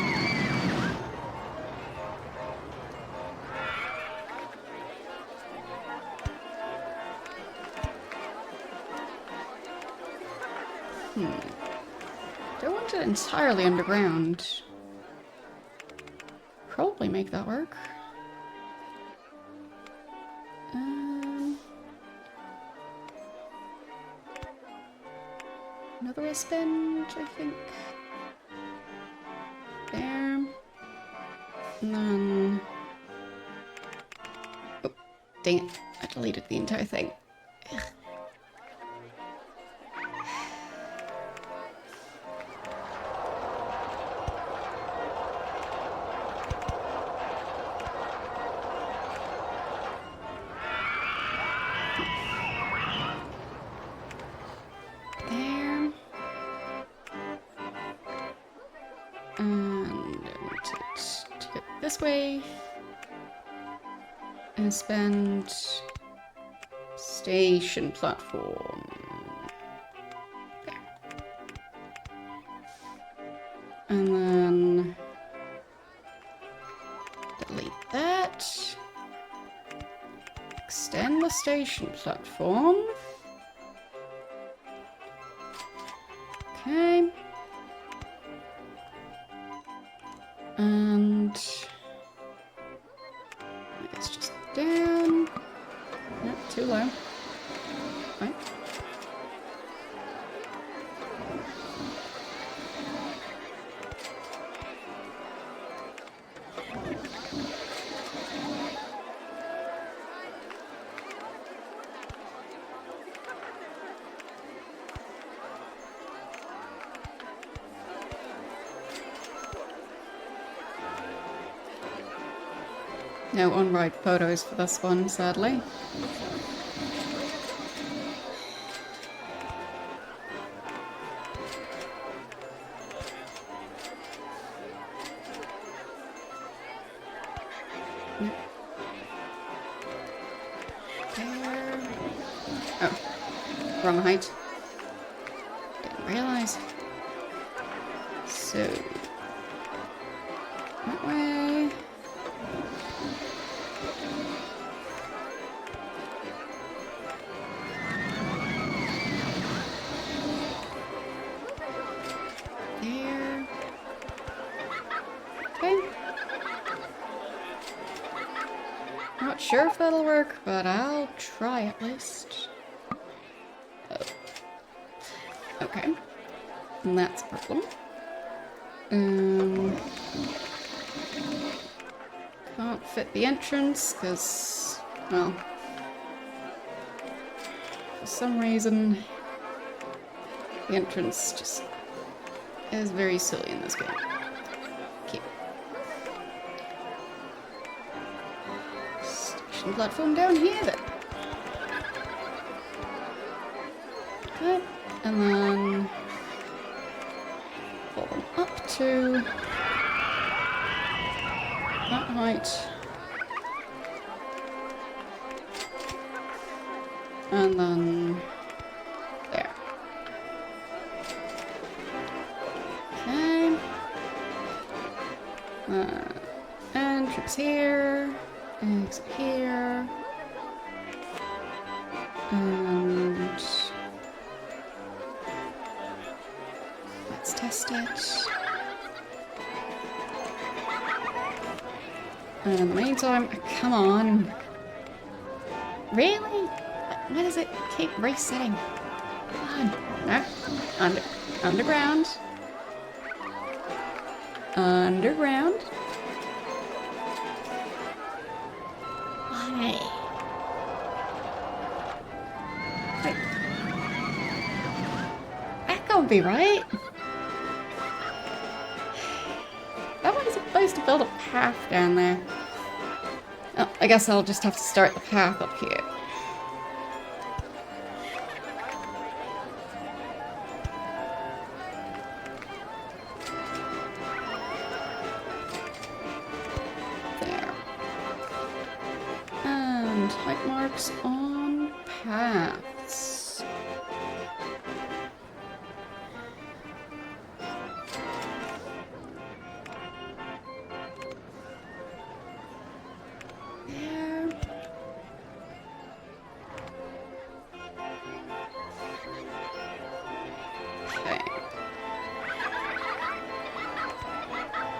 Don't want it entirely underground. Probably make that work. Another wristband, I think. There. And then... Oh, dang it. I deleted the entire thing. Ugh. This way and spend station platform. Okay. And then delete that. Extend the station platform. Okay. And it's just down. Yep, too low. Right. No on-ride photos for this one, sadly. There. Oh, wrong height. Didn't realize. So, that way. There. Okay. Not sure if that'll work, but I'll try at least. Oh. Okay. And that's a problem. Can't fit the entrance, because, well, some reason, the entrance just is very silly in this game. Okay. Station platform down here then. Okay, and then pull them up to that height. And then there. Okay. Entrance here. Exit here. And let's test it. And in the meantime, come on. Really? Why does it keep resetting? Come on. No. Underground. Underground. Why? Wait. That can't be right. That one's supposed to build a path down there. Oh, I guess I'll just have to start the path up here. Type marks on paths. There. Okay.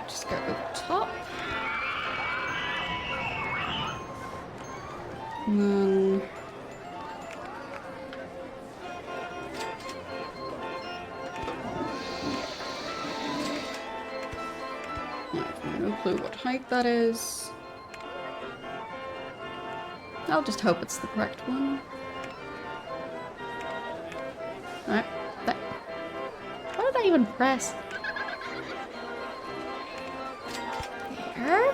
Just go over the top. And then I have no clue what height that is. I'll just hope it's the correct one. Alright, what did I even press? There?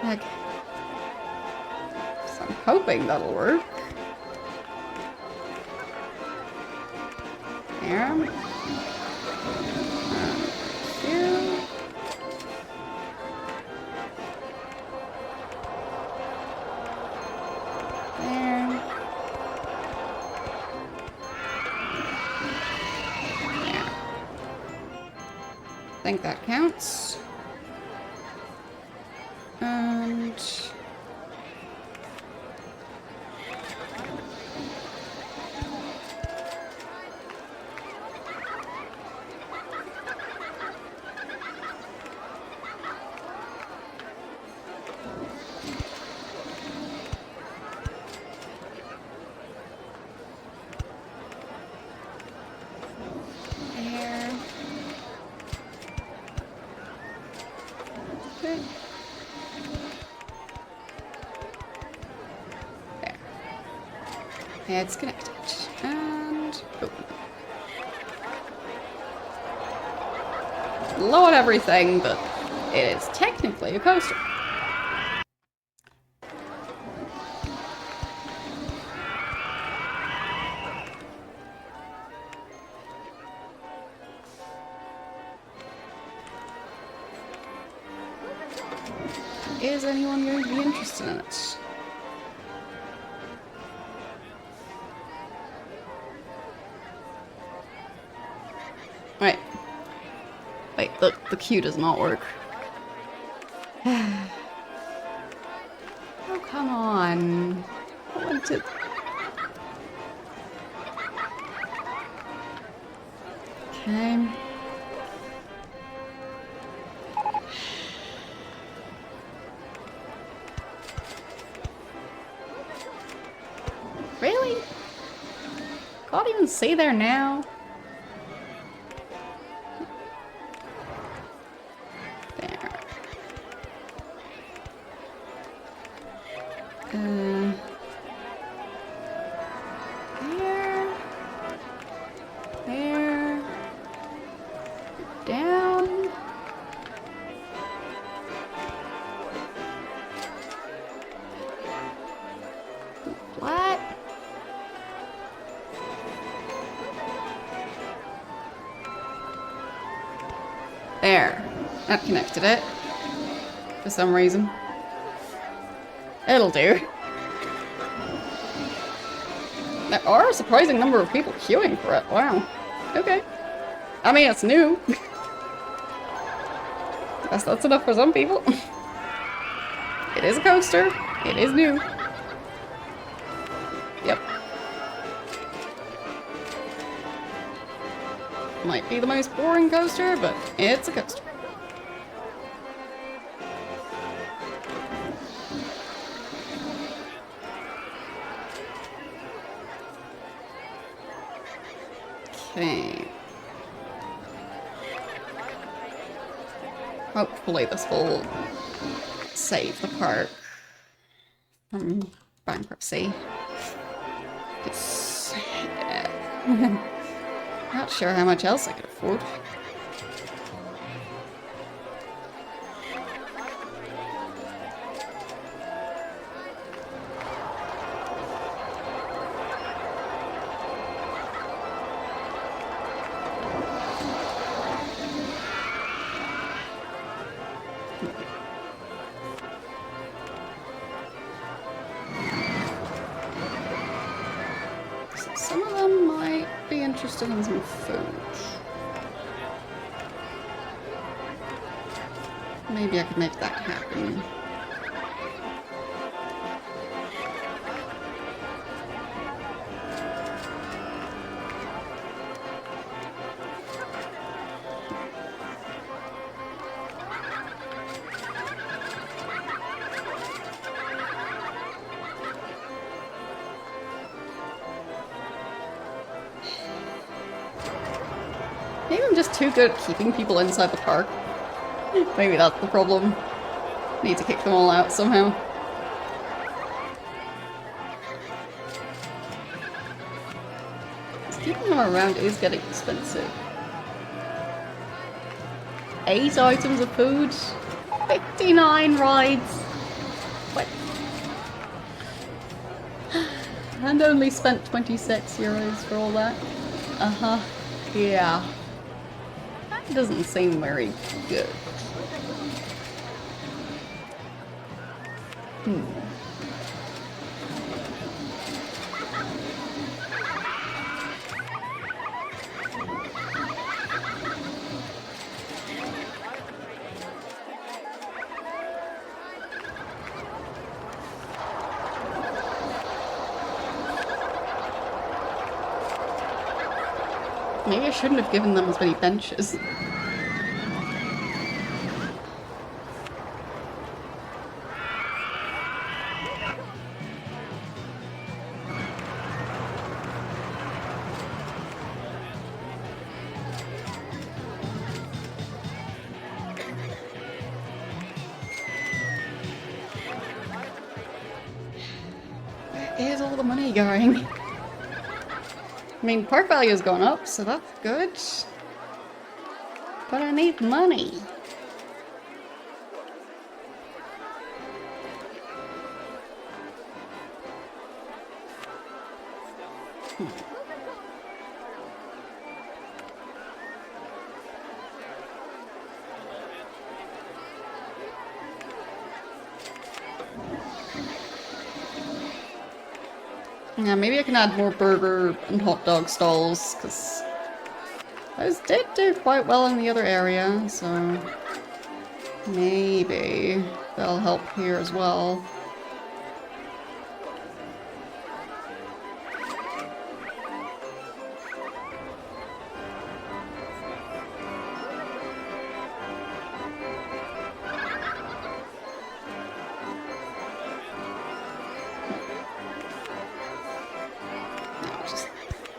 Like, I'm hoping that'll work. There. Here. There. There. I think that counts. And there. It's connected. And oh. Low on everything, but it is technically a coaster. Is anyone going to be interested in it? Right. Wait, the queue does not work. Oh, come on. I want to... Okay. Really? Can't even see there now. There. There. That connected it. For some reason. It'll do. There are a surprising number of people queuing for it. Wow. Okay. I mean, it's new. Guess that's enough for some people. It is a coaster. It is new. Yep. Might be the most boring coaster, but it's a coaster. Okay. Hopefully this will save the park from bankruptcy. It's... not sure how much else I could afford. Some of them might be interested in some food. Maybe I could make that happen. Maybe I'm just too good at keeping people inside the park. Maybe that's the problem. Need to kick them all out somehow. Just keeping them around is getting expensive. 8 items of food? 59 rides? What? And only spent 26 euros for all that? Uh-huh. Yeah. That doesn't seem very good. Maybe I shouldn't have given them as many benches. Where is all the money going? I mean, park value has gone up, so that's good. But I need money. Yeah, maybe I can add more burger and hot dog stalls, because those did do quite well in the other area, so maybe they'll help here as well.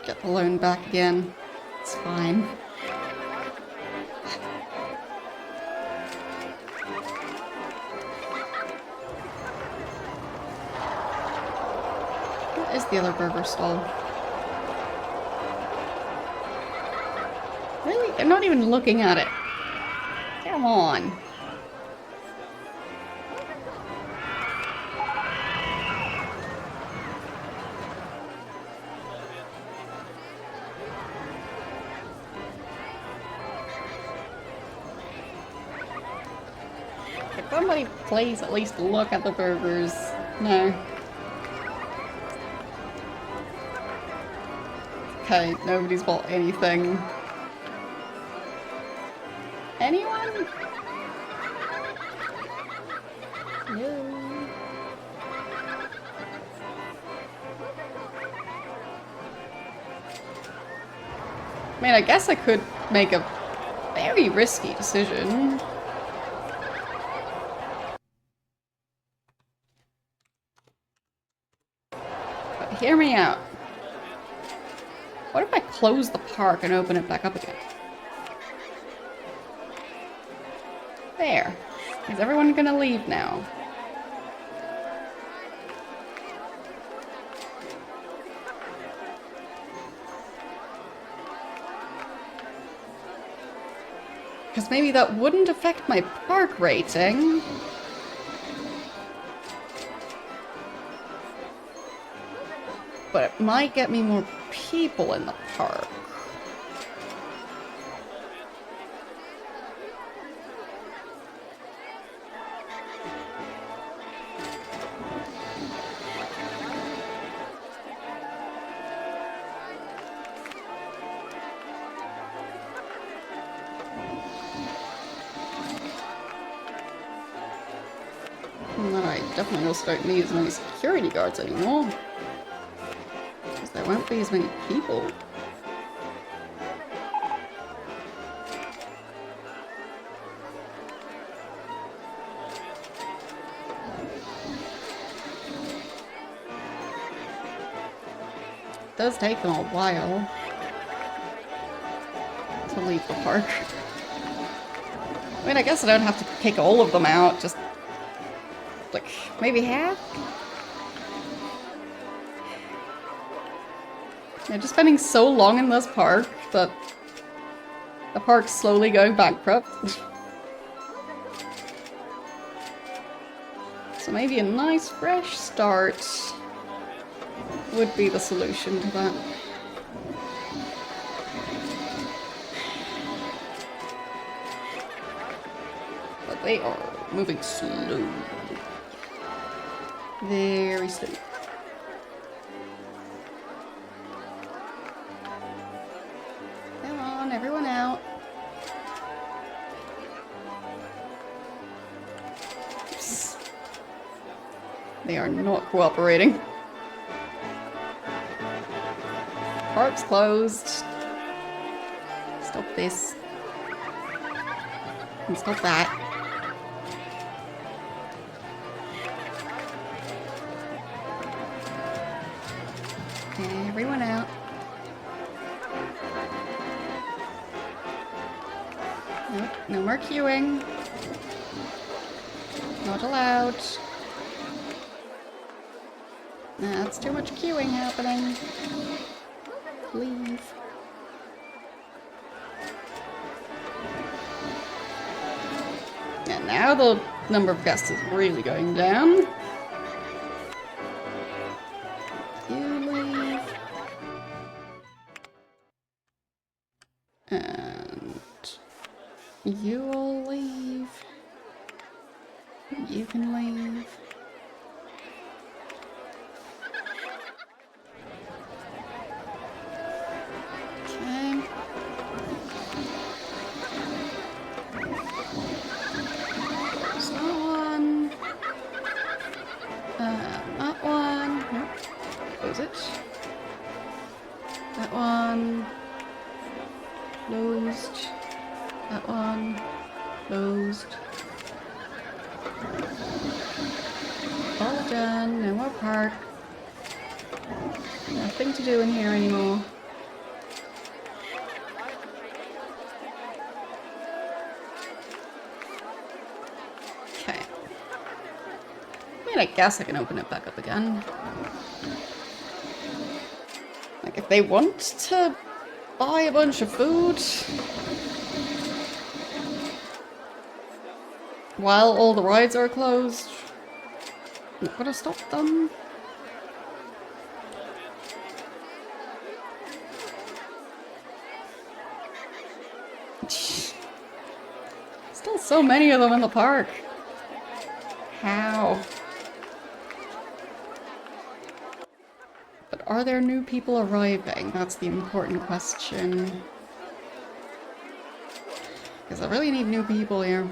Get the loan back again. It's fine. What is the other burger stall? Really? I'm not even looking at it. Come on. Somebody please at least look at the burgers. No. Okay, nobody's bought anything. Anyone? No. I mean, I guess I could make a very risky decision. But hear me out. What if I close the park and open it back up again? There. Is everyone gonna leave now? Because maybe that wouldn't affect my park rating. But it might get me more people in the park. And then I definitely also don't need as many security guards anymore. Because there won't be as many people. It does take them a while to leave the park. I mean, I guess I don't have to kick all of them out, just like maybe half? Yeah, just spending so long in this park that the park's slowly going bankrupt. So maybe a nice fresh start would be the solution to that. But they are moving slow. Very slow. Come on, everyone out. Oops. They are not cooperating. Park's closed. Stop this. And stop that. Everyone out. Nope, no more queuing. Not allowed. That's too much queuing happening. Leave. And now the number of guests is really going down. You all leave. You can leave. Okay. There's that one. That one. Nope. Close it. That one. Closed. That one. Closed. All done. No more park. Nothing to do in here anymore. Okay. I mean, I guess I can open it back up again. Like, if they want to buy a bunch of food while all the rides are closed, I'm not gonna stop them. Still so many of them in the park. How? But are there new people arriving? That's the important question. Because I really need new people here.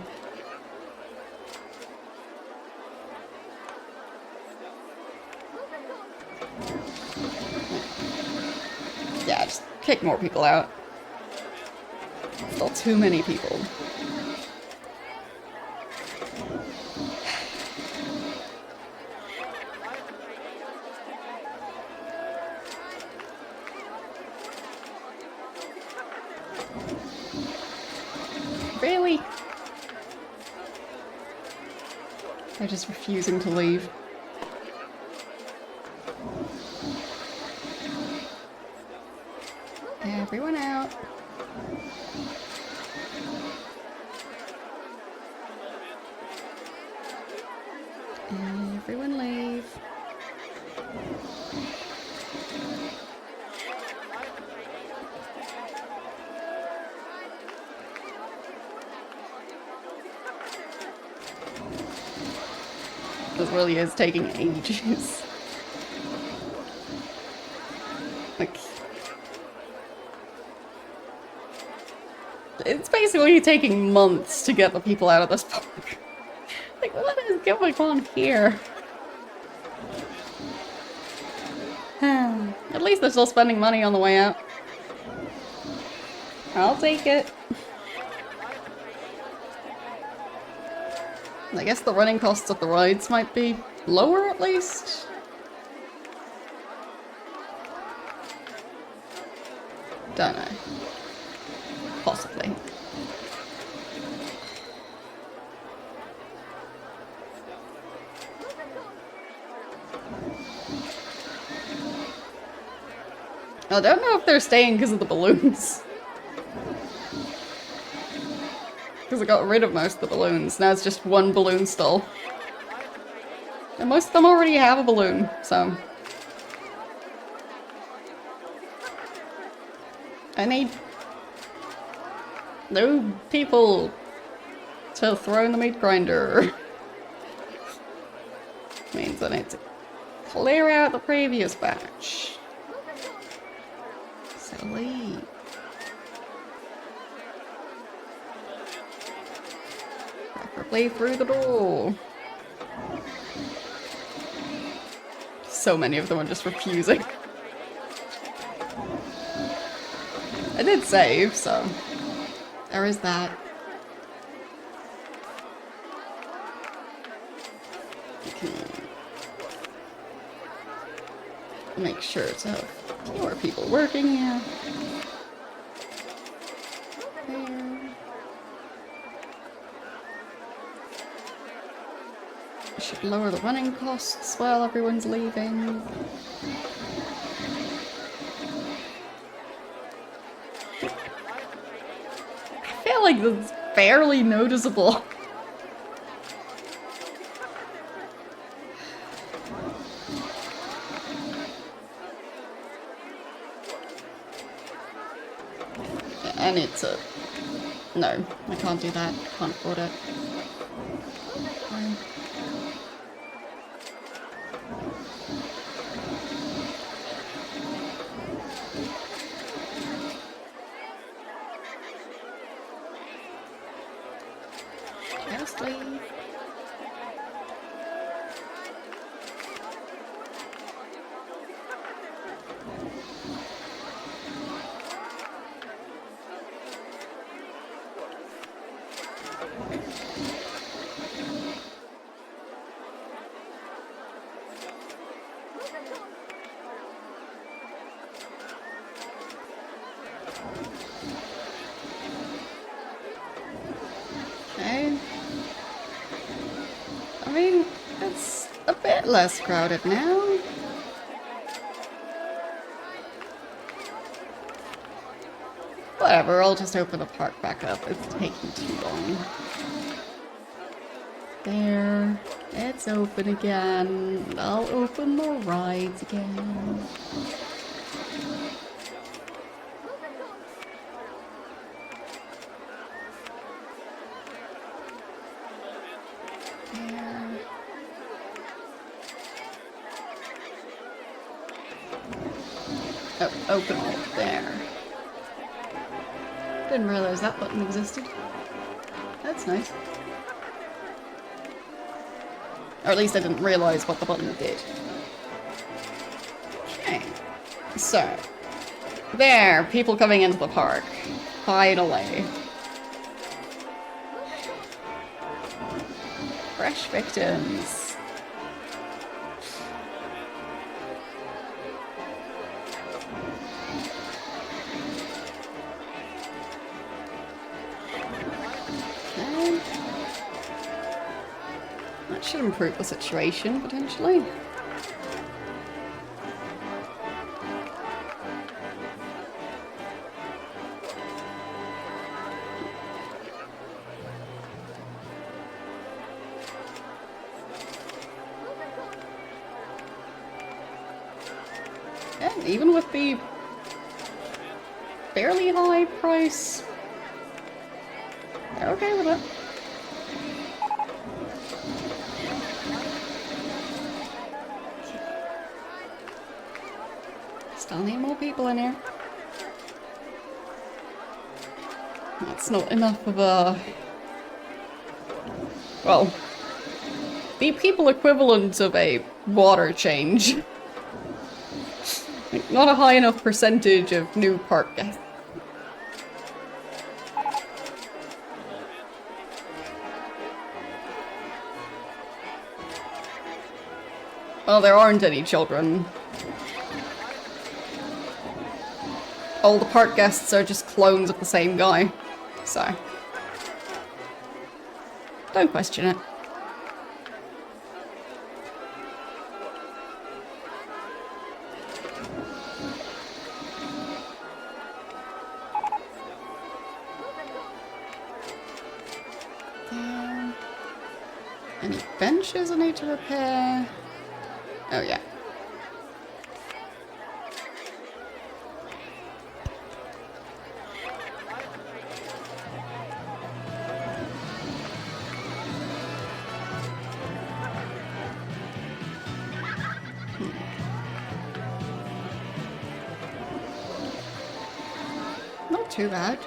Yeah, just kick more people out. Still too many people. Really? They're just refusing to leave. Everyone out. Everyone leave. This really is taking ages. Like, it's basically taking months to get the people out of this park. Like, what is going on here? At least they're still spending money on the way out. I'll take it. I guess the running costs of the rides might be lower, at least? Don't know. Possibly. I don't know if they're staying because of the balloons. Because I got rid of most of the balloons. Now it's just one balloon stall. And most of them already have a balloon, so... I need... no people to throw in the meat grinder. Means I need to clear out the previous batch. Silly. Preferably through the door. So many of them are just refusing. I did save, so there is that. You can make sure to have fewer people working here. There. Should lower the running costs while everyone's leaving. I feel like that's fairly noticeable. I need to... no, I can't do that. Can't afford it. Just leave. Okay. I mean, it's a bit less crowded now. Whatever, I'll just open the park back up. It's taking too long. There. It's open again. I'll open the rides again. There. open all there. Didn't realize that button existed. That's nice. Or at least I didn't realize what the button did. Okay. So, there, people coming into the park. Finally. Fresh victims. Okay. That should improve the situation, potentially. Yeah, even with the fairly high price, they're okay with it. Still need more people in here. That's not enough of a... well, the people equivalent of a water change. Like, not a high enough percentage of new park guests. Well, there aren't any children. All the park guests are just clones of the same guy, so don't question it. Any benches I need to repair? Oh yeah. Not too bad.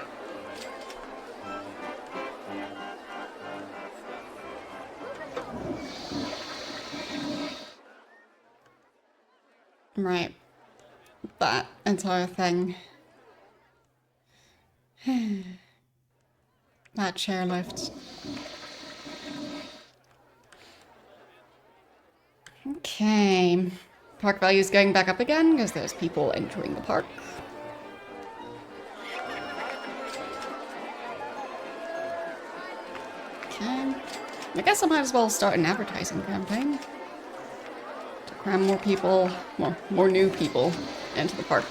Right. That entire thing. That chairlift. Okay. Park value's going back up again because there's people entering the park. Okay. I guess I might as well start an advertising campaign. Cram more people, well, more new people into the park.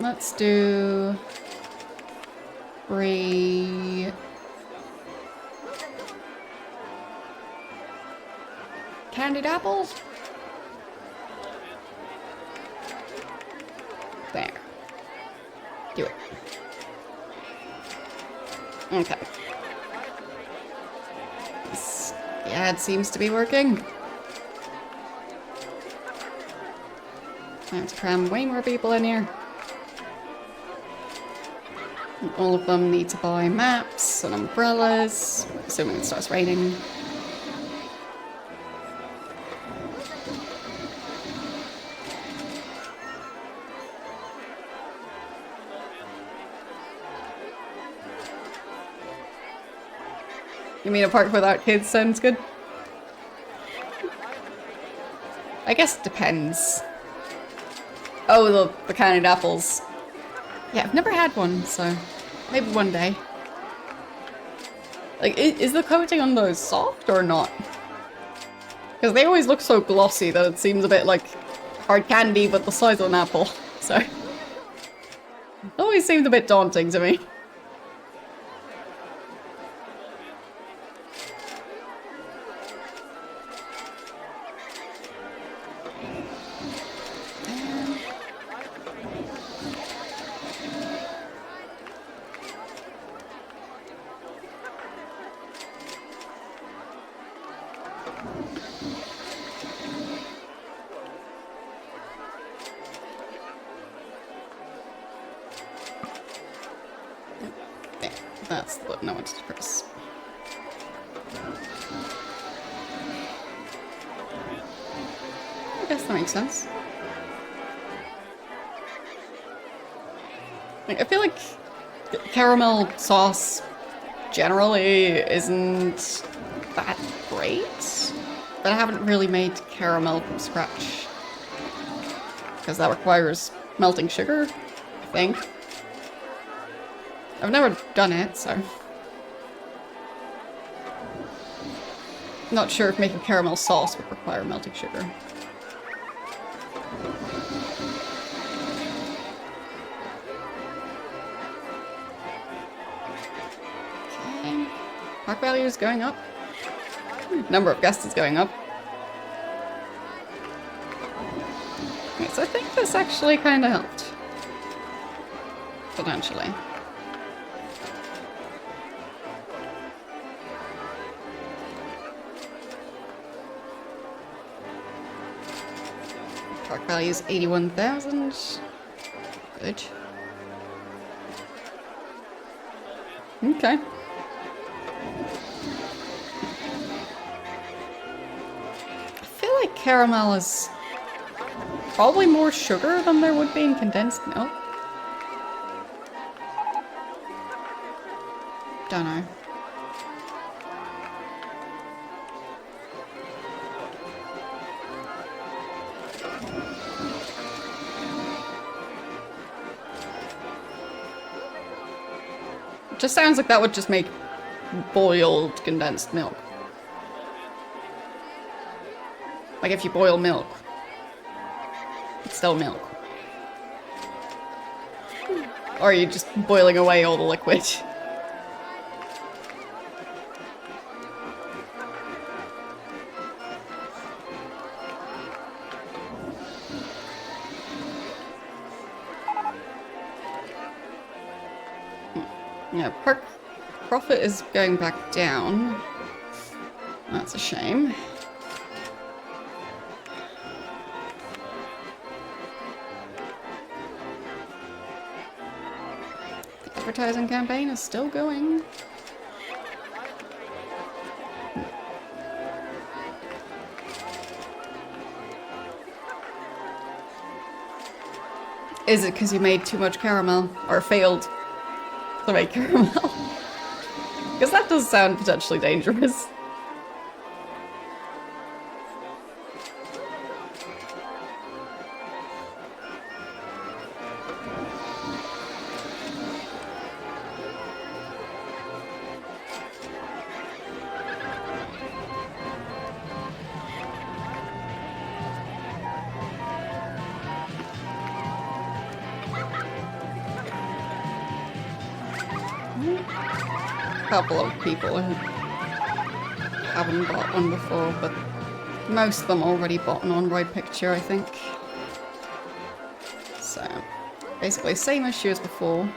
Let's do free candied apples. There. Do it. Okay. The ad seems to be working. I have to cram way more people in here. And all of them need to buy maps and umbrellas, assuming it starts raining. You mean a park without kids sounds good? I guess it depends. Oh, the candied apples. Yeah, I've never had one, so maybe one day. Like, is the coating on those soft or not? Because they always look so glossy that it seems a bit like hard candy, but the size of an apple. So, it always seems a bit daunting to me. That's the button I wanted to press. I guess that makes sense. I feel like caramel sauce generally isn't that great, but I haven't really made caramel from scratch because that requires melting sugar, I think. I've never done it, so not sure if making caramel sauce would require melting sugar. Okay. Park value is going up. Number of guests is going up. Okay, so I think this actually kind of helped. Potentially. Park value is 81,000. Good. Okay. I feel like caramel is probably more sugar than there would be in condensed milk. Don't know. It just sounds like that would just make boiled condensed milk. Like if you boil milk, it's still milk. Or are you just boiling away all the liquid? Yeah, park profit is going back down. That's a shame. The advertising campaign is still going. Is it because you made too much caramel? Or failed to make caramel? Because that does sound potentially dangerous. Couple of people who haven't bought one before, but most of them already bought an on-ride picture, I think. So, basically same issue as before.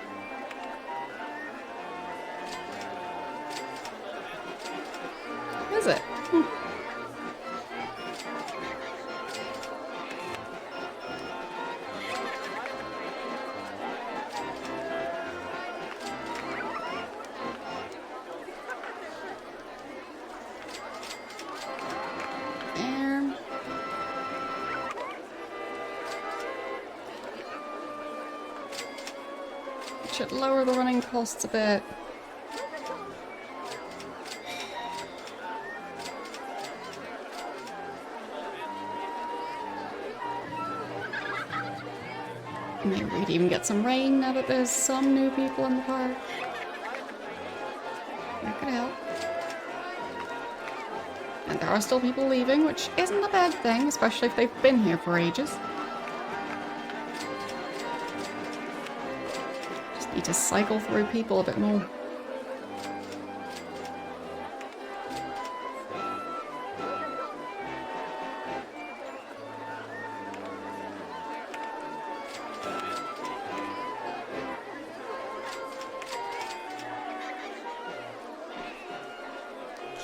Is it? Should lower the running costs a bit. Maybe we'd even get some rain now that there's some new people in the park. That could help. And there are still people leaving, which isn't a bad thing, especially if they've been here for ages. Need to cycle through people a bit more.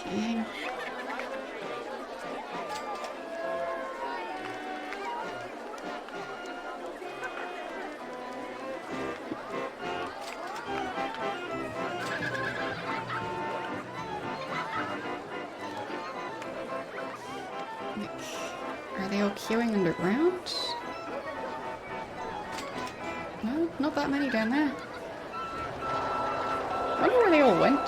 Okay. they all queuing underground? No, not that many down there. I wonder where they all went.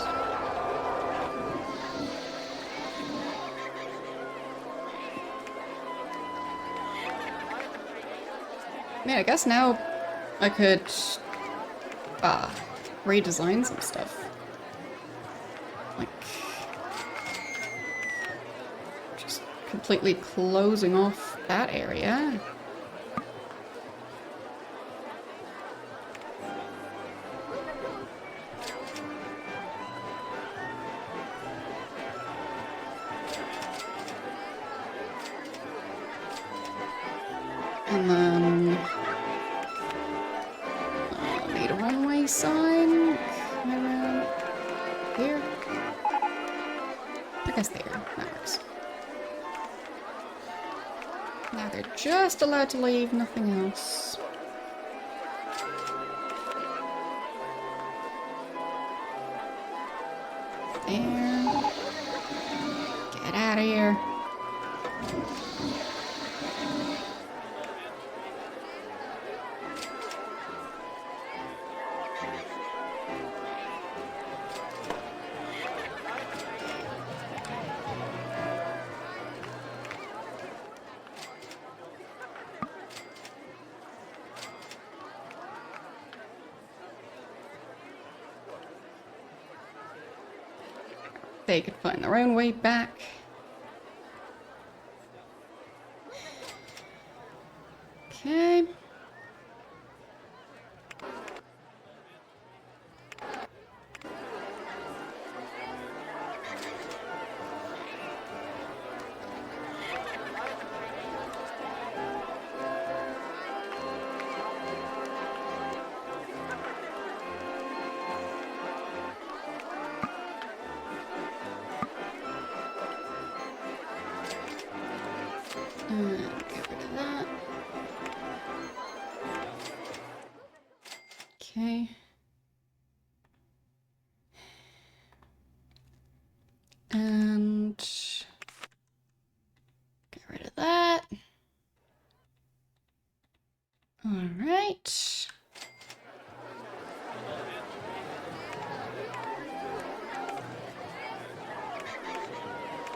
Yeah, I guess now I could redesign some stuff. Like just completely closing off that area. And then need a one-way sign around here. I guess there. That works. Now they're just allowed to leave, nothing else. There. Get out of here. They could find their own way back. Okay. Get rid of that. Okay. And get rid of that. All right.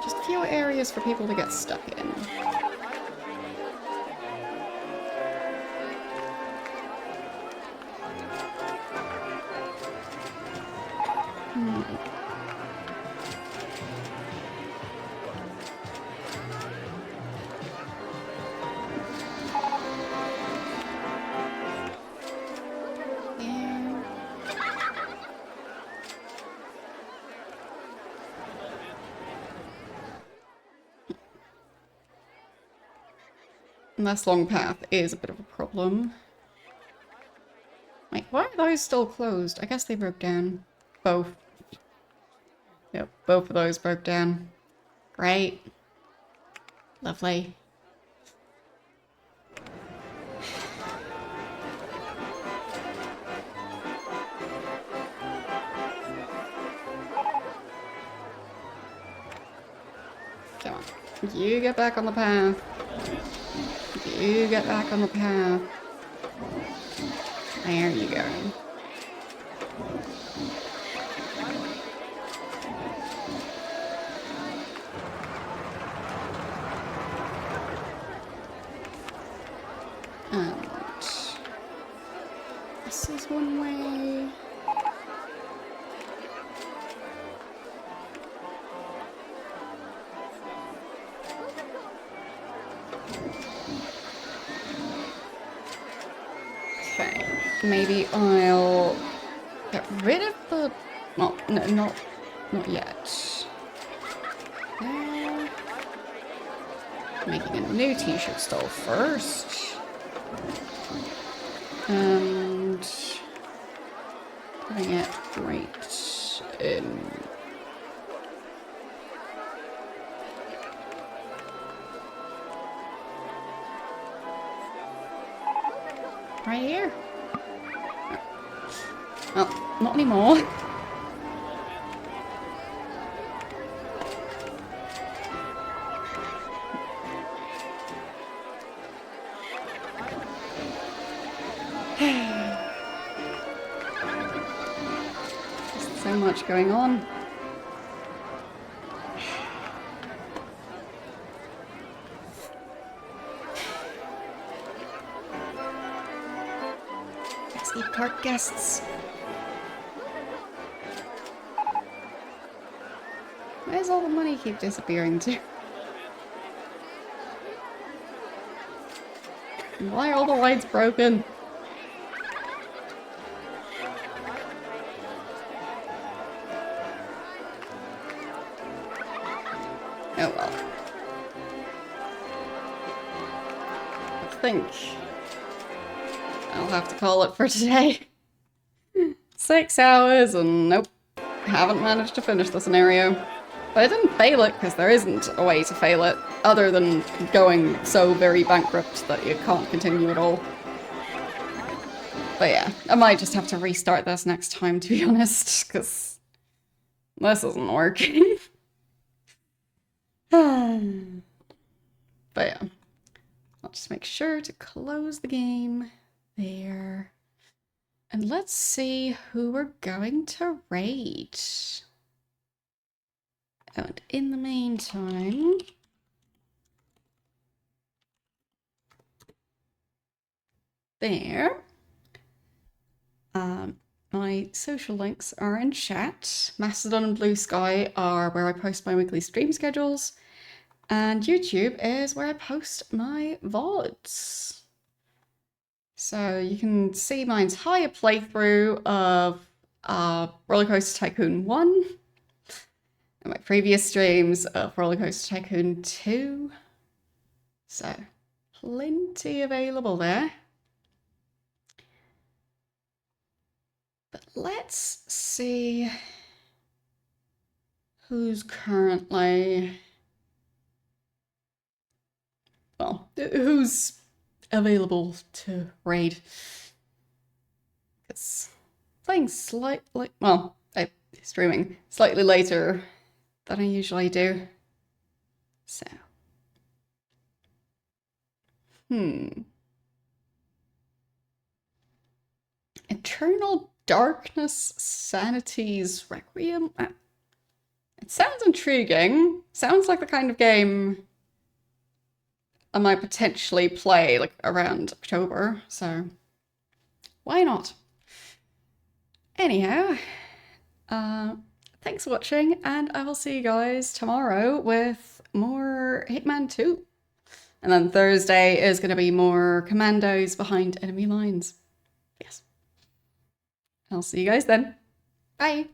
Just a few areas for people to get stuck in. And this long path is a bit of a problem. Wait, why are those still closed? I guess they broke down. Both. Yep, both of those broke down. Great. Lovely. Come on. You get back on the path. You get back on the path. There you go. And this is one way. Okay, maybe I'll get rid of the... Well, no, not yet. Making a new t-shirt stall first. And putting it right in. Right here. Oh, not anymore. too much going on. Escape cart guests. Where's all the money keep disappearing to? Why are all the lights broken? Oh well. I think I'll have to call it for today. 6 hours and nope, haven't managed to finish the scenario. But I didn't fail it because there isn't a way to fail it other than going so very bankrupt that you can't continue at all. But yeah, I might just have to restart this next time, to be honest, because this isn't working. But yeah, I'll just make sure to close the game there. And let's see who we're going to raid. And in the meantime, there. My social links are in chat. Mastodon and Blue Sky are where I post my weekly stream schedules. And YouTube is where I post my VODs. So you can see my entire playthrough of RollerCoaster Tycoon 1. And my previous streams of RollerCoaster Tycoon 2. So, plenty available there. But let's see who's currently... well, who's available to raid. Because playing slightly... well, I'm streaming slightly later than I usually do. So. Eternal Darkness Sanity's Requiem? It sounds intriguing. Sounds like the kind of game I might potentially play like around October, so why not? Anyhow, thanks for watching, and I will see you guys tomorrow with more Hitman 2. And then Thursday is going to be more commandos behind enemy lines. Yes. I'll see you guys then. Bye.